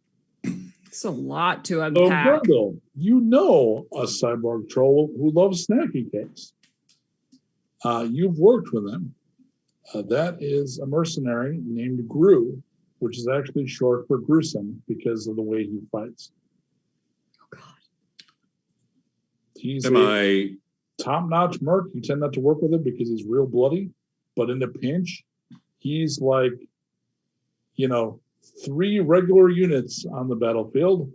It's a lot to So, unpack. Grendel, you know a cyborg troll who loves snacky cakes. You've worked with him. That is a mercenary named Gru, which is actually short for gruesome because of the way he fights. Oh God. He's Am I top-notch merc. You tend not to work with him because he's real bloody, but in a pinch, he's like, 3 regular units on the battlefield.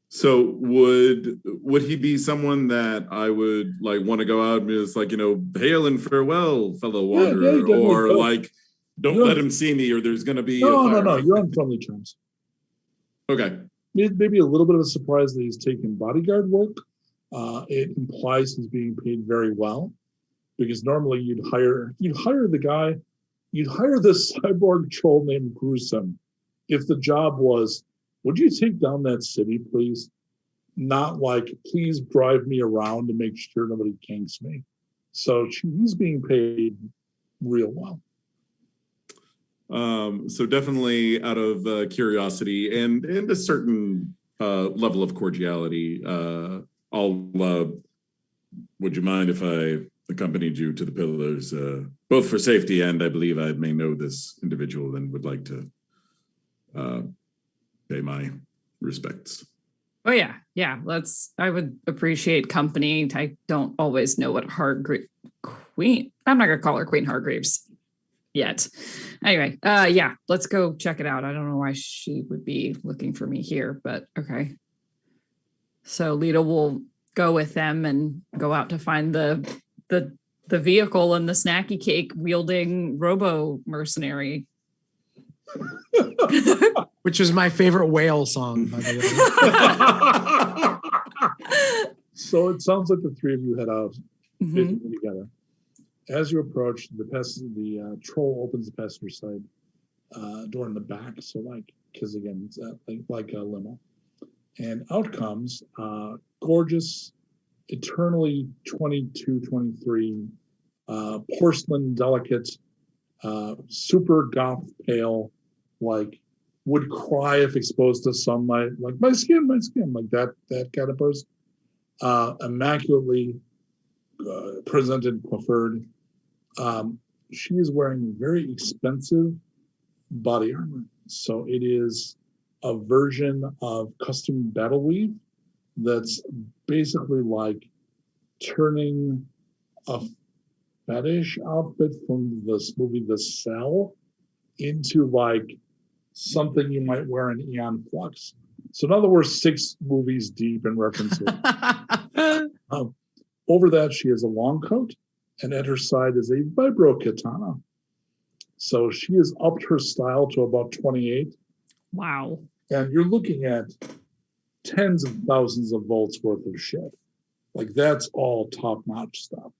So would he be someone that I would like want to go out and just like, hail and farewell, fellow wanderer, or does. like, don't let him see me, or there's going to be No. You're on friendly terms. Okay. Maybe a little bit of a surprise that he's taking bodyguard work. It implies he's being paid very well, because normally you'd hire the cyborg troll named Gruesome if the job was, would you take down that city, please? Not like, please drive me around to make sure nobody kinks me. So he's being paid real well. So definitely out of curiosity and a certain level of cordiality, would you mind if I accompanied you to the pillars, both for safety and I believe I may know this individual and would like to pay my respects. Oh yeah. I would appreciate company. I don't always know what Queen. I'm not gonna call her Queen Hargreaves yet. Anyway, let's go check it out. I don't know why she would be looking for me here, but okay. So Lita will go with them and go out to find the vehicle and the snacky cake wielding robo mercenary. Which was my favorite whale song, by the way. So it sounds like the three of you head out Mhm. physically together. As you approach, the troll opens the passenger side door in the back. So because again, it's like a limo. And out comes gorgeous, eternally 22, 23, porcelain, delicate, super goth pale, would cry if exposed to sunlight, like my skin, like that kind of person. Immaculately presented, coiffured. She is wearing very expensive body armor. So it is a version of custom battle weave that's basically like turning a fetish outfit from this movie The Cell into like something you might wear in Eon Flux. So in other words, 6 movies deep in references. Over that, she has a long coat, and at her side is a vibro katana. So she has upped her style to about 28. Wow. And you're looking at tens of thousands of volts worth of shit. Like that's all top-notch stuff.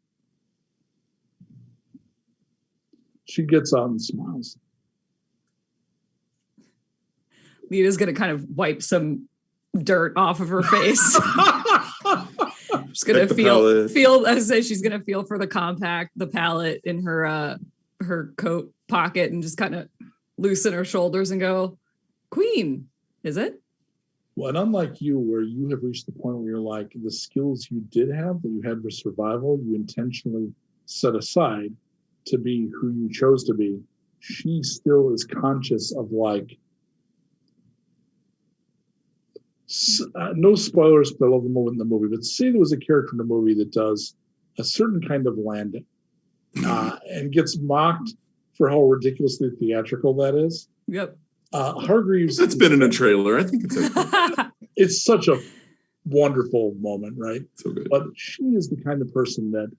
She gets out and smiles. Lita's gonna kind of wipe some dirt off of her face. She's gonna feel as I say she's gonna feel for the palette in her coat pocket and just kind of loosen her shoulders and go, Queen, is it? Well, and unlike you, where you have reached the point where you're like, the skills you did have that you had for survival, you intentionally set aside to be who you chose to be. She still is conscious of like, no spoilers, but I love the moment in the movie, but say there was a character in the movie that does a certain kind of landing and gets mocked for how ridiculously theatrical that is. Yep. Hargreaves. That's been in a trailer. I think it's okay. It's such a wonderful moment, right? So good. But she is the kind of person that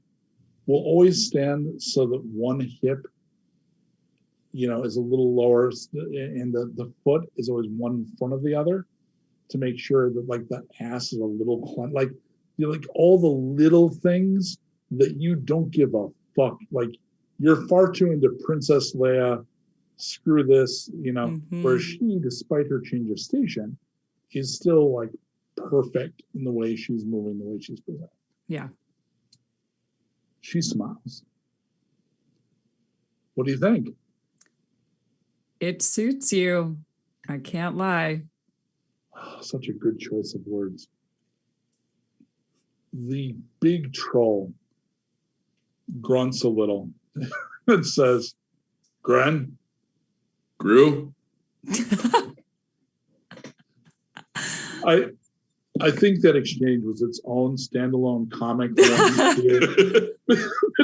will always stand so that one hip, is a little lower, and the foot is always one in front of the other to make sure that like the ass is a little like all the little things that you don't give a fuck. Like you're far too into Princess Leia. Screw this, where she, despite her change of station, is still like perfect in the way she's moving, the way she's presenting. Yeah. She smiles. What do you think? It suits you. I can't lie. Oh, such a good choice of words. The big troll grunts a little and says, Gren, Gru? I think that exchange was its own standalone comic that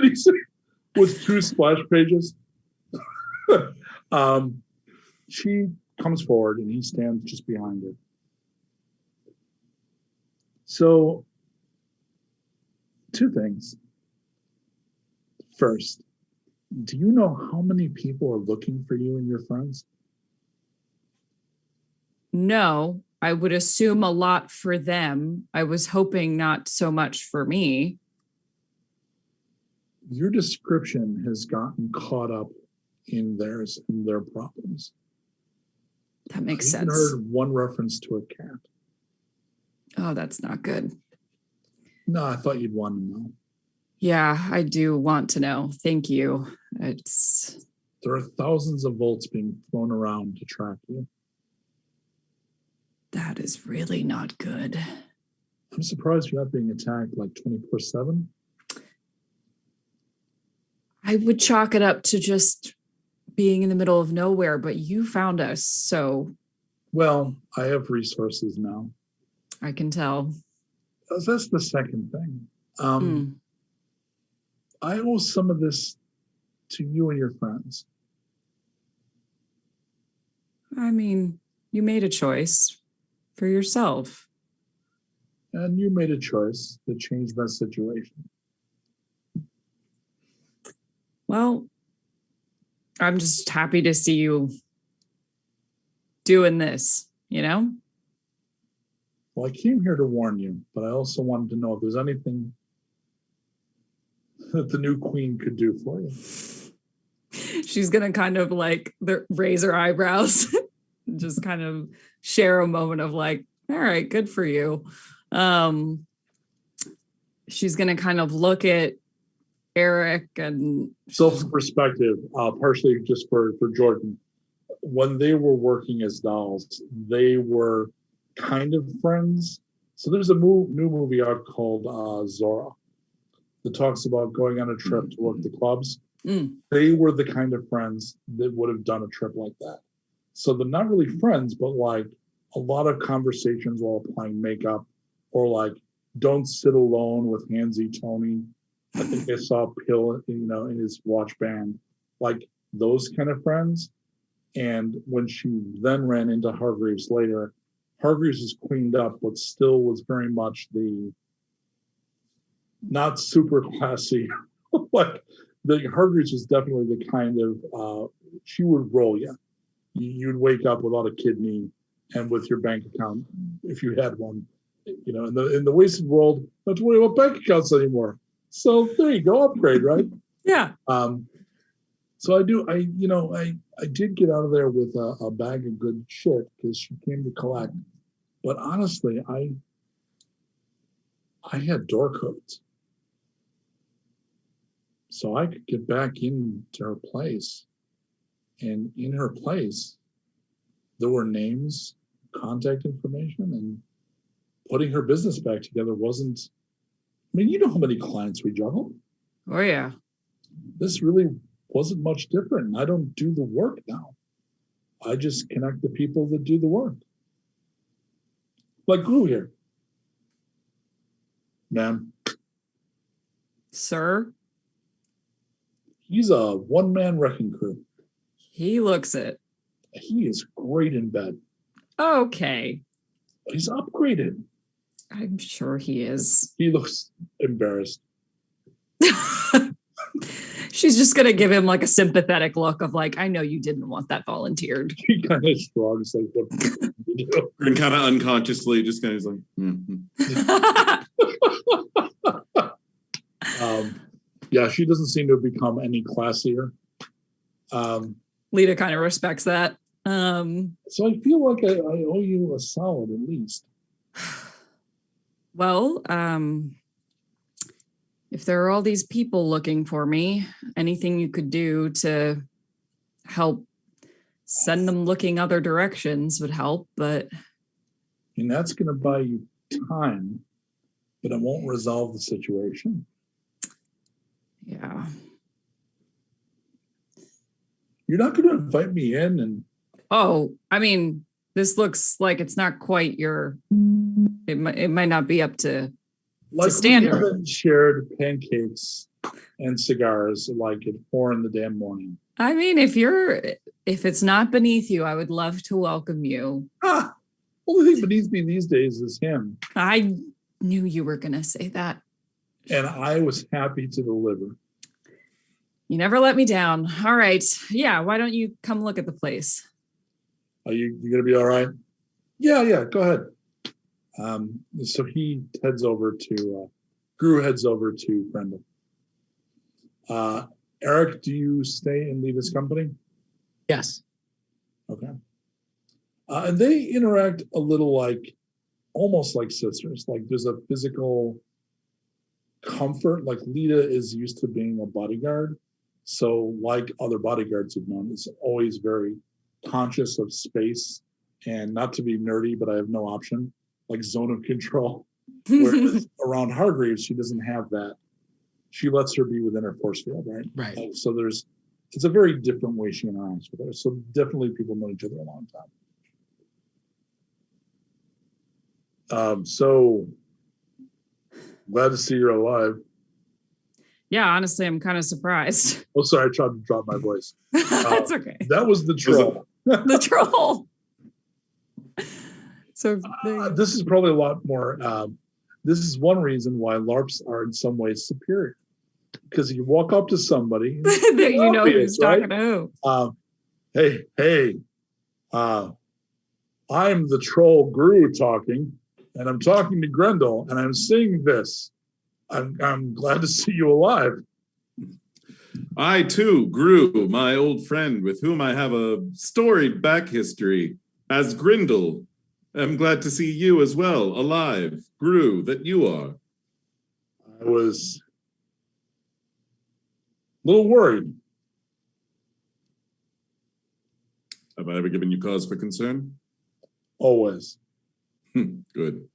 he said with 2 splash pages. She comes forward and he stands just behind her. So, 2 things. First, do you know how many people are looking for you and your friends? No, I would assume a lot for them. I was hoping not so much for me. Your description has gotten caught up in theirs and their problems. That makes I sense. heard one reference to a cat. Oh, that's not good. No, I thought you'd want to know. Yeah, I do want to know. Thank you. There are thousands of volts being thrown around to track you. That is really not good. I'm surprised you're not being attacked like 24/7. I would chalk it up to just being in the middle of nowhere, but you found us, so. Well, I have resources now. I can tell. That's the second thing. I owe some of this to you and your friends. I mean, you made a choice for yourself. And you made a choice that changed my situation. Well, I'm just happy to see you doing this, you know? Well, I came here to warn you, but I also wanted to know if there's anything that the new queen could do for you. She's going to kind of like raise her eyebrows, just kind of share a moment of like, all right, good for you. She's going to kind of look at Erik and... So for perspective, partially just for Jordan, when they were working as dolls, they were kind of friends. So there's a new movie out called Zora that talks about going on a trip to work the clubs. They were the kind of friends that would have done a trip like that. So they're not really friends, but like a lot of conversations while applying makeup, or like don't sit alone with Handsy Tony. I think I saw Pill, in his watch band, like those kind of friends. And when she then ran into Hargreaves later, Hargreaves was cleaned up, but still was very much the not super classy. Like the Hargreaves was definitely the kind of she would roll you. You'd wake up without a kidney and with your bank account if you had one. In the wasted world, don't have to worry about bank accounts anymore. So there you go, upgrade, right? Yeah. So I did get out of there with a bag of good shit because she came to collect. But honestly, I had door codes. So I could get back into her place. And in her place, there were names, contact information, and putting her business back together wasn't... I mean, you know how many clients we juggle. Oh, yeah. This really wasn't much different. I don't do the work now. I just connect the people that do the work. Like Gru here. Ma'am. Sir? He's a one-man wrecking crew. He looks it. He is great in bed. Okay. He's upgraded. I'm sure he is. He looks embarrassed. She's just going to give him like a sympathetic look of like, I know you didn't want that volunteered. He kind of shrugs like, what do you do? And kind of unconsciously just kind of like, yeah, she doesn't seem to have become any classier. Lita kind of respects that. So I feel like I owe you a solid at least. Well, if there are all these people looking for me, anything you could do to help send them looking other directions would help, but... And that's going to buy you time, but it won't resolve the situation. Yeah. You're not going to invite me in and... Oh, I mean, this looks like it's not quite your... It might not be up to standard. We haven't shared pancakes and cigars like at 4 a.m. I mean, if it's not beneath you, I would love to welcome you. Only thing beneath me these days is him. I knew you were going to say that. And I was happy to deliver. You never let me down. All right. Yeah. Why don't you come look at the place? Are you going to be all right? Yeah. Go ahead. So he heads over to, Gru heads over to Grendel. Erik, do you stay in Lita's company? Yes. Okay. And they interact a little like, almost like sisters. Like there's a physical comfort. Like Lita is used to being a bodyguard. So like other bodyguards have known, is always very conscious of space and not to be nerdy, but I have no option. Like zone of control. Whereas around Hargreaves, she doesn't have that. She lets her be within her force field, right? Right. So it's a very different way she interacts with her. So definitely people know each other a long time. So glad to see you're alive. Yeah, honestly, I'm kind of surprised. Oh, sorry, I tried to drop my voice. That's okay. That was the troll. The troll. So this is probably a lot more. This is one reason why LARPs are in some ways superior, because you walk up to somebody, that you know obvious, who's talking to who. Hey, I'm the troll Gru talking, and I'm talking to Grendel, and I'm saying this. I'm glad to see you alive. I too, Gru, my old friend with whom I have a storied back history as Grendel. I'm glad to see you as well, alive, Gru, that you are. I was a little worried. Have I ever given you cause for concern? Always. Good.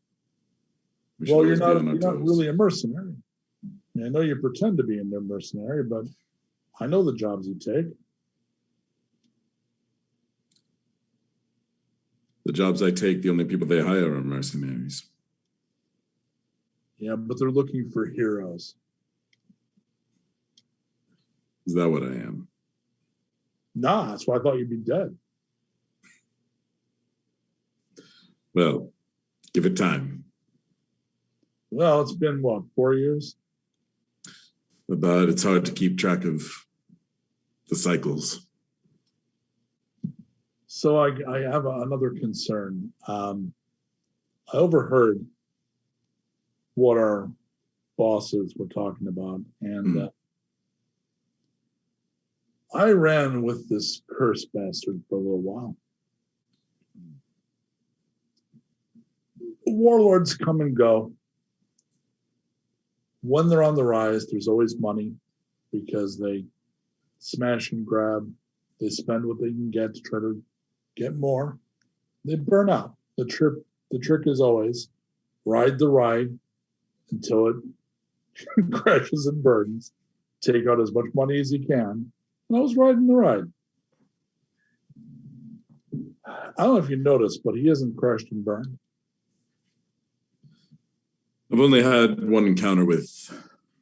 We should Well, you're always be not on our toes. really a mercenary. I know you pretend to be a mercenary, but I know the jobs you take. The jobs I take, the only people they hire are mercenaries. Yeah, but they're looking for heroes. Is that what I am? Nah, that's why I thought you'd be dead. Well, give it time. Well, it's been, what, 4 years? But it's hard to keep track of the cycles. So I have another concern. I overheard what our bosses were talking about, and I ran with this cursed bastard for a little while. Warlords come and go. When they're on the rise, there's always money because they smash and grab. They spend what they can get to try to get more. They burn out. The trick is always ride the ride until it crashes and burns. Take out as much money as you can. And I was riding the ride. I don't know if you noticed, but he hasn't crashed and burned. I've only had one encounter with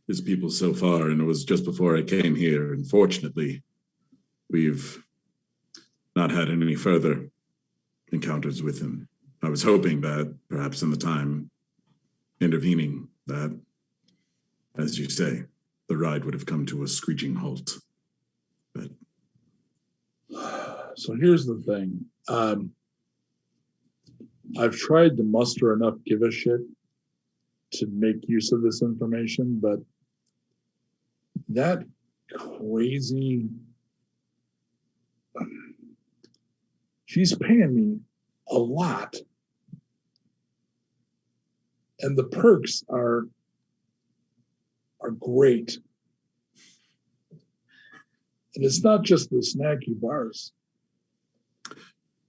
his people so far, and it was just before I came here. Unfortunately, we've not had any further encounters with him. I was hoping that perhaps in the time intervening that, as you say, the ride would have come to a screeching halt. But so here's the thing. I've tried to muster enough give a shit to make use of this information, but that crazy, she's paying me a lot. And the perks are great. And it's not just the snacky bars.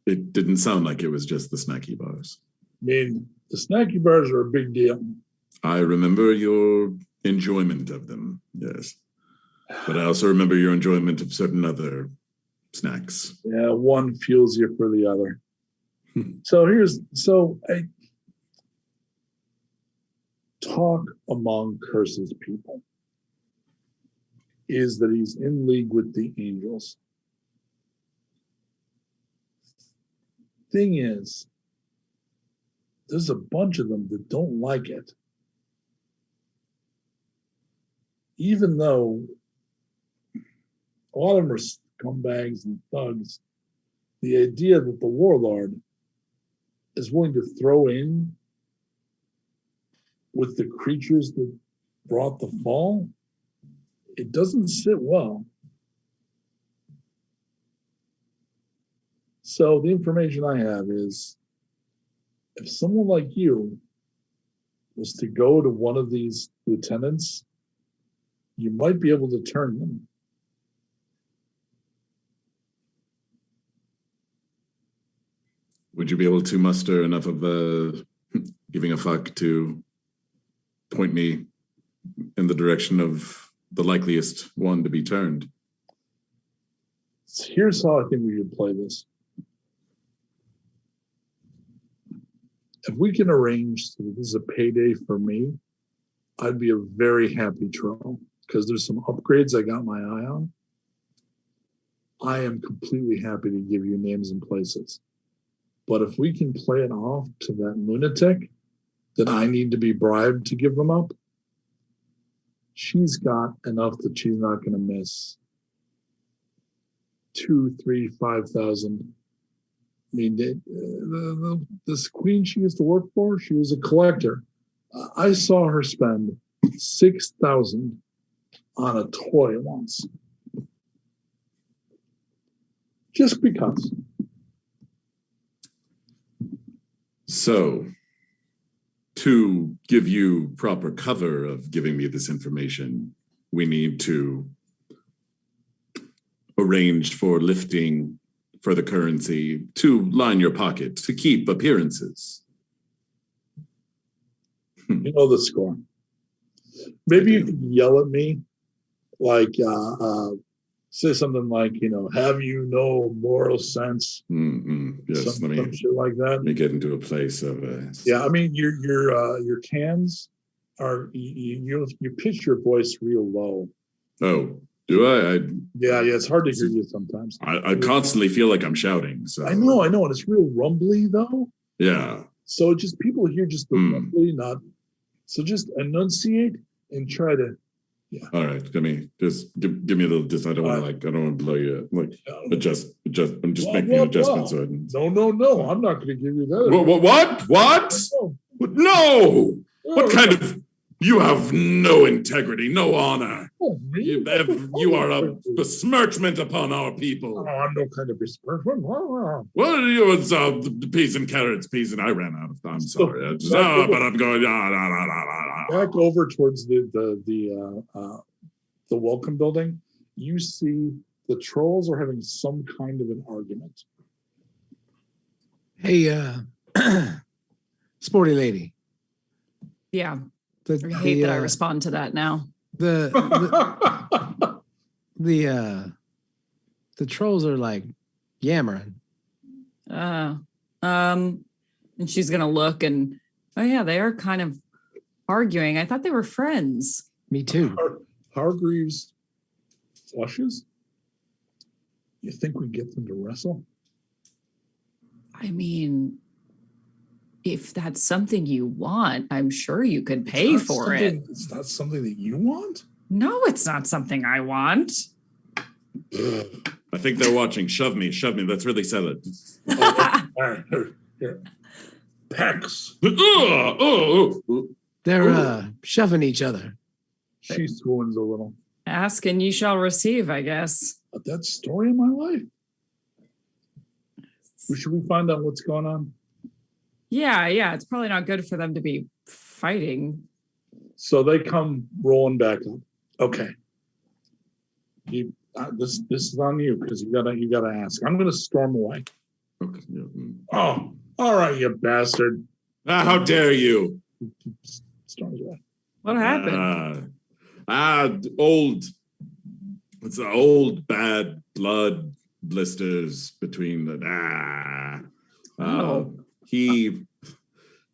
it didn't sound like it was just the snacky bars. I mean, the snacky bars are a big deal. I remember your enjoyment of them, yes. But I also remember your enjoyment of certain other snacks. Yeah, one fuels you for the other. I talk among Curse's people is that he's in league with the angels. Thing is, there's a bunch of them that don't like it. Even though a lot of them are scumbags and thugs, the idea that the warlord is willing to throw in with the creatures that brought the fall, it doesn't sit well. So the information I have is, if someone like you was to go to one of these lieutenants, you might be able to turn them. Would you be able to muster enough of giving a fuck to point me in the direction of the likeliest one to be turned? Here's how I think we should play this. If we can arrange so that this is a payday for me, I'd be a very happy troll, because there's some upgrades I got my eye on. I am completely happy to give you names and places. But if we can play it off to that lunatic that I need to be bribed to give them up, she's got enough that she's not going to miss 2, 3, 5,000 mean, this queen she used to work for, she was a collector. I saw her spend 6,000 on a toy once. Just because. So, to give you proper cover of giving me this information, we need to arrange for lifting for the currency to line your pocket to keep appearances. You know the score. Maybe you could yell at me, like, say something like, have you no moral sense? Yes, some shit like that. Let me get into a place of. Yeah, I mean, your cans are you pitch your voice real low. Oh, do I? Yeah, it's hard to hear you sometimes. I constantly feel like I'm shouting. So I know, and it's real rumbly though. Yeah. So just people hear just the rumbly, not. So just enunciate and try to. Yeah. All right. Give me a little. I don't want to I don't want to blow you. Like adjust. I'm just making an adjustment. So No. I'm not going to give you that. What? No. What kind of? You have no integrity, no honor. Oh, me? You are a besmirchment upon our people. Oh, I'm no kind of besmirchment. Well, it was the peas and carrots, I ran out of time. I'm sorry. But I'm going. Back over towards the welcome building. You see the trolls are having some kind of an argument. Hey, sporty lady. Yeah. I hate that I respond to that now. The trolls are like yammering. And she's gonna look and they are kind of arguing. I thought they were friends. Me too. Hargreaves flushes. You think we get them to wrestle? I mean, if that's something you want, I'm sure you could pay for it. It's not something that you want? No, it's not something I want. I think they're watching. Shove me. Let's really sell it. All right, here. Pecs. They're shoving each other. She swoons a little. Ask and you shall receive, I guess. But that story of my life. Should we find out what's going on? Yeah. It's probably not good for them to be fighting. So they come rolling back up. Okay. This is on you because you gotta ask. I'm gonna storm away. Okay. Oh, all right, you bastard. How dare you? Storms away. What happened? It's old bad blood blisters between the he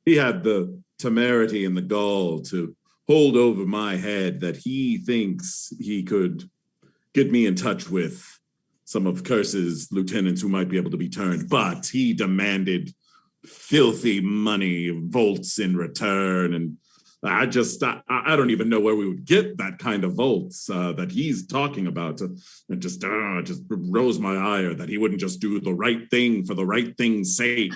had the temerity and the gall to hold over my head that he thinks he could get me in touch with some of Curse's lieutenants who might be able to be turned, but he demanded filthy money, volts in return, and I don't even know where we would get that kind of volts that he's talking about. It just rose my ire that he wouldn't just do the right thing for the right thing's sake.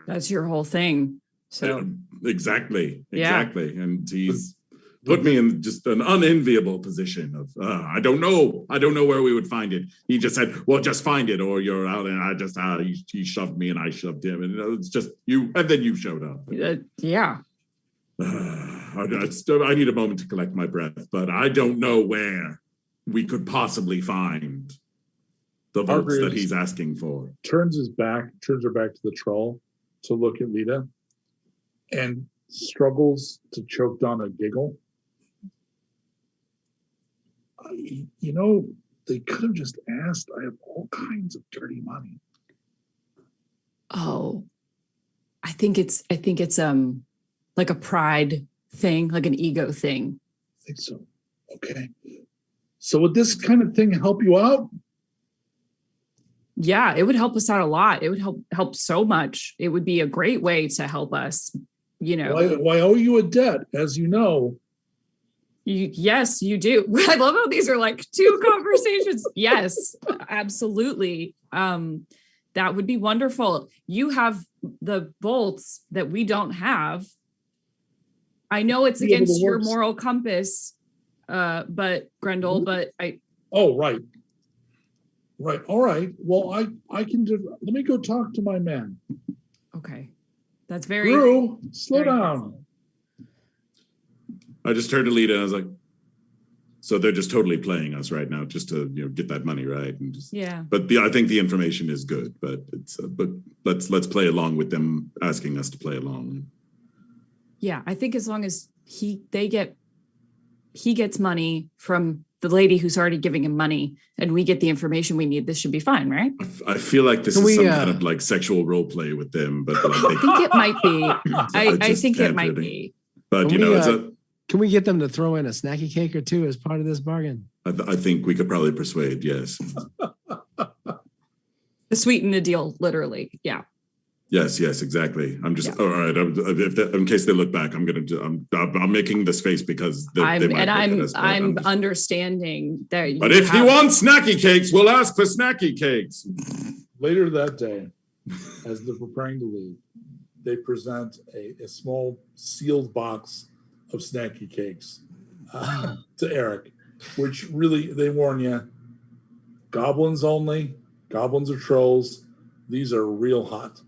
That's your whole thing. So exactly. And he's put me in just an unenviable position of I don't know where we would find it. He just said, well, just find it or you're out. And he shoved me and I shoved him, and it's just you, and then you showed up. Yeah. I need a moment to collect my breath, but I don't know where we could possibly find the votes that he's asking for. Turns her back to the troll to look at Lita and struggles to choke down a giggle. They could have just asked. I have all kinds of dirty money. Oh, I think it's like a pride thing, like an ego thing. I think so. Okay. So would this kind of thing help you out? Yeah, it would help us out a lot. It would help so much. It would be a great way to help us, Why owe you a debt, as you know? Yes, you do. I love how these are like two conversations. Yes, absolutely. That would be wonderful. You have the bolts that we don't have. I know it's Yeah, but against it your works. moral compass, but Grendel, but Oh, right. Right. All right. Well, I can do. Let me go talk to my man. okay. That's very Drew, slow very down. I just turned to Lita and I was like, so they're just totally playing us right now just to get that money, right? And just, yeah. But I think the information is good, but it's but let's play along with them asking us to play along. Yeah, I think as long as he gets money from the lady who's already giving him money and we get the information we need, this should be fine, right? I feel like this Can is we, some kind of like sexual role play with them, but like I think it might be. I just think it can't might really. be. But Can we, it's Can we get them to throw in a snacky cake or two as part of this bargain? I think we could probably persuade, yes. To sweeten the deal, literally. Yeah. Yes, exactly. I'm just all right. In case they look back, I'm making this face because they might look at us, I'm understanding that. But if you want snacky cakes, we'll ask for snacky cakes. Later that day, as they're preparing to leave, they present a small sealed box of snacky cakes to Erik, which really, they warn you, goblins only, goblins or trolls. These are real hot.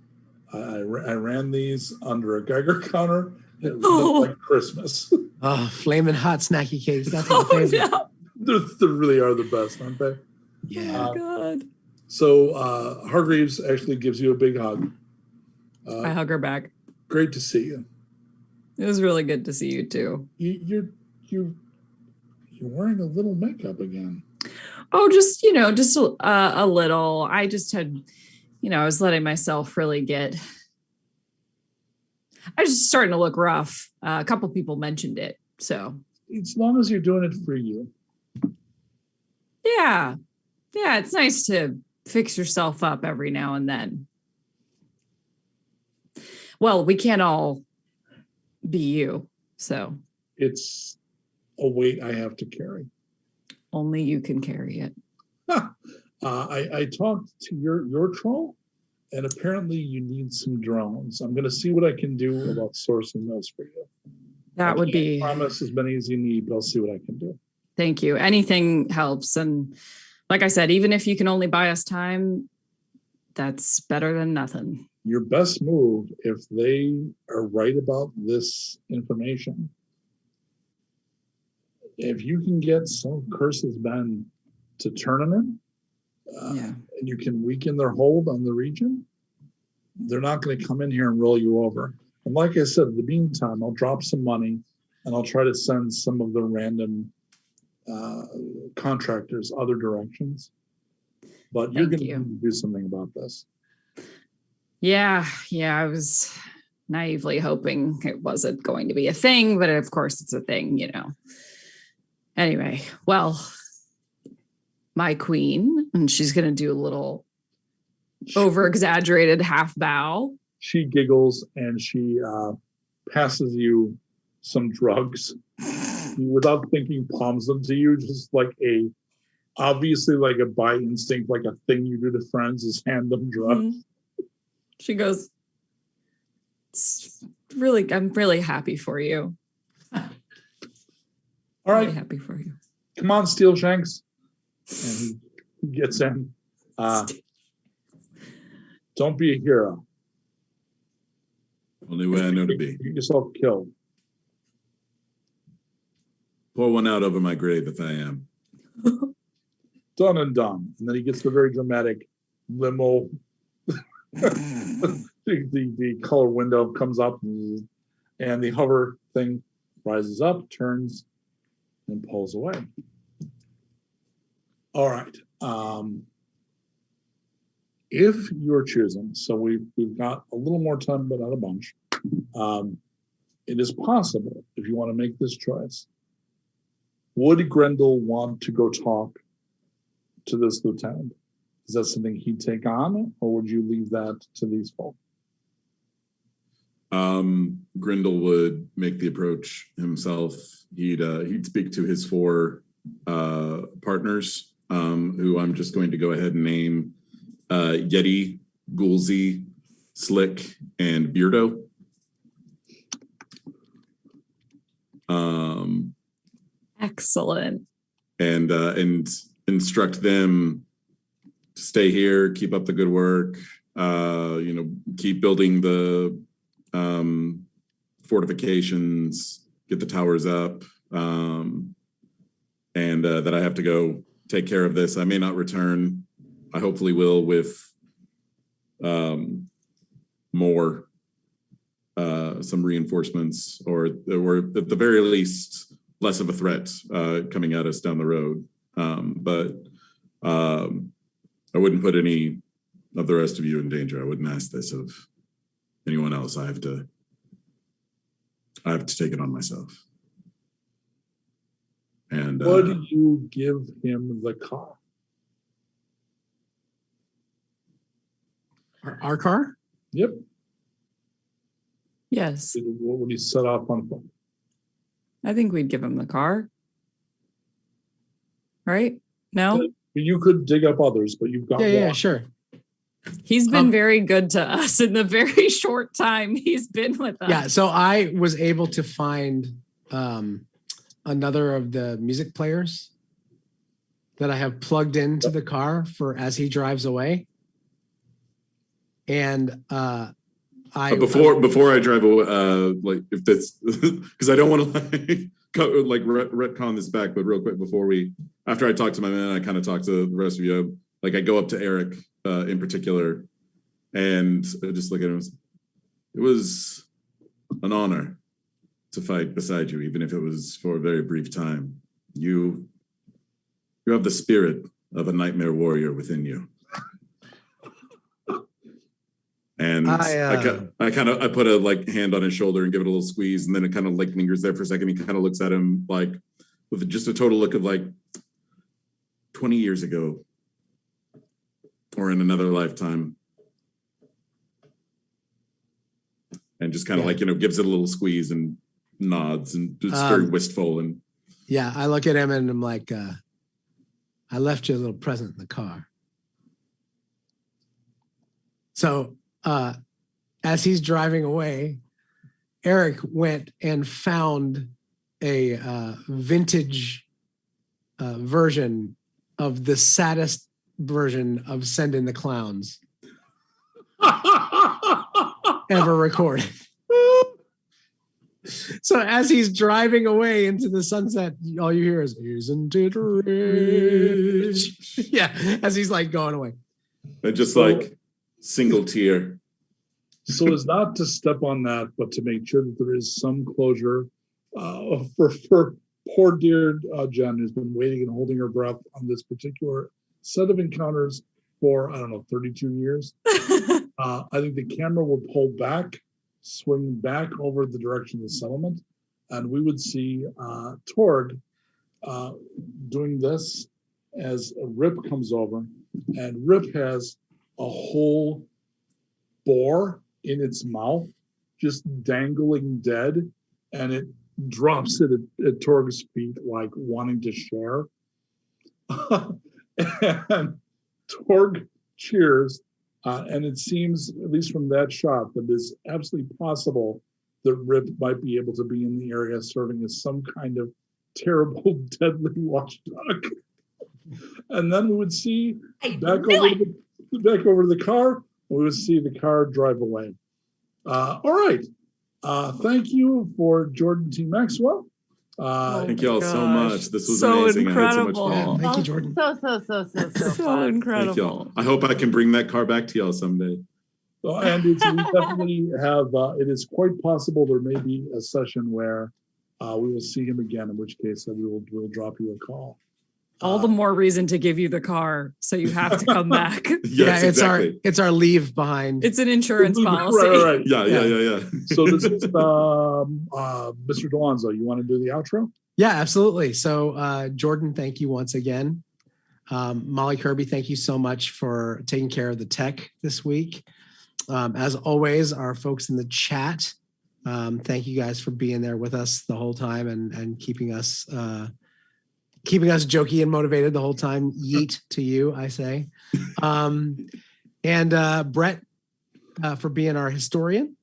I ran these under a Geiger counter. It looked like Christmas. Oh, flaming hot snacky cakes. That's my favorite. No. They really are the best, aren't they? Yeah. Oh, God. So Hargreaves actually gives you a big hug. I hug her back. Great to see you. It was really good to see you too. You're wearing a little makeup again. Oh, just a little. I just had, I was letting myself really I was just starting to look rough. A couple people mentioned it, so. As long as you're doing it for you. Yeah, it's nice to fix yourself up every now and then. Well, we can't all be you, so. It's a weight I have to carry. Only you can carry it. I talked to your troll, and apparently you need some drones. I'm going to see what I can do about sourcing those for you. That would be. I promise as many as you need, but I'll see what I can do. Thank you. Anything helps. And like I said, even if you can only buy us time, that's better than nothing. Your best move, if they are right about this information, if you can get some Curse's men to tournament, and you can weaken their hold on the region, they're not going to come in here and roll you over. And like I said, in the meantime, I'll drop some money and I'll try to send some of the random contractors other directions. But you're going to need to do something about this. Yeah, I was naively hoping it wasn't going to be a thing, but of course it's a thing, Anyway, well, my queen, and she's going to do a little over-exaggerated half bow. She giggles and she passes you some drugs. Without thinking, palms them to you, just like obviously like a by instinct, like a thing you do to friends is hand them drugs. Mm-hmm. She goes, I'm really happy for you. All right. Really happy for you. Come on, Steel Shanks. And he gets in. Don't be a hero. Only way I know to be. Get yourself killed. Pour one out over my grave if I am. Done and done. And then he gets the very dramatic limo. the color window comes up and the hover thing rises up, turns, and pulls away. All right. If you're choosing, so we've got a little more time, but not a bunch. It is possible, if you want to make this choice, would Grendel want to go talk to this lieutenant? Is that something he'd take on, or would you leave that to these folk? Grendel would make the approach himself. He'd speak to his 4 partners, who I'm just going to go ahead and name: Yeti, Goolsey, Slick, and Beardo. Excellent. And instruct them to stay here, keep up the good work, keep building the fortifications, get the towers up, and that I have to go take care of this. I may not return. I hopefully will with more, some reinforcements, or at the very least, less of a threat coming at us down the road. But I wouldn't put any of the rest of you in danger. I wouldn't ask this of anyone else. I have to take it on myself. And would you give him the car? Our car? Yep. Yes. What would he set off on foot? I think we'd give him the car. Right? No? You could dig up others, but you've got one. Yeah, sure. He's been very good to us in the very short time he's been with us. Yeah, so I was able to find another of the music players that I have plugged into the car for as he drives away. And before I drive away, like if that's because I don't want to retcon this back, but real quick after I talk to my man, I kind of talk to the rest of you. Like I go up to Erik in particular, and I just look at him. It was an honor to fight beside you, even if it was for a very brief time. You have the spirit of a nightmare warrior within you. And I put a hand on his shoulder and give it a little squeeze, and then it kind of lingers there for a second. He kind of looks at him with just a total look of 20 years ago, or in another lifetime, and just kind of gives it a little squeeze and nods and just very wistful. And yeah, I look at him and I'm like, I left you a little present in the car. So as he's driving away, Erik went and found a vintage version of the saddest version of Send in the Clowns ever recorded. So as he's driving away into the sunset, all you hear is, "Isn't it rich?" Yeah, as he's going away. And just single tear. So as not to step on that, but to make sure that there is some closure for poor dear Jen, who's been waiting and holding her breath on this particular set of encounters for, 32 years. I think the camera will pull back, swing back over the direction of the settlement, and we would see Torg doing this as Rip comes over, and Rip has a whole boar in its mouth, just dangling dead, and it drops it at Torg's feet, wanting to share. And Torg cheers, and it seems, at least from that shot, that it is absolutely possible that Rip might be able to be in the area serving as some kind of terrible, deadly watchdog. And then we would see back over to the car, and we would see the car drive away. All right. Thank you for Jordan T. Maxwell. Thank you all so much. This was so amazing. incredible. I had so much fun. Thank you, Jordan. So incredible. Thank y'all. I hope I can bring that car back to y'all someday. And we definitely have, it is quite possible there may be a session where we will see him again, in which case we'll drop you a call. All the more reason to give you the car, so you have to come back. Yes, it's exactly. it's our leave behind. It's an insurance policy. Right. Yeah. So this is Mr. Delonzo. You want to do the outro? Yeah, absolutely. So Jordan, thank you once again. Molly Kirby, thank you so much for taking care of the tech this week. As always, our folks in the chat, thank you guys for being there with us the whole time and keeping us jokey and motivated the whole time. Yeet to you, I say. And Brett for being our historian.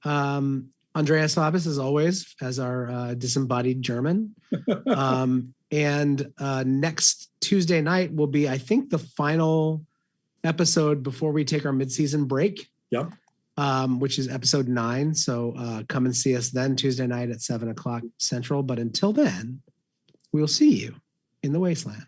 Andreas Labus, as always, as our disembodied German. And next Tuesday night will be, I think, the final episode before we take our mid-season break. Yep. Which is episode 9. So come and see us then Tuesday night at 7:00 Central. But until then, we'll see you in the wasteland.